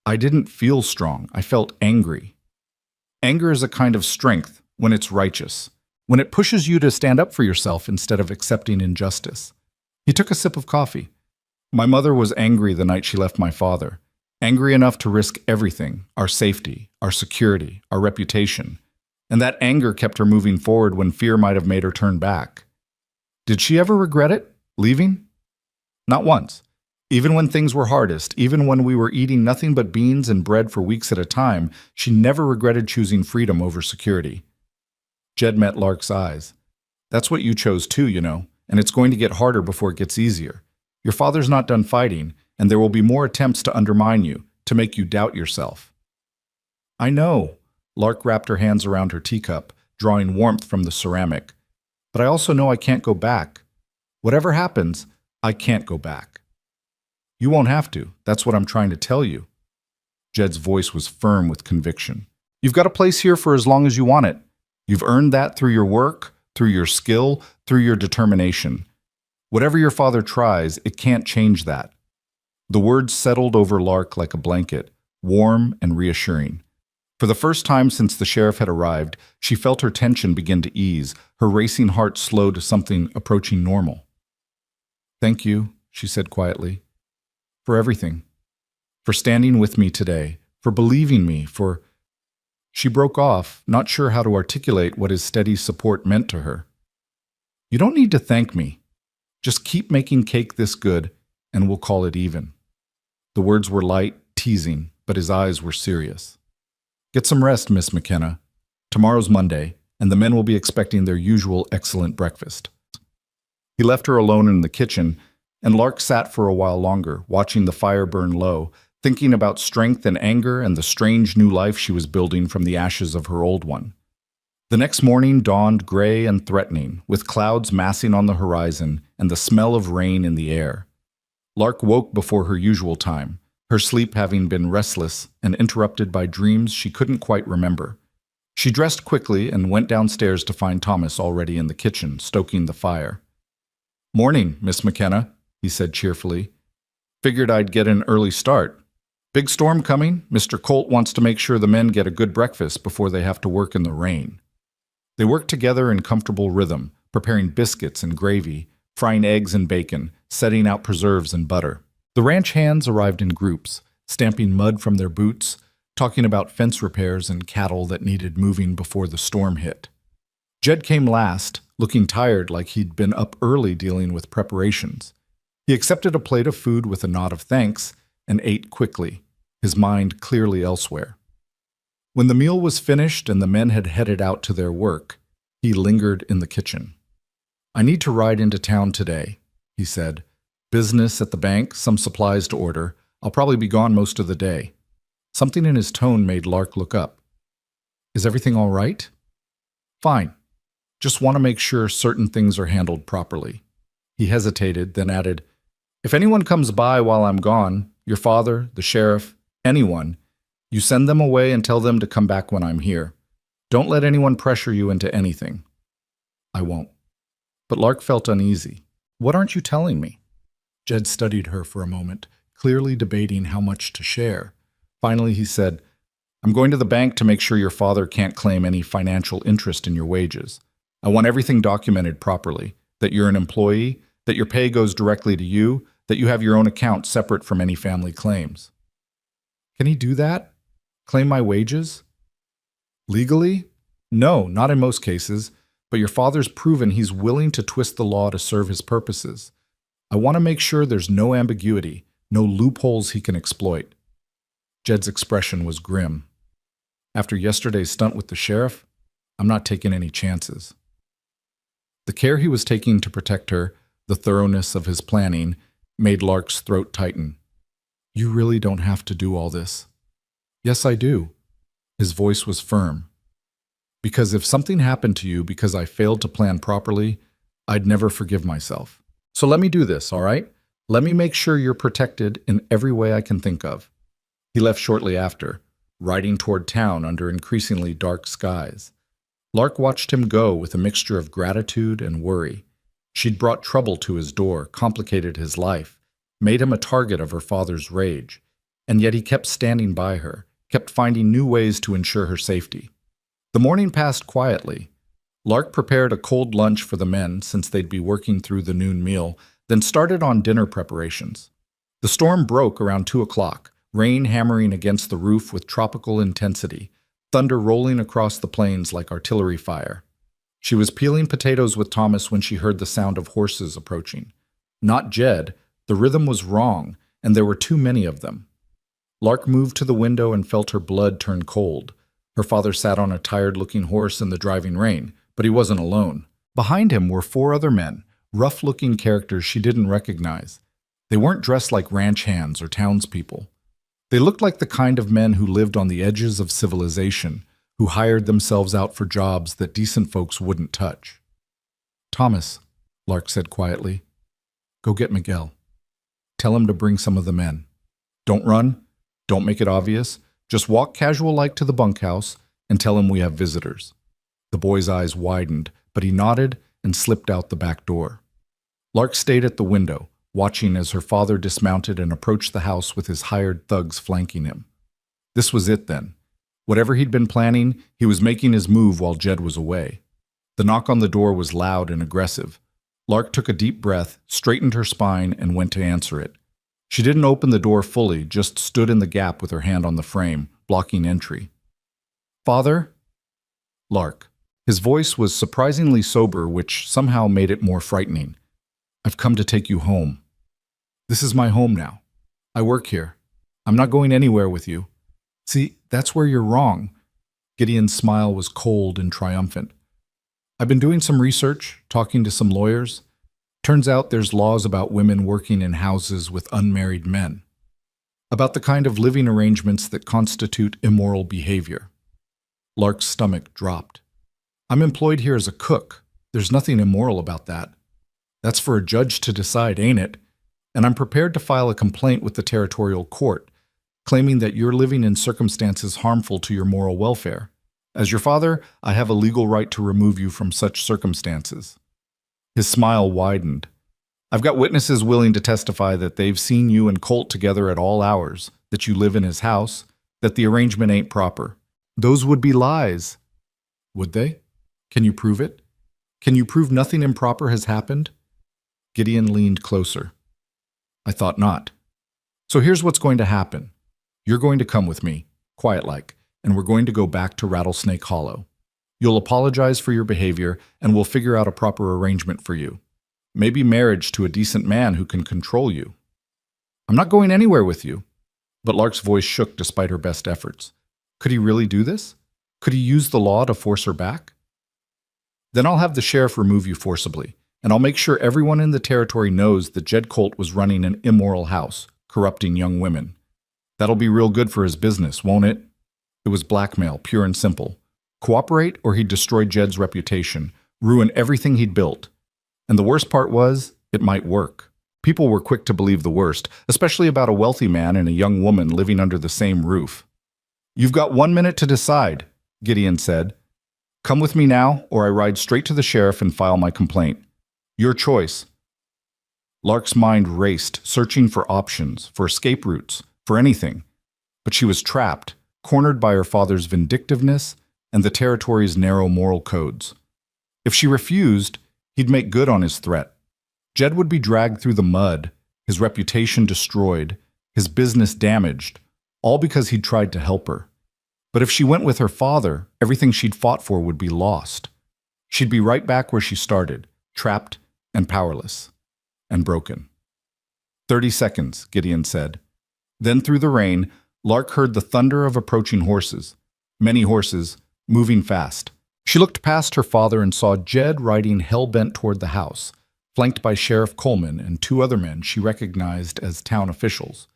I didn't feel strong. I felt angry. Anger is a kind of strength when it's righteous, when it pushes you to stand up for yourself instead of accepting injustice. He took a sip of coffee. My mother was angry the night she left my father, angry enough to risk everything, our safety, our security, our reputation. And that anger kept her moving forward when fear might have made her turn back. Did she ever regret it, leaving? Not once. Even when things were hardest, even when we were eating nothing but beans and bread for weeks at a time, she never regretted choosing freedom over security. Jed met Lark's eyes. That's what you chose too, you know, and it's going to get harder before it gets easier. Your father's not done fighting, and there will be more attempts to undermine you, to make you doubt yourself. I know. Lark wrapped her hands around her teacup, drawing warmth from the ceramic. But I also know I can't go back. Whatever happens, I can't go back. You won't have to. That's what I'm trying to tell you. Jed's voice was firm with conviction. You've got a place here for as long as you want it. You've earned that through your work, through your skill, through your determination. Whatever your father tries, it can't change that. The words settled over Lark like a blanket, warm and reassuring. For the first time since the sheriff had arrived, she felt her tension begin to ease, her racing heart slow to something approaching normal. Thank you, she said quietly, for everything. For standing with me today, for believing me, for... She broke off, not sure how to articulate what his steady support meant to her. You don't need to thank me. Just keep making cake this good, and we'll call it even. The words were light, teasing, but his eyes were serious. Get some rest, Miss McKenna. Tomorrow's Monday, and the men will be expecting their usual excellent breakfast. He left her alone in the kitchen, and Lark sat for a while longer, watching the fire burn low, thinking about strength and anger and the strange new life she was building from the ashes of her old one. The next morning dawned gray and threatening, with clouds massing on the horizon and the smell of rain in the air. Lark woke before her usual time, her sleep having been restless and interrupted by dreams she couldn't quite remember. She dressed quickly and went downstairs to find Thomas already in the kitchen, stoking the fire. Morning, Miss McKenna, he said cheerfully. Figured I'd get an early start. Big storm coming? Mr. Colt wants to make sure the men get a good breakfast before they have to work in the rain. They worked together in comfortable rhythm, preparing biscuits and gravy, frying eggs and bacon, setting out preserves and butter. The ranch hands arrived in groups, stamping mud from their boots, talking about fence repairs and cattle that needed moving before the storm hit. Jed came last, looking tired like he'd been up early dealing with preparations. He accepted a plate of food with a nod of thanks and ate quickly, his mind clearly elsewhere. When the meal was finished and the men had headed out to their work, he lingered in the kitchen. I need to ride into town today, he said. Business at the bank, some supplies to order. I'll probably be gone most of the day. Something in his tone made Lark look up. Is everything all right? Fine. Just want to make sure certain things are handled properly. He hesitated, then added, If anyone comes by while I'm gone, your father, the sheriff, anyone, you send them away and tell them to come back when I'm here. Don't let anyone pressure you into anything. I won't. But Lark felt uneasy. What aren't you telling me? Jed studied her for a moment, clearly debating how much to share. Finally, he said, I'm going to the bank to make sure your father can't claim any financial interest in your wages. I want everything documented properly, that you're an employee, that your pay goes directly to you, that you have your own account separate from any family claims. Can he do that? Claim my wages? Legally? No, not in most cases, but your father's proven he's willing to twist the law to serve his purposes. I want to make sure there's no ambiguity, no loopholes he can exploit. Jed's expression was grim. After yesterday's stunt with the sheriff, I'm not taking any chances. The care he was taking to protect her, the thoroughness of his planning, made Lark's throat tighten. You really don't have to do all this. Yes, I do. His voice was firm. Because if something happened to you because I failed to plan properly, I'd never forgive myself. So let me do this, all right? Let me make sure you're protected in every way I can think of. He left shortly after, riding toward town under increasingly dark skies. Lark watched him go with a mixture of gratitude and worry. She'd brought trouble to his door, complicated his life, made him a target of her father's rage, and yet he kept standing by her, kept finding new ways to ensure her safety. The morning passed quietly. Lark prepared a cold lunch for the men since they'd be working through the noon meal, then started on dinner preparations. The storm broke around 2 o'clock, rain hammering against the roof with tropical intensity, thunder rolling across the plains like artillery fire. She was peeling potatoes with Thomas when she heard the sound of horses approaching. Not Jed, the rhythm was wrong, and there were too many of them. Lark moved to the window and felt her blood turn cold. Her father sat on a tired-looking horse in the driving rain, but he wasn't alone. Behind him were 4 other men, rough-looking characters she didn't recognize. They weren't dressed like ranch hands or townspeople. They looked like the kind of men who lived on the edges of civilization, who hired themselves out for jobs that decent folks wouldn't touch. "Thomas," Lark said quietly, "go get Miguel. Tell him to bring some of the men. Don't run. Don't make it obvious. Just walk casual-like to the bunkhouse and tell him we have visitors." The boy's eyes widened, but he nodded and slipped out the back door. Lark stayed at the window, watching as her father dismounted and approached the house with his hired thugs flanking him. This was it then. Whatever he'd been planning, he was making his move while Jed was away. The knock on the door was loud and aggressive. Lark took a deep breath, straightened her spine, and went to answer it. She didn't open the door fully, just stood in the gap with her hand on the frame, blocking entry. "Father?" Lark. His voice was surprisingly sober, which somehow made it more frightening. "I've come to take you home. This is my home now. I work here. I'm not going anywhere with you." "See, that's where you're wrong." Gideon's smile was cold and triumphant. "I've been doing some research, talking to some lawyers. Turns out there's laws about women working in houses with unmarried men, about the kind of living arrangements that constitute immoral behavior." Lark's stomach dropped. "I'm employed here as a cook. There's nothing immoral about that. That's for a judge to decide, ain't it? And I'm prepared to file a complaint with the territorial court, claiming that you're living in circumstances harmful to your moral welfare. As your father, I have a legal right to remove you from such circumstances." His smile widened. "I've got witnesses willing to testify that they've seen you and Colt together at all hours, that you live in his house, that the arrangement ain't proper." "Those would be lies." "Would they? Can you prove it? Can you prove nothing improper has happened?" Gideon leaned closer. "I thought not. So here's what's going to happen. You're going to come with me, quiet-like, and we're going to go back to Rattlesnake Hollow. You'll apologize for your behavior, and we'll figure out a proper arrangement for you. Maybe marriage to a decent man who can control you." "I'm not going anywhere with you." But Lark's voice shook despite her best efforts. Could he really do this? Could he use the law to force her back? "Then I'll have the sheriff remove you forcibly, and I'll make sure everyone in the territory knows that Jed Colt was running an immoral house, corrupting young women. That'll be real good for his business, won't it?" It was blackmail, pure and simple. Cooperate or he'd destroy Jed's reputation, ruin everything he'd built. And the worst part was, it might work. People were quick to believe the worst, especially about a wealthy man and a young woman living under the same roof. "You've got 1 minute to decide," Gideon said. "Come with me now, or I ride straight to the sheriff and file my complaint. Your choice." Lark's mind raced, searching for options, for escape routes, for anything. But she was trapped, cornered by her father's vindictiveness and the territory's narrow moral codes. If she refused, he'd make good on his threat. Jed would be dragged through the mud, his reputation destroyed, his business damaged, all because he'd tried to help her. But if she went with her father, everything she'd fought for would be lost. She'd be right back where she started, trapped and powerless and broken. 30 seconds, Gideon said. Then through the rain, Lark heard the thunder of approaching horses. Many horses, moving fast. She looked past her father and saw Jed riding hell-bent toward the house, flanked by Sheriff Coleman and 2 other men she recognized as town officials.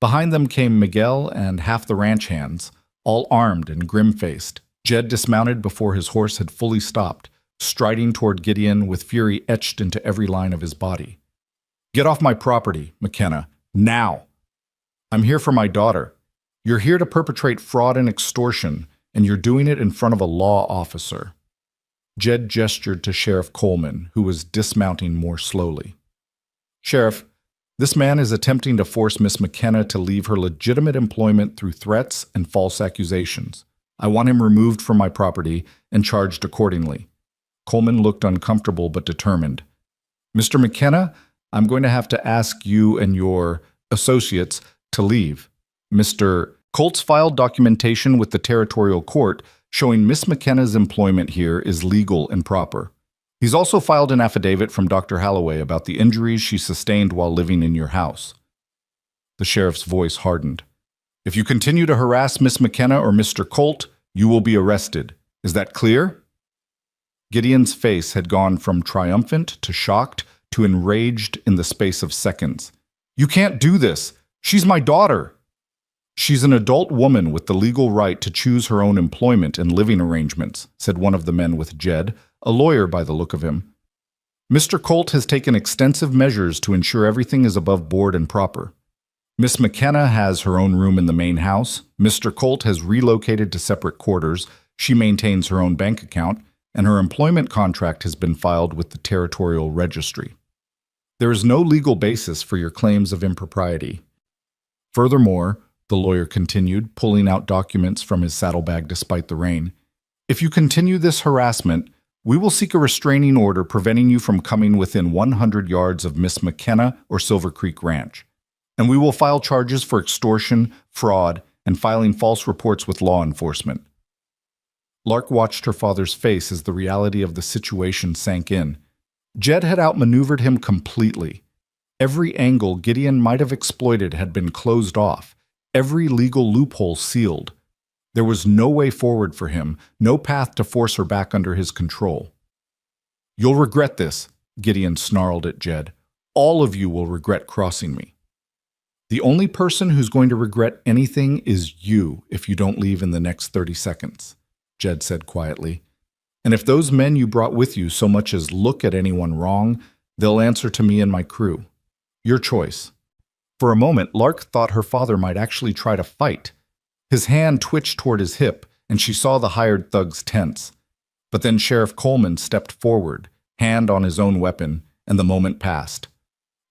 Behind them came Miguel and half the ranch hands, all armed and grim-faced. Jed dismounted before his horse had fully stopped, striding toward Gideon with fury etched into every line of his body. "Get off my property, McKenna, now! I'm here for my daughter. You're here to perpetrate fraud and extortion, and you're doing it in front of a law officer." Jed gestured to Sheriff Coleman, who was dismounting more slowly. "Sheriff, this man is attempting to force Miss McKenna to leave her legitimate employment through threats and false accusations. I want him removed from my property and charged accordingly." Coleman looked uncomfortable but determined. "Mr. McKenna, I'm going to have to ask you and your associates to leave. Mr. Colt's filed documentation with the territorial court showing Miss McKenna's employment here is legal and proper. He's also filed an affidavit from Dr. Holloway about the injuries she sustained while living in your house." The sheriff's voice hardened. "If you continue to harass Miss McKenna or Mr. Colt, you will be arrested. Is that clear?" Gideon's face had gone from triumphant to shocked to enraged in the space of seconds. "You can't do this! She's my daughter!" "She's an adult woman with the legal right to choose her own employment and living arrangements," said one of the men with Jed, a lawyer by the look of him. "Mr. Colt has taken extensive measures to ensure everything is above board and proper. Miss McKenna has her own room in the main house. Mr. Colt has relocated to separate quarters. She maintains her own bank account, and her employment contract has been filed with the territorial registry. There is no legal basis for your claims of impropriety. Furthermore," the lawyer continued, pulling out documents from his saddlebag despite the rain, "if you continue this harassment, we will seek a restraining order preventing you from coming within 100 yards of Miss McKenna or Silver Creek Ranch. And we will file charges for extortion, fraud, and filing false reports with law enforcement." Lark watched her father's face as the reality of the situation sank in. Jed had outmaneuvered him completely. Every angle Gideon might have exploited had been closed off, every legal loophole sealed. There was no way forward for him, no path to force her back under his control. "You'll regret this," Gideon snarled at Jed. "All of you will regret crossing me." "The only person who's going to regret anything is you if you don't leave in the next 30 seconds, Jed said quietly. "And if those men you brought with you so much as look at anyone wrong, they'll answer to me and my crew. Your choice." For a moment, Lark thought her father might actually try to fight. His hand twitched toward his hip, and she saw the hired thugs tense. But then Sheriff Coleman stepped forward, hand on his own weapon, and the moment passed.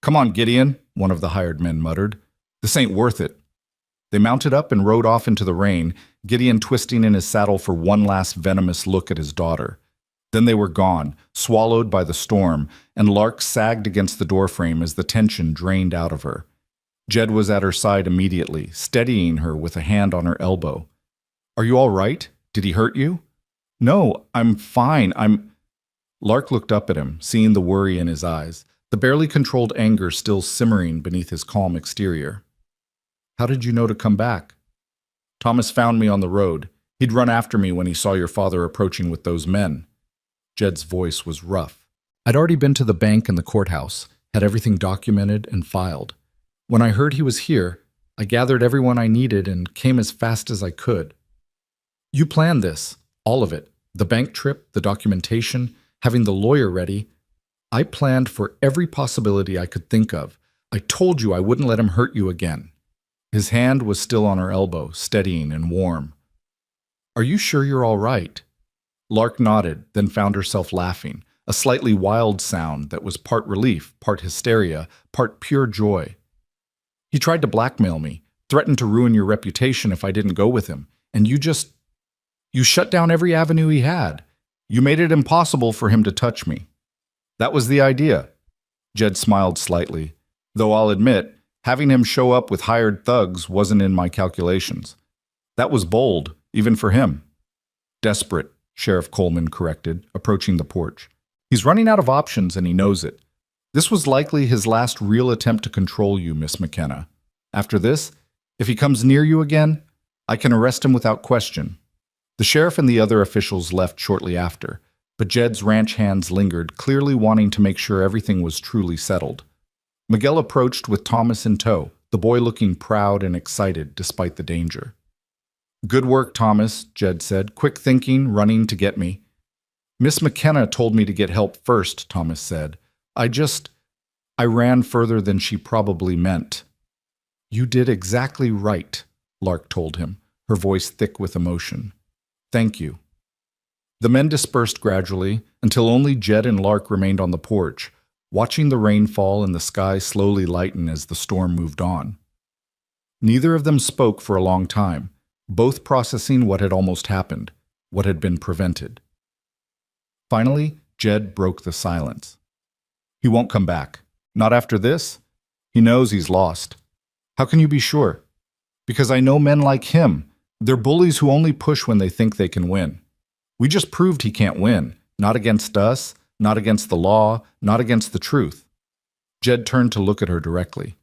"Come on, Gideon," one of the hired men muttered. "This ain't worth it." They mounted up and rode off into the rain, Gideon twisting in his saddle for one last venomous look at his daughter. Then they were gone, swallowed by the storm, and Lark sagged against the doorframe as the tension drained out of her. Jed was at her side immediately, steadying her with a hand on her elbow. "Are you all right? Did he hurt you?" "No, I'm fine, Lark looked up at him, seeing the worry in his eyes, the barely controlled anger still simmering beneath his calm exterior. "How did you know to come back?" "Thomas found me on the road. He'd run after me when he saw your father approaching with those men." Jed's voice was rough. "I'd already been to the bank and the courthouse, had everything documented and filed. When I heard he was here, I gathered everyone I needed and came as fast as I could." "You planned this, all of it, the bank trip, the documentation, having the lawyer ready. I planned for every possibility I could think of. I told you I wouldn't let him hurt you again." His hand was still on her elbow, steadying and warm. "Are you sure you're all right?" Lark nodded, then found herself laughing, a slightly wild sound that was part relief, part hysteria, part pure joy. "He tried to blackmail me, threatened to ruin your reputation if I didn't go with him, and you shut down every avenue he had. You made it impossible for him to touch me." "That was the idea." Jed smiled slightly, though I'll admit, having him show up with hired thugs wasn't in my calculations. That was bold, even for him. "Desperate," Sheriff Coleman corrected, approaching the porch. "He's running out of options and he knows it. This was likely his last real attempt to control you, Miss McKenna. After this, if he comes near you again, I can arrest him without question." The sheriff and the other officials left shortly after, but Jed's ranch hands lingered, clearly wanting to make sure everything was truly settled. Miguel approached with Thomas in tow, the boy looking proud and excited despite the danger. "Good work, Thomas," Jed said. "Quick thinking, running to get me." Miss McKenna told me to get help first, Thomas said. I ran further than she probably meant. You did exactly right, Lark told him, her voice thick with emotion. Thank you. The men dispersed gradually until only Jed and Lark remained on the porch, watching the rain fall and the sky slowly lighten as the storm moved on. Neither of them spoke for a long time, both processing what had almost happened, what had been prevented. Finally, Jed broke the silence. He won't come back. Not after this. He knows he's lost. How can you be sure? Because I know men like him. They're bullies who only push when they think they can win. We just proved he can't win. Not against us, not against the law, not against the truth. Jed turned to look at her directly.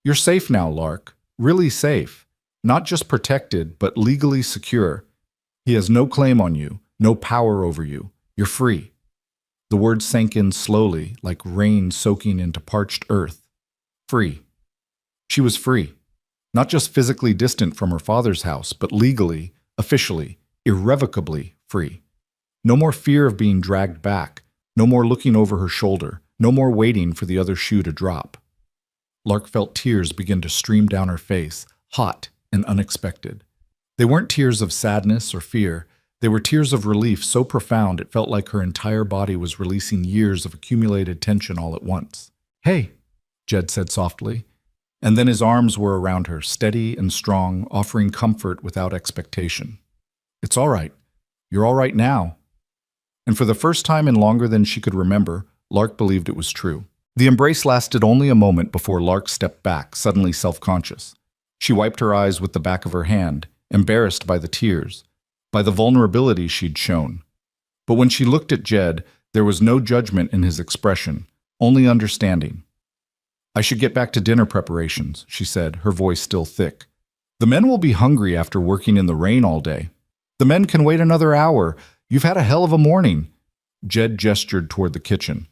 You're safe now, Lark. Really safe. Not just protected, but legally secure. He has no claim on you, no power over you. You're free. The words sank in slowly, like rain soaking into parched earth. Free. She was free. Not just physically distant from her father's house, but legally, officially, irrevocably free. No more fear of being dragged back. No more looking over her shoulder. No more waiting for the other shoe to drop. Lark felt tears begin to stream down her face, hot and unexpected. They weren't tears of sadness or fear. They were tears of relief so profound it felt like her entire body was releasing years of accumulated tension all at once. Hey, Jed said softly, and then his arms were around her, steady and strong, offering comfort without expectation. It's all right. You're all right now. And for the first time in longer than she could remember, Lark believed it was true. The embrace lasted only a moment before Lark stepped back, suddenly self-conscious. She wiped her eyes with the back of her hand, embarrassed by the tears, by the vulnerability she'd shown. But when she looked at Jed, there was no judgment in his expression, only understanding. I should get back to dinner preparations, she said, her voice still thick. The men will be hungry after working in the rain all day. The men can wait another hour. You've had a hell of a morning. Jed gestured toward the kitchen.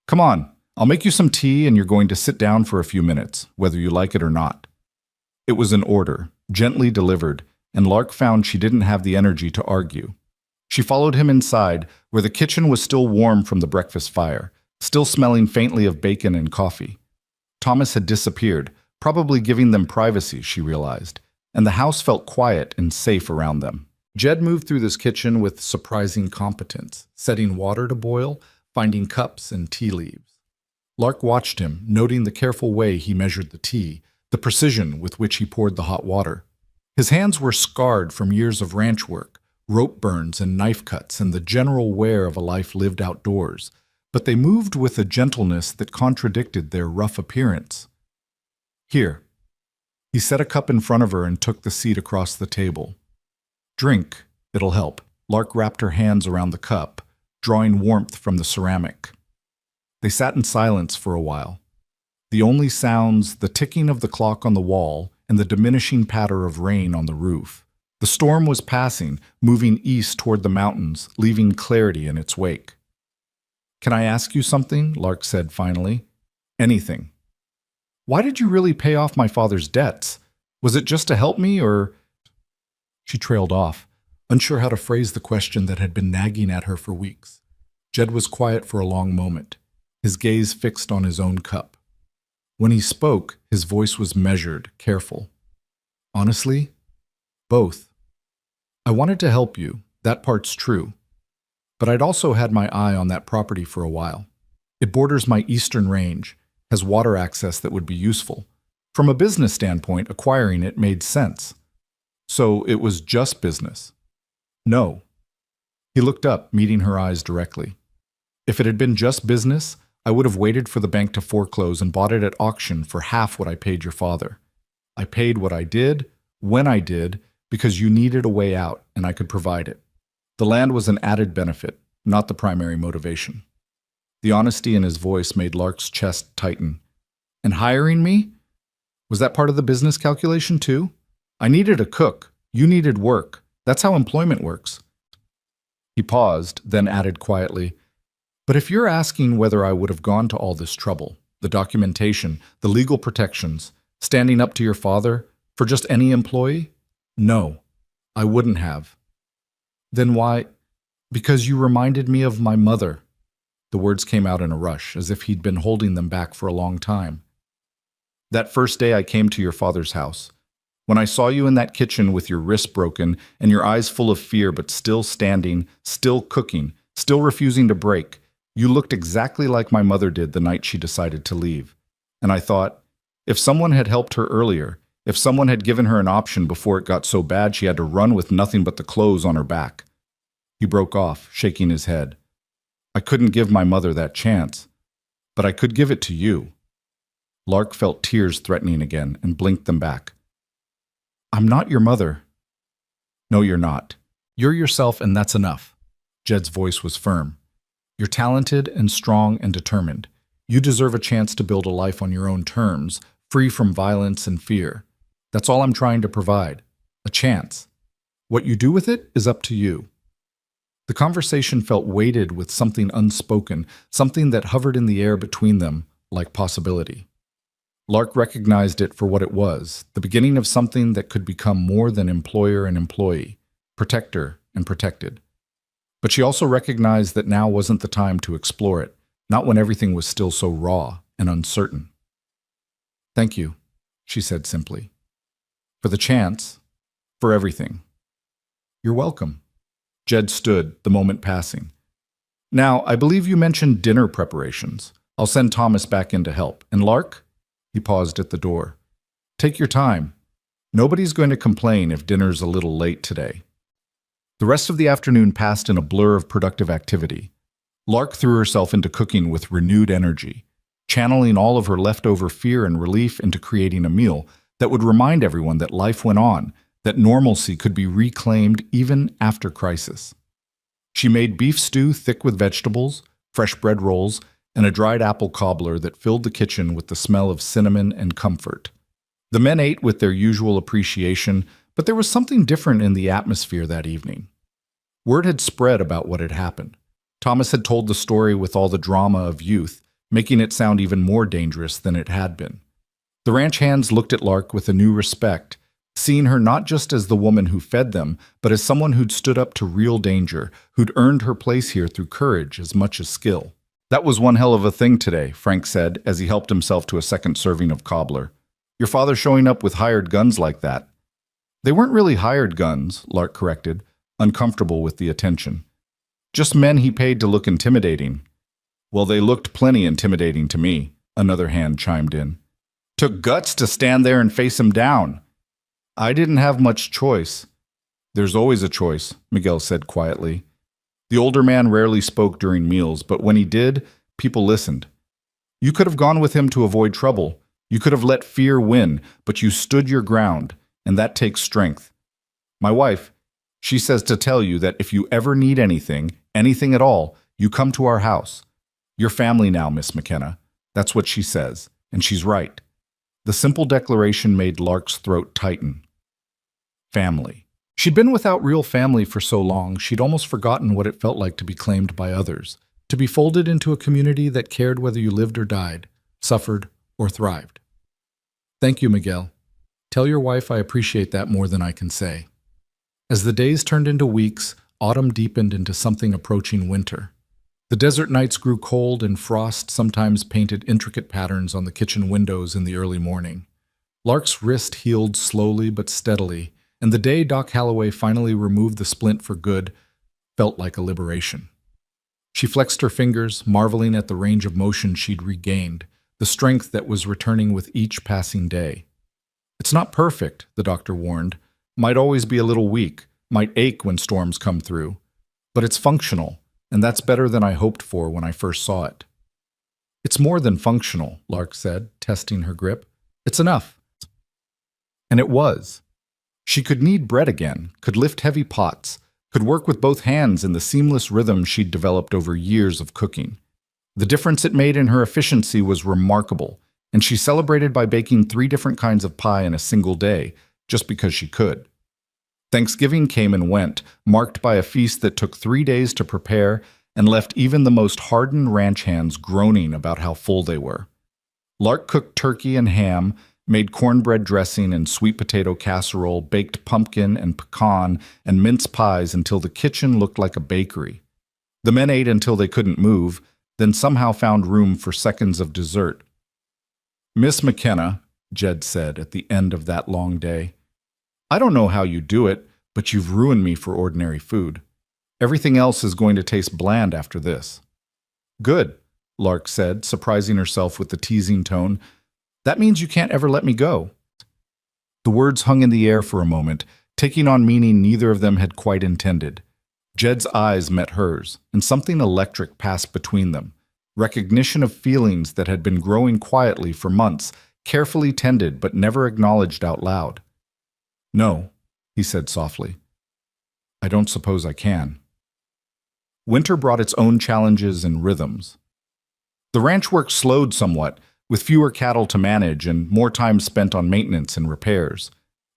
Come on, I'll make you some tea and you're going to sit down for a few minutes, whether you like it or not. It was an order, gently delivered, and Lark found she didn't have the energy to argue. She followed him inside, where the kitchen was still warm from the breakfast fire, still smelling faintly of bacon and coffee. Thomas had disappeared, probably giving them privacy, she realized, and the house felt quiet and safe around them. Jed moved through this kitchen with surprising competence, setting water to boil, finding cups and tea leaves. Lark watched him, noting the careful way he measured the tea, the precision with which he poured the hot water. His hands were scarred from years of ranch work, rope burns and knife cuts, and the general wear of a life lived outdoors, but they moved with a gentleness that contradicted their rough appearance. Here. He set a cup in front of her and took the seat across the table. Drink, it'll help. Lark wrapped her hands around the cup, drawing warmth from the ceramic. They sat in silence for a while. The only sounds, the ticking of the clock on the wall and the diminishing patter of rain on the roof. The storm was passing, moving east toward the mountains, leaving clarity in its wake. Can I ask you something? Lark said finally. Anything. Why did you really pay off my father's debts? Was it just to help me, or... She trailed off, unsure how to phrase the question that had been nagging at her for weeks. Jed was quiet for a long moment, his gaze fixed on his own cup. When he spoke, his voice was measured, careful. Honestly, both. I wanted to help you, that part's true. But I'd also had my eye on that property for a while. It borders my eastern range, has water access that would be useful. From a business standpoint, acquiring it made sense. So it was just business. No. He looked up, meeting her eyes directly. If it had been just business, I would have waited for the bank to foreclose and bought it at auction for half what I paid your father. I paid what I did, when I did, because you needed a way out, and I could provide it. The land was an added benefit, not the primary motivation. The honesty in his voice made Lark's chest tighten. And hiring me? Was that part of the business calculation too? I needed a cook. You needed work. That's how employment works. He paused, then added quietly, but if you're asking whether I would have gone to all this trouble, the documentation, the legal protections, standing up to your father, for just any employee? No, I wouldn't have. Then why? Because you reminded me of my mother. The words came out in a rush, as if he'd been holding them back for a long time. That first day I came to your father's house. When I saw you in that kitchen with your wrist broken and your eyes full of fear but still standing, still cooking, still refusing to break, you looked exactly like my mother did the night she decided to leave. And I thought, if someone had helped her earlier, if someone had given her an option before it got so bad she had to run with nothing but the clothes on her back. He broke off, shaking his head. I couldn't give my mother that chance, but I could give it to you. Lark felt tears threatening again and blinked them back. I'm not your mother. No, you're not. You're yourself, and that's enough. Jed's voice was firm. You're talented and strong and determined. You deserve a chance to build a life on your own terms, free from violence and fear. That's all I'm trying to provide. A chance. What you do with it is up to you. The conversation felt weighted with something unspoken, something that hovered in the air between them, like possibility. Lark recognized it for what it was, the beginning of something that could become more than employer and employee, protector and protected. But she also recognized that now wasn't the time to explore it, not when everything was still so raw and uncertain. Thank you, she said simply. For the chance, for everything. You're welcome. Jed stood, the moment passing. Now, I believe you mentioned dinner preparations. I'll send Thomas back in to help. And Lark? He paused at the door. Take your time. Nobody's going to complain if dinner's a little late today. The rest of the afternoon passed in a blur of productive activity. Lark threw herself into cooking with renewed energy, channeling all of her leftover fear and relief into creating a meal that would remind everyone that life went on, that normalcy could be reclaimed even after crisis. She made beef stew thick with vegetables, fresh bread rolls, and a dried apple cobbler that filled the kitchen with the smell of cinnamon and comfort. The men ate with their usual appreciation, but there was something different in the atmosphere that evening. Word had spread about what had happened. Thomas had told the story with all the drama of youth, making it sound even more dangerous than it had been. The ranch hands looked at Lark with a new respect, seeing her not just as the woman who fed them, but as someone who'd stood up to real danger, who'd earned her place here through courage as much as skill. That was one hell of a thing today, Frank said as he helped himself to a second serving of cobbler. Your father showing up with hired guns like that. They weren't really hired guns, Lark corrected, uncomfortable with the attention. Just men he paid to look intimidating. Well, they looked plenty intimidating to me, another hand chimed in. Took guts to stand there and face him down. I didn't have much choice. There's always a choice, Miguel said quietly. The older man rarely spoke during meals, but when he did, people listened. You could have gone with him to avoid trouble. You could have let fear win, but you stood your ground, and that takes strength. My wife, she says to tell you that if you ever need anything, anything at all, you come to our house. You're family now, Miss McKenna. That's what she says, and she's right. The simple declaration made Lark's throat tighten. Family. She'd been without real family for so long, she'd almost forgotten what it felt like to be claimed by others, to be folded into a community that cared whether you lived or died, suffered or thrived. Thank you, Miguel. Tell your wife I appreciate that more than I can say. As the days turned into weeks, autumn deepened into something approaching winter. The desert nights grew cold and frost sometimes painted intricate patterns on the kitchen windows in the early morning. Lark's wrist healed slowly but steadily, and the day Doc Halloway finally removed the splint for good felt like a liberation. She flexed her fingers, marveling at the range of motion she'd regained, the strength that was returning with each passing day. It's not perfect, the doctor warned. Might always be a little weak, might ache when storms come through. But it's functional, and that's better than I hoped for when I first saw it. It's more than functional, Lark said, testing her grip. It's enough. And it was. She could knead bread again, could lift heavy pots, could work with both hands in the seamless rhythm she'd developed over years of cooking. The difference it made in her efficiency was remarkable, and she celebrated by baking 3 different kinds of pie in a single day, just because she could. Thanksgiving came and went, marked by a feast that took 3 days to prepare and left even the most hardened ranch hands groaning about how full they were. Lark cooked turkey and ham, made cornbread dressing and sweet potato casserole, baked pumpkin and pecan, and mince pies until the kitchen looked like a bakery. The men ate until they couldn't move, then somehow found room for seconds of dessert. "Miss McKenna," Jed said at the end of that long day, "I don't know how you do it, but you've ruined me for ordinary food. Everything else is going to taste bland after this." "Good," Lark said, surprising herself with the teasing tone. "That means you can't ever let me go." The words hung in the air for a moment, taking on meaning neither of them had quite intended. Jed's eyes met hers, and something electric passed between them. Recognition of feelings that had been growing quietly for months, carefully tended but never acknowledged out loud. "No," he said softly. "I don't suppose I can." Winter brought its own challenges and rhythms. The ranch work slowed somewhat, with fewer cattle to manage and more time spent on maintenance and repairs.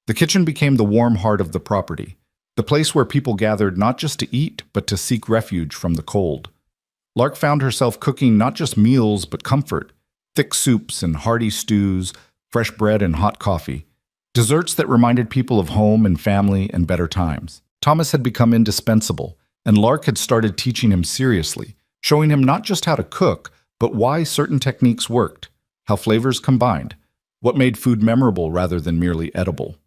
The kitchen became the warm heart of the property, the place where people gathered not just to eat, but to seek refuge from the cold. Lark found herself cooking not just meals, but comfort, thick soups and hearty stews, fresh bread and hot coffee, desserts that reminded people of home and family and better times. Thomas had become indispensable, and Lark had started teaching him seriously, showing him not just how to cook, but why certain techniques worked, how flavors combined, what made food memorable rather than merely edible.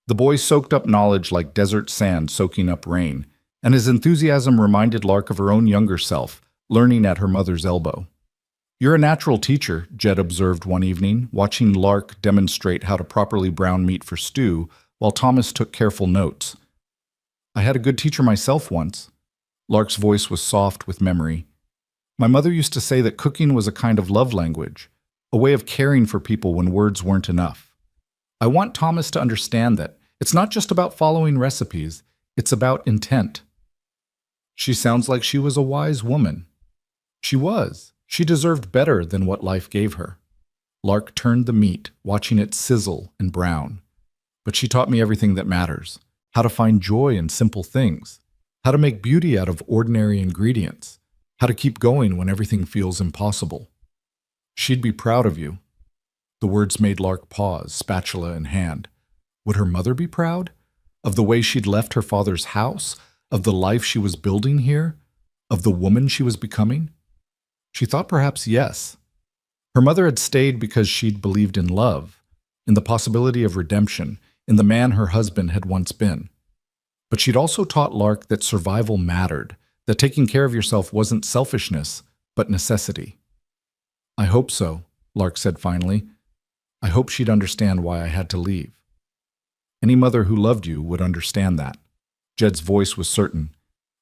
The boy soaked up knowledge like desert sand soaking up rain, and his enthusiasm reminded Lark of her own younger self, learning at her mother's elbow. "You're a natural teacher," Jed observed one evening, watching Lark demonstrate how to properly brown meat for stew, while Thomas took careful notes. "I had a good teacher myself once." Lark's voice was soft with memory. "My mother used to say that cooking was a kind of love language, a way of caring for people when words weren't enough. I want Thomas to understand that it's not just about following recipes, it's about intent." She sounds like she was a wise woman. She was. She deserved better than what life gave her. Lark turned the meat, watching it sizzle and brown. "But she taught me everything that matters. How to find joy in simple things. How to make beauty out of ordinary ingredients. How to keep going when everything feels impossible. She'd be proud of you." The words made Lark pause, spatula in hand. Would her mother be proud? Of the way she'd left her father's house? Of the life she was building here? Of the woman she was becoming? She thought perhaps yes. Her mother had stayed because she'd believed in love, in the possibility of redemption, in the man her husband had once been. But she'd also taught Lark that survival mattered, that taking care of yourself wasn't selfishness, but necessity. "I hope so," Lark said finally. "I hope she'd understand why I had to leave." Any mother who loved you would understand that. Jed's voice was certain.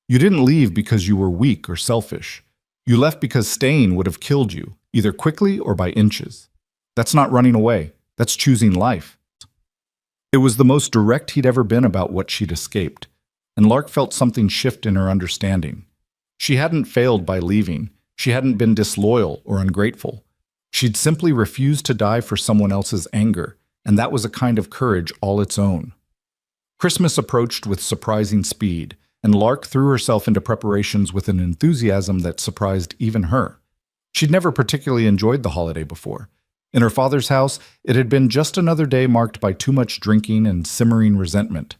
"You didn't leave because you were weak or selfish. You left because staying would have killed you, either quickly or by inches. That's not running away. That's choosing life." It was the most direct he'd ever been about what she'd escaped, and Lark felt something shift in her understanding. She hadn't failed by leaving. She hadn't been disloyal or ungrateful. She'd simply refused to die for someone else's anger, and that was a kind of courage all its own. Christmas approached with surprising speed, and Lark threw herself into preparations with an enthusiasm that surprised even her. She'd never particularly enjoyed the holiday before. In her father's house, it had been just another day marked by too much drinking and simmering resentment.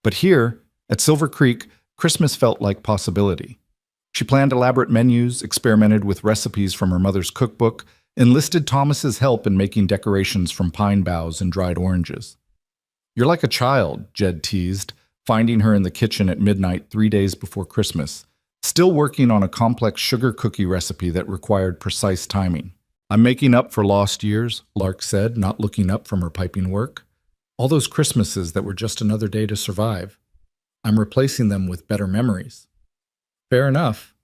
But here, at Silver Creek, Christmas felt like possibility. She planned elaborate menus, experimented with recipes from her mother's cookbook, enlisted Thomas's help in making decorations from pine boughs and dried oranges. "You're like a child," Jed teased, finding her in the kitchen at midnight 3 days before Christmas, still working on a complex sugar cookie recipe that required precise timing. "I'm making up for lost years," Lark said, not looking up from her piping work. "All those Christmases that were just another day to survive. I'm replacing them with better memories." "Fair enough."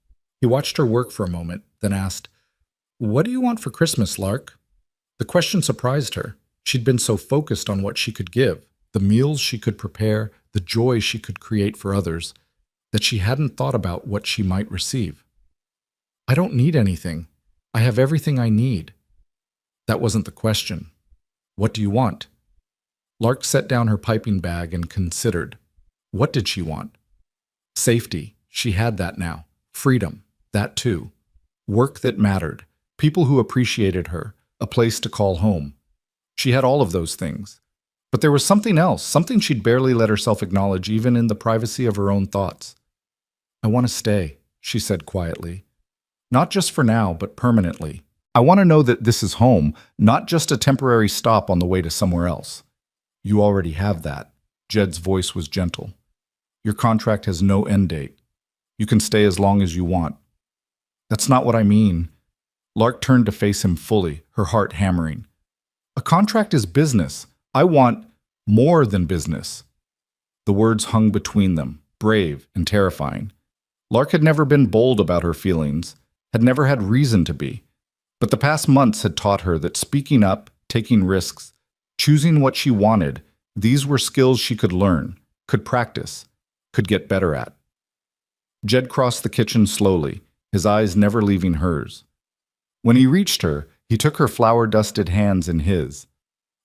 He watched her work for a moment, then asked, "What do you want for Christmas, Lark?" The question surprised her. She'd been so focused on what she could give, the meals she could prepare, the joy she could create for others, that she hadn't thought about what she might receive. "I don't need anything. I have everything I need." That wasn't the question. "What do you want?" Lark set down her piping bag and considered. What did she want? Safety. She had that now. Freedom. That too. Work that mattered. People who appreciated her. A place to call home. She had all of those things. But there was something else, something she'd barely let herself acknowledge even in the privacy of her own thoughts. "I want to stay," she said quietly. "Not just for now, but permanently. I want to know that this is home, not just a temporary stop on the way to somewhere else." "You already have that." Jed's voice was gentle. "Your contract has no end date. You can stay as long as you want." "That's not what I mean." Lark turned to face him fully, her heart hammering. "A contract is business. I want more than business." The words hung between them, brave and terrifying. Lark had never been bold about her feelings, had never had reason to be. But the past months had taught her that speaking up, taking risks, choosing what she wanted, these were skills she could learn, could practice, could get better at. Jed crossed the kitchen slowly, his eyes never leaving hers. When he reached her, he took her flour-dusted hands in his.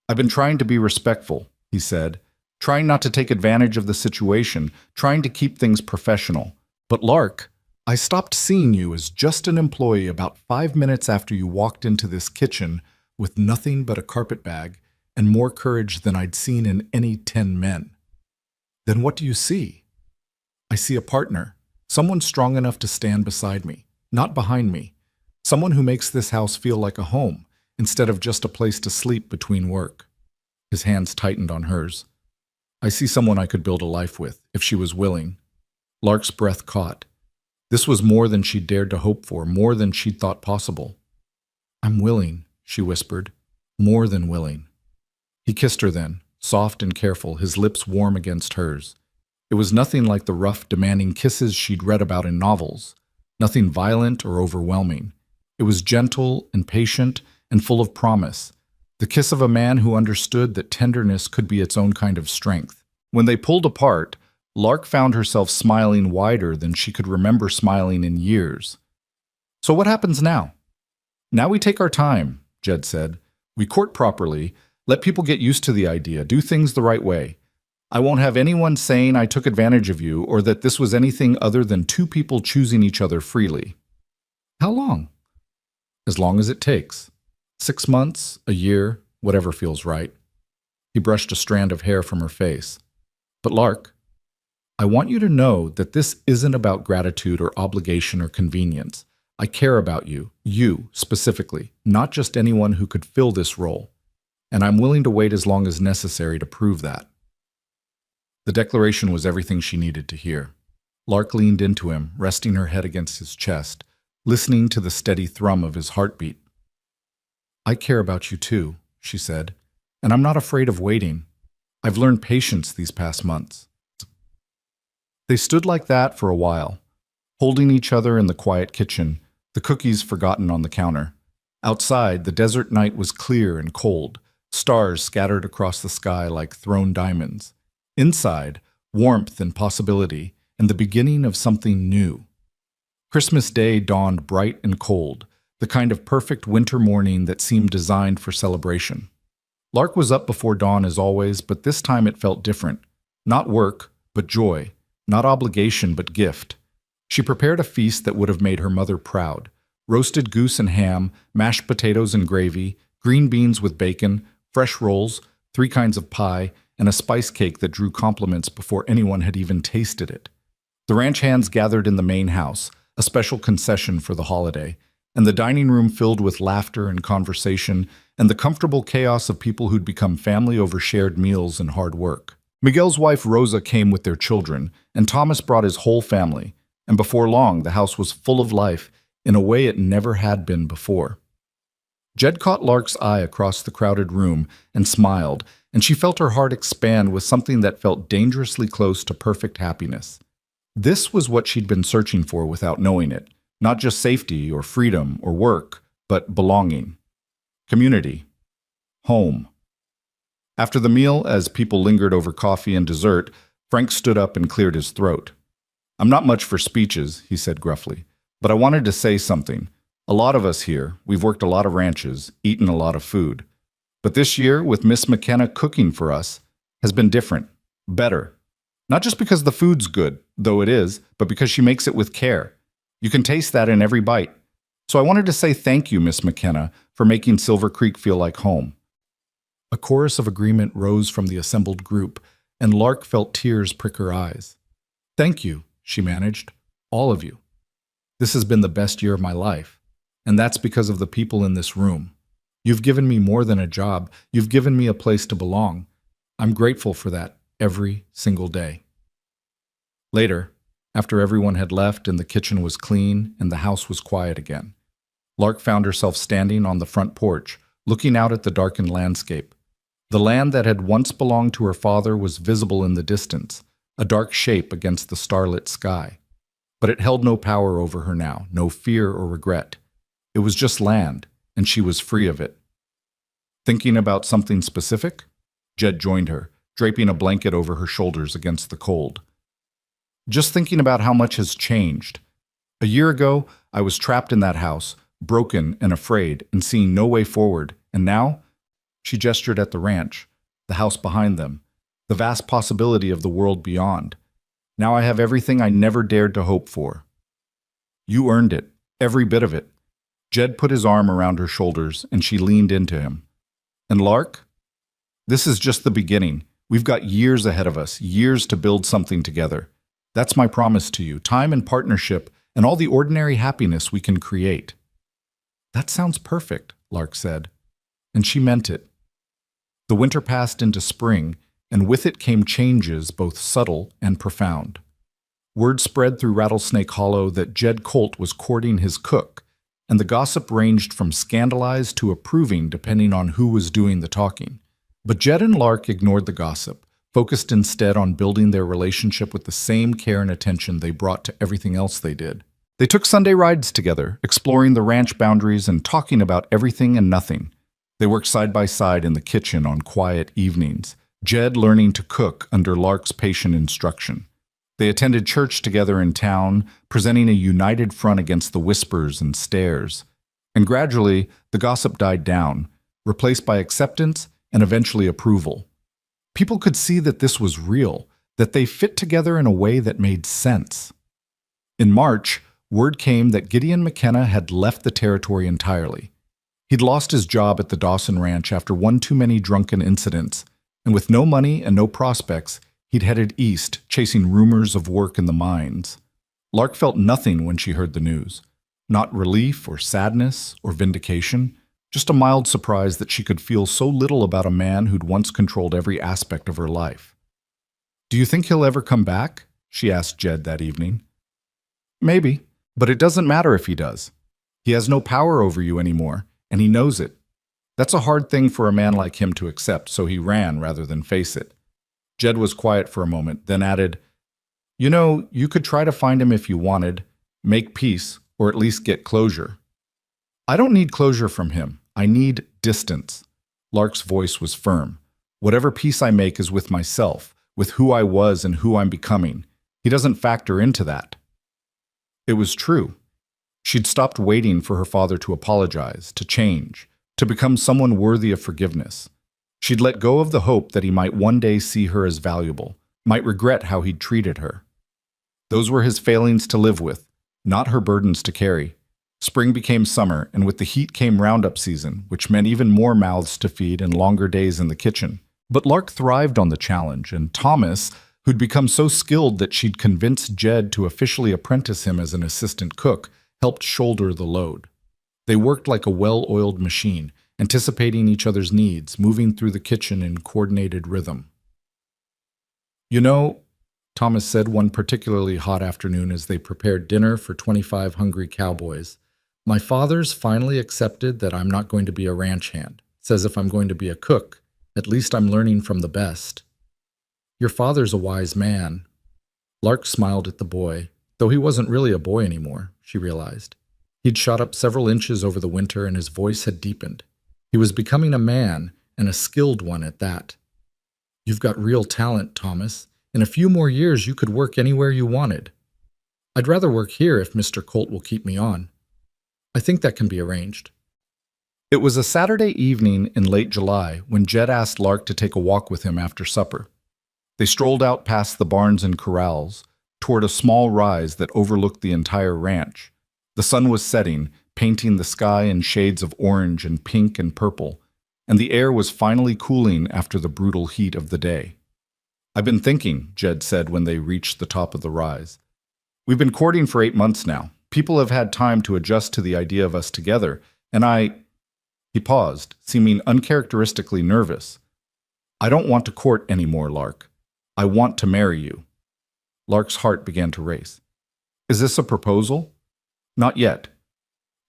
"I've been trying to be respectful," he said, "trying not to take advantage of the situation, trying to keep things professional. But Lark, I stopped seeing you as just an employee about 5 minutes after you walked into this kitchen with nothing but a carpet bag and more courage than I'd seen in any 10 men. Then what do you see?" "I see a partner, someone strong enough to stand beside me, not behind me. Someone who makes this house feel like a home, instead of just a place to sleep between work." His hands tightened on hers. "I see someone I could build a life with, if she was willing." Lark's breath caught. This was more than she'd dared to hope for, more than she'd thought possible. "I'm willing," she whispered. "More than willing." He kissed her then, soft and careful, his lips warm against hers. It was nothing like the rough, demanding kisses she'd read about in novels, nothing violent or overwhelming. It was gentle and patient and full of promise, the kiss of a man who understood that tenderness could be its own kind of strength. When they pulled apart, Lark found herself smiling wider than she could remember smiling in years. "So what happens now?" "Now we take our time," Jed said. "We court properly, let people get used to the idea, do things the right way. I won't have anyone saying I took advantage of you or that this was anything other than two people choosing each other freely." "How long?" "As long as it takes. 6 months, a year, whatever feels right." He brushed a strand of hair from her face. "But Lark, I want you to know that this isn't about gratitude or obligation or convenience. I care about you specifically, not just anyone who could fill this role. And I'm willing to wait as long as necessary to prove that." The declaration was everything she needed to hear. Lark leaned into him, resting her head against his chest, listening to the steady thrum of his heartbeat. "I care about you too," she said, "and I'm not afraid of waiting. I've learned patience these past months." They stood like that for a while, holding each other in the quiet kitchen, the cookies forgotten on the counter. Outside, the desert night was clear and cold, stars scattered across the sky like thrown diamonds. Inside, warmth and possibility, and the beginning of something new. Christmas Day dawned bright and cold, the kind of perfect winter morning that seemed designed for celebration. Lark was up before dawn as always, but this time it felt different. Not work, but joy. Not obligation, but gift. She prepared a feast that would have made her mother proud. Roasted goose and ham, mashed potatoes and gravy, green beans with bacon, fresh rolls, 3 kinds of pie, and a spice cake that drew compliments before anyone had even tasted it. The ranch hands gathered in the main house, a special concession for the holiday, and the dining room filled with laughter and conversation and the comfortable chaos of people who'd become family over shared meals and hard work. Miguel's wife Rosa came with their children, and Thomas brought his whole family, and before long the house was full of life in a way it never had been before. Jed caught Lark's eye across the crowded room and smiled, and she felt her heart expand with something that felt dangerously close to perfect happiness. This was what she'd been searching for without knowing it, not just safety or freedom or work, but belonging. Community. Home. After the meal, as people lingered over coffee and dessert, Frank stood up and cleared his throat. "I'm not much for speeches," he said gruffly, "but I wanted to say something. A lot of us here, we've worked a lot of ranches, eaten a lot of food. But this year, with Miss McKenna cooking for us, has been different, better. Not just because the food's good, though it is, but because she makes it with care. You can taste that in every bite. So I wanted to say thank you, Miss McKenna, for making Silver Creek feel like home." A chorus of agreement rose from the assembled group, and Lark felt tears prick her eyes. "Thank you," she managed. "All of you. This has been the best year of my life, and that's because of the people in this room. You've given me more than a job. You've given me a place to belong. I'm grateful for that every single day." Later, after everyone had left and the kitchen was clean and the house was quiet again, Lark found herself standing on the front porch, looking out at the darkened landscape. The land that had once belonged to her father was visible in the distance, a dark shape against the starlit sky. But it held no power over her now, no fear or regret. It was just land, and she was free of it. Thinking about something specific? Jed joined her, draping a blanket over her shoulders against the cold. "Just thinking about how much has changed. A year ago, I was trapped in that house, broken and afraid, and seeing no way forward. And now," she gestured at the ranch, the house behind them, the vast possibility of the world beyond. "Now I have everything I never dared to hope for." "You earned it, every bit of it." Jed put his arm around her shoulders, and she leaned into him. "And Lark? This is just the beginning. We've got years ahead of us, years to build something together. That's my promise to you, time and partnership, and all the ordinary happiness we can create." "That sounds perfect," Lark said. And she meant it. The winter passed into spring, and with it came changes both subtle and profound. Word spread through Rattlesnake Hollow that Jed Colt was courting his cook, and the gossip ranged from scandalized to approving depending on who was doing the talking. But Jed and Lark ignored the gossip, focused instead on building their relationship with the same care and attention they brought to everything else they did. They took Sunday rides together, exploring the ranch boundaries and talking about everything and nothing. They worked side by side in the kitchen on quiet evenings, Jed learning to cook under Lark's patient instruction. They attended church together in town, presenting a united front against the whispers and stares. And gradually, the gossip died down, replaced by acceptance and eventually approval. People could see that this was real, that they fit together in a way that made sense. In March, word came that Gideon McKenna had left the territory entirely. He'd lost his job at the Dawson Ranch after one too many drunken incidents, and with no money and no prospects, he'd headed east, chasing rumors of work in the mines. Lark felt nothing when she heard the news. Not relief or sadness or vindication, just a mild surprise that she could feel so little about a man who'd once controlled every aspect of her life. "Do you think he'll ever come back?" she asked Jed that evening. "Maybe, but it doesn't matter if he does. He has no power over you anymore, and he knows it. That's a hard thing for a man like him to accept, so he ran rather than face it." Jed was quiet for a moment, then added, "You know, you could try to find him if you wanted, make peace, or at least get closure." "I don't need closure from him. I need distance." Lark's voice was firm. "Whatever peace I make is with myself, with who I was and who I'm becoming. He doesn't factor into that." It was true. She'd stopped waiting for her father to apologize, to change, to become someone worthy of forgiveness. She'd let go of the hope that he might one day see her as valuable, might regret how he'd treated her. Those were his failings to live with, not her burdens to carry. Spring became summer, and with the heat came roundup season, which meant even more mouths to feed and longer days in the kitchen. But Lark thrived on the challenge, and Thomas, who'd become so skilled that she'd convinced Jed to officially apprentice him as an assistant cook, helped shoulder the load. They worked like a well-oiled machine, anticipating each other's needs, moving through the kitchen in coordinated rhythm. "You know," Thomas said one particularly hot afternoon as they prepared dinner for 25 hungry cowboys, "my father's finally accepted that I'm not going to be a ranch hand. Says if I'm going to be a cook, at least I'm learning from the best." "Your father's a wise man." Lark smiled at the boy, though he wasn't really a boy anymore, she realized. He'd shot up several inches over the winter and his voice had deepened. He was becoming a man, and a skilled one at that. "You've got real talent, Thomas. In a few more years you could work anywhere you wanted. I'd rather work here if Mr. Colt will keep me on. I think that can be arranged." It was a Saturday evening in late July when Jed asked Lark to take a walk with him after supper. They strolled out past the barns and corrals, toward a small rise that overlooked the entire ranch. The sun was setting, painting the sky in shades of orange and pink and purple, and the air was finally cooling after the brutal heat of the day. "I've been thinking," Jed said when they reached the top of the rise. "We've been courting for 8 months now. People have had time to adjust to the idea of us together, and He paused, seeming uncharacteristically nervous. "I don't want to court anymore, Lark. I want to marry you." Lark's heart began to race. "Is this a proposal?" "Not yet.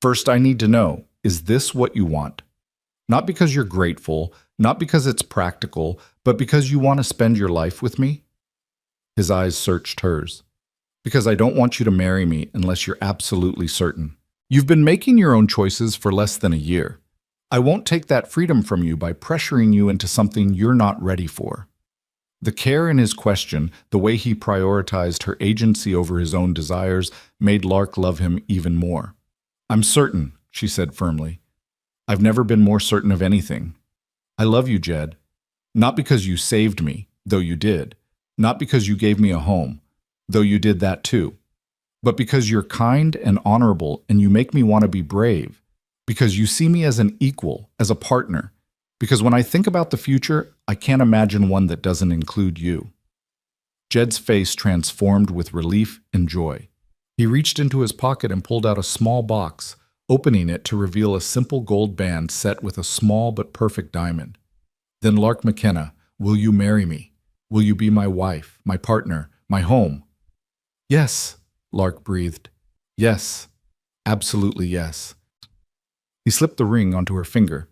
First, I need to know, is this what you want? Not because you're grateful, not because it's practical, but because you want to spend your life with me?" His eyes searched hers. "Because I don't want you to marry me unless you're absolutely certain. You've been making your own choices for less than a year. I won't take that freedom from you by pressuring you into something you're not ready for." The care in his question, the way he prioritized her agency over his own desires, made Lark love him even more. "I'm certain," she said firmly. "I've never been more certain of anything. I love you, Jed. Not because you saved me, though you did. Not because you gave me a home, though you did that too. But because you're kind and honorable and you make me want to be brave. Because you see me as an equal, as a partner. Because when I think about the future, I can't imagine one that doesn't include you." Jed's face transformed with relief and joy. He reached into his pocket and pulled out a small box, opening it to reveal a simple gold band set with a small but perfect diamond. "Then, Lark McKenna, will you marry me? Will you be my wife, my partner, my home?" "Yes," Lark breathed. "Yes, absolutely yes." He slipped the ring onto her finger.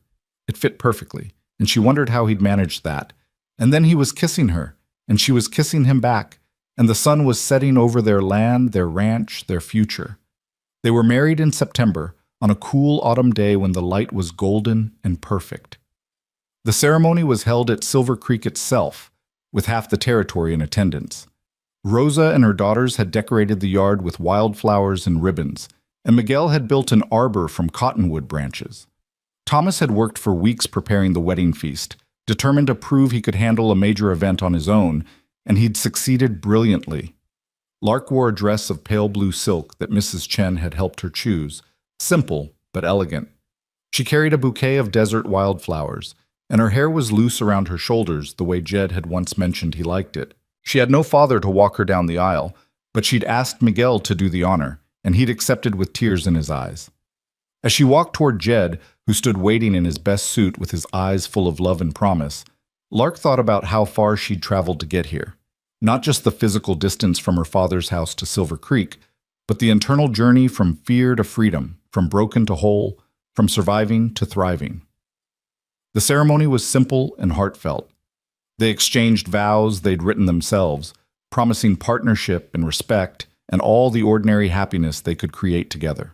It fit perfectly, and she wondered how he'd managed that. And then he was kissing her, and she was kissing him back, and the sun was setting over their land, their ranch, their future. They were married in September, on a cool autumn day when the light was golden and perfect. The ceremony was held at Silver Creek itself, with half the territory in attendance. Rosa and her daughters had decorated the yard with wildflowers and ribbons, and Miguel had built an arbor from cottonwood branches. Thomas had worked for weeks preparing the wedding feast, determined to prove he could handle a major event on his own, and he'd succeeded brilliantly. Lark wore a dress of pale blue silk that Mrs. Chen had helped her choose, simple but elegant. She carried a bouquet of desert wildflowers, and her hair was loose around her shoulders the way Jed had once mentioned he liked it. She had no father to walk her down the aisle, but she'd asked Miguel to do the honor, and he'd accepted with tears in his eyes. As she walked toward Jed, who stood waiting in his best suit with his eyes full of love and promise, Lark thought about how far she'd traveled to get here. Not just the physical distance from her father's house to Silver Creek, but the internal journey from fear to freedom, from broken to whole, from surviving to thriving. The ceremony was simple and heartfelt. They exchanged vows they'd written themselves, promising partnership and respect and all the ordinary happiness they could create together.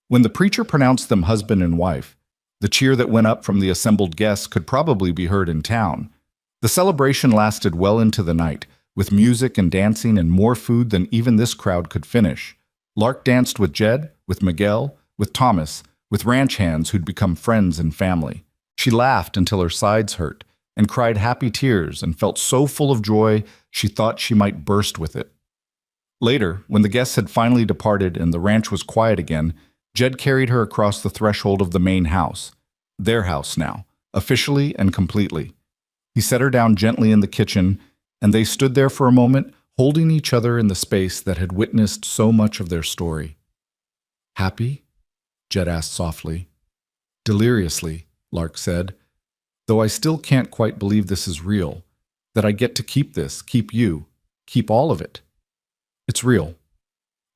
When the preacher pronounced them husband and wife, the cheer that went up from the assembled guests could probably be heard in town. The celebration lasted well into the night, with music and dancing and more food than even this crowd could finish. Lark danced with Jed, with Miguel, with Thomas, with ranch hands who'd become friends and family. She laughed until her sides hurt, and cried happy tears and felt so full of joy she thought she might burst with it. Later, when the guests had finally departed and the ranch was quiet again, Jed carried her across the threshold of the main house, their house now, officially and completely. He set her down gently in the kitchen, and they stood there for a moment, holding each other in the space that had witnessed so much of their story. "Happy?" Jed asked softly. "Deliriously," Lark said, "though I still can't quite believe this is real, that I get to keep this, keep you, keep all of it. It's real,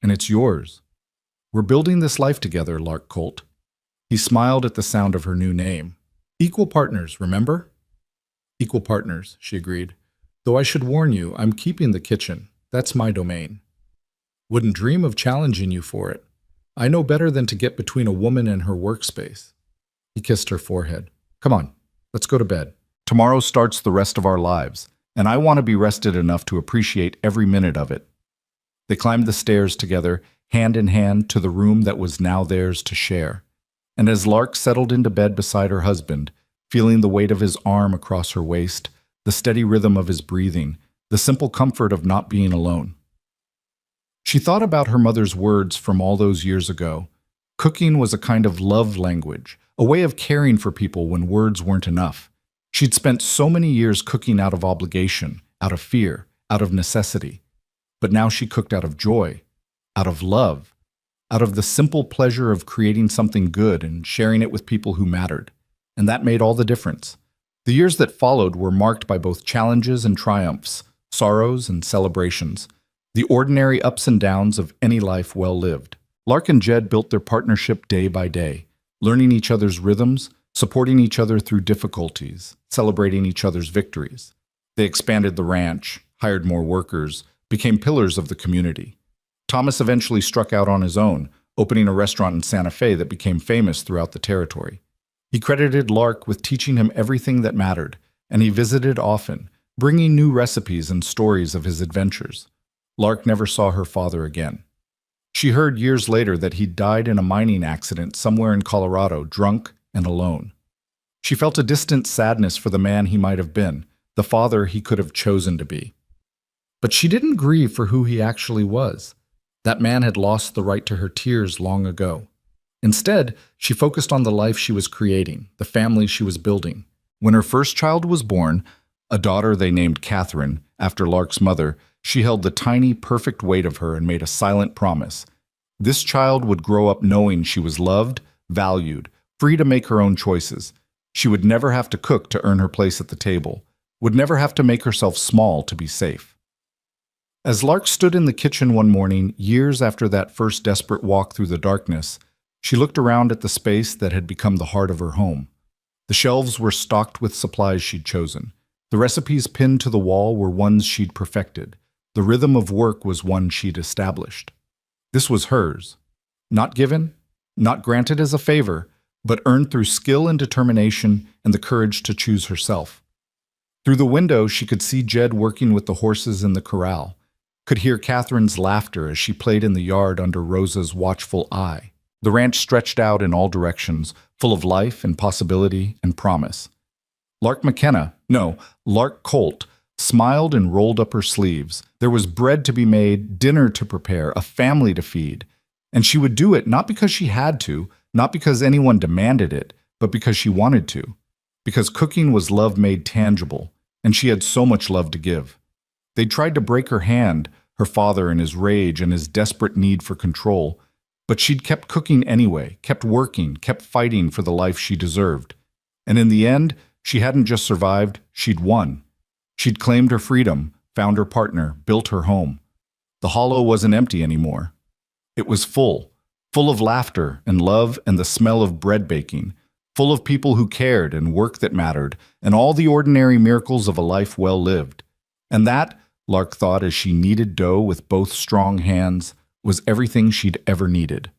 and it's yours. We're building this life together, Lark Colt." He smiled at the sound of her new name. "Equal partners, remember?" "Equal partners," she agreed. "Though I should warn you, I'm keeping the kitchen. That's my domain. Wouldn't dream of challenging you for it. I know better than to get between a woman and her workspace." He kissed her forehead. "Come on, let's go to bed. Tomorrow starts the rest of our lives, and I want to be rested enough to appreciate every minute of it." They climbed the stairs together, hand in hand, to the room that was now theirs to share. And as Lark settled into bed beside her husband, feeling the weight of his arm across her waist, the steady rhythm of his breathing, the simple comfort of not being alone, she thought about her mother's words from all those years ago. Cooking was a kind of love language, a way of caring for people when words weren't enough. She'd spent so many years cooking out of obligation, out of fear, out of necessity. But now she cooked out of joy, out of love, out of the simple pleasure of creating something good and sharing it with people who mattered. And that made all the difference. The years that followed were marked by both challenges and triumphs, sorrows and celebrations, the ordinary ups and downs of any life well lived. Lark and Jed built their partnership day by day, learning each other's rhythms, supporting each other through difficulties, celebrating each other's victories. They expanded the ranch, hired more workers, became pillars of the community. Thomas eventually struck out on his own, opening a restaurant in Santa Fe that became famous throughout the territory. He credited Lark with teaching him everything that mattered, and he visited often, bringing new recipes and stories of his adventures. Lark never saw her father again. She heard years later that he'd died in a mining accident somewhere in Colorado, drunk and alone. She felt a distant sadness for the man he might have been, the father he could have chosen to be. But she didn't grieve for who he actually was. That man had lost the right to her tears long ago. Instead, she focused on the life she was creating, the family she was building. When her first child was born, a daughter they named Catherine, after Lark's mother, she held the tiny, perfect weight of her and made a silent promise. This child would grow up knowing she was loved, valued, free to make her own choices. She would never have to cook to earn her place at the table, would never have to make herself small to be safe. As Lark stood in the kitchen one morning, years after that first desperate walk through the darkness, she looked around at the space that had become the heart of her home. The shelves were stocked with supplies she'd chosen. The recipes pinned to the wall were ones she'd perfected. The rhythm of work was one she'd established. This was hers. Not given, not granted as a favor, but earned through skill and determination and the courage to choose herself. Through the window, she could see Jed working with the horses in the corral, could hear Catherine's laughter as she played in the yard under Rosa's watchful eye. The ranch stretched out in all directions, full of life and possibility and promise. Lark Colt, smiled and rolled up her sleeves. There was bread to be made, dinner to prepare, a family to feed. And she would do it not because she had to, not because anyone demanded it, but because she wanted to. Because cooking was love made tangible, and she had so much love to give. They tried to break her hand, her father in his rage and his desperate need for control, but she'd kept cooking anyway, kept working, kept fighting for the life she deserved. And in the end, she hadn't just survived, she'd won. She'd claimed her freedom, found her partner, built her home. The hollow wasn't empty anymore. It was full of laughter and love and the smell of bread baking, full of people who cared and work that mattered, and all the ordinary miracles of a life well lived. And that, Lark thought as she kneaded dough with both strong hands, was everything she'd ever needed.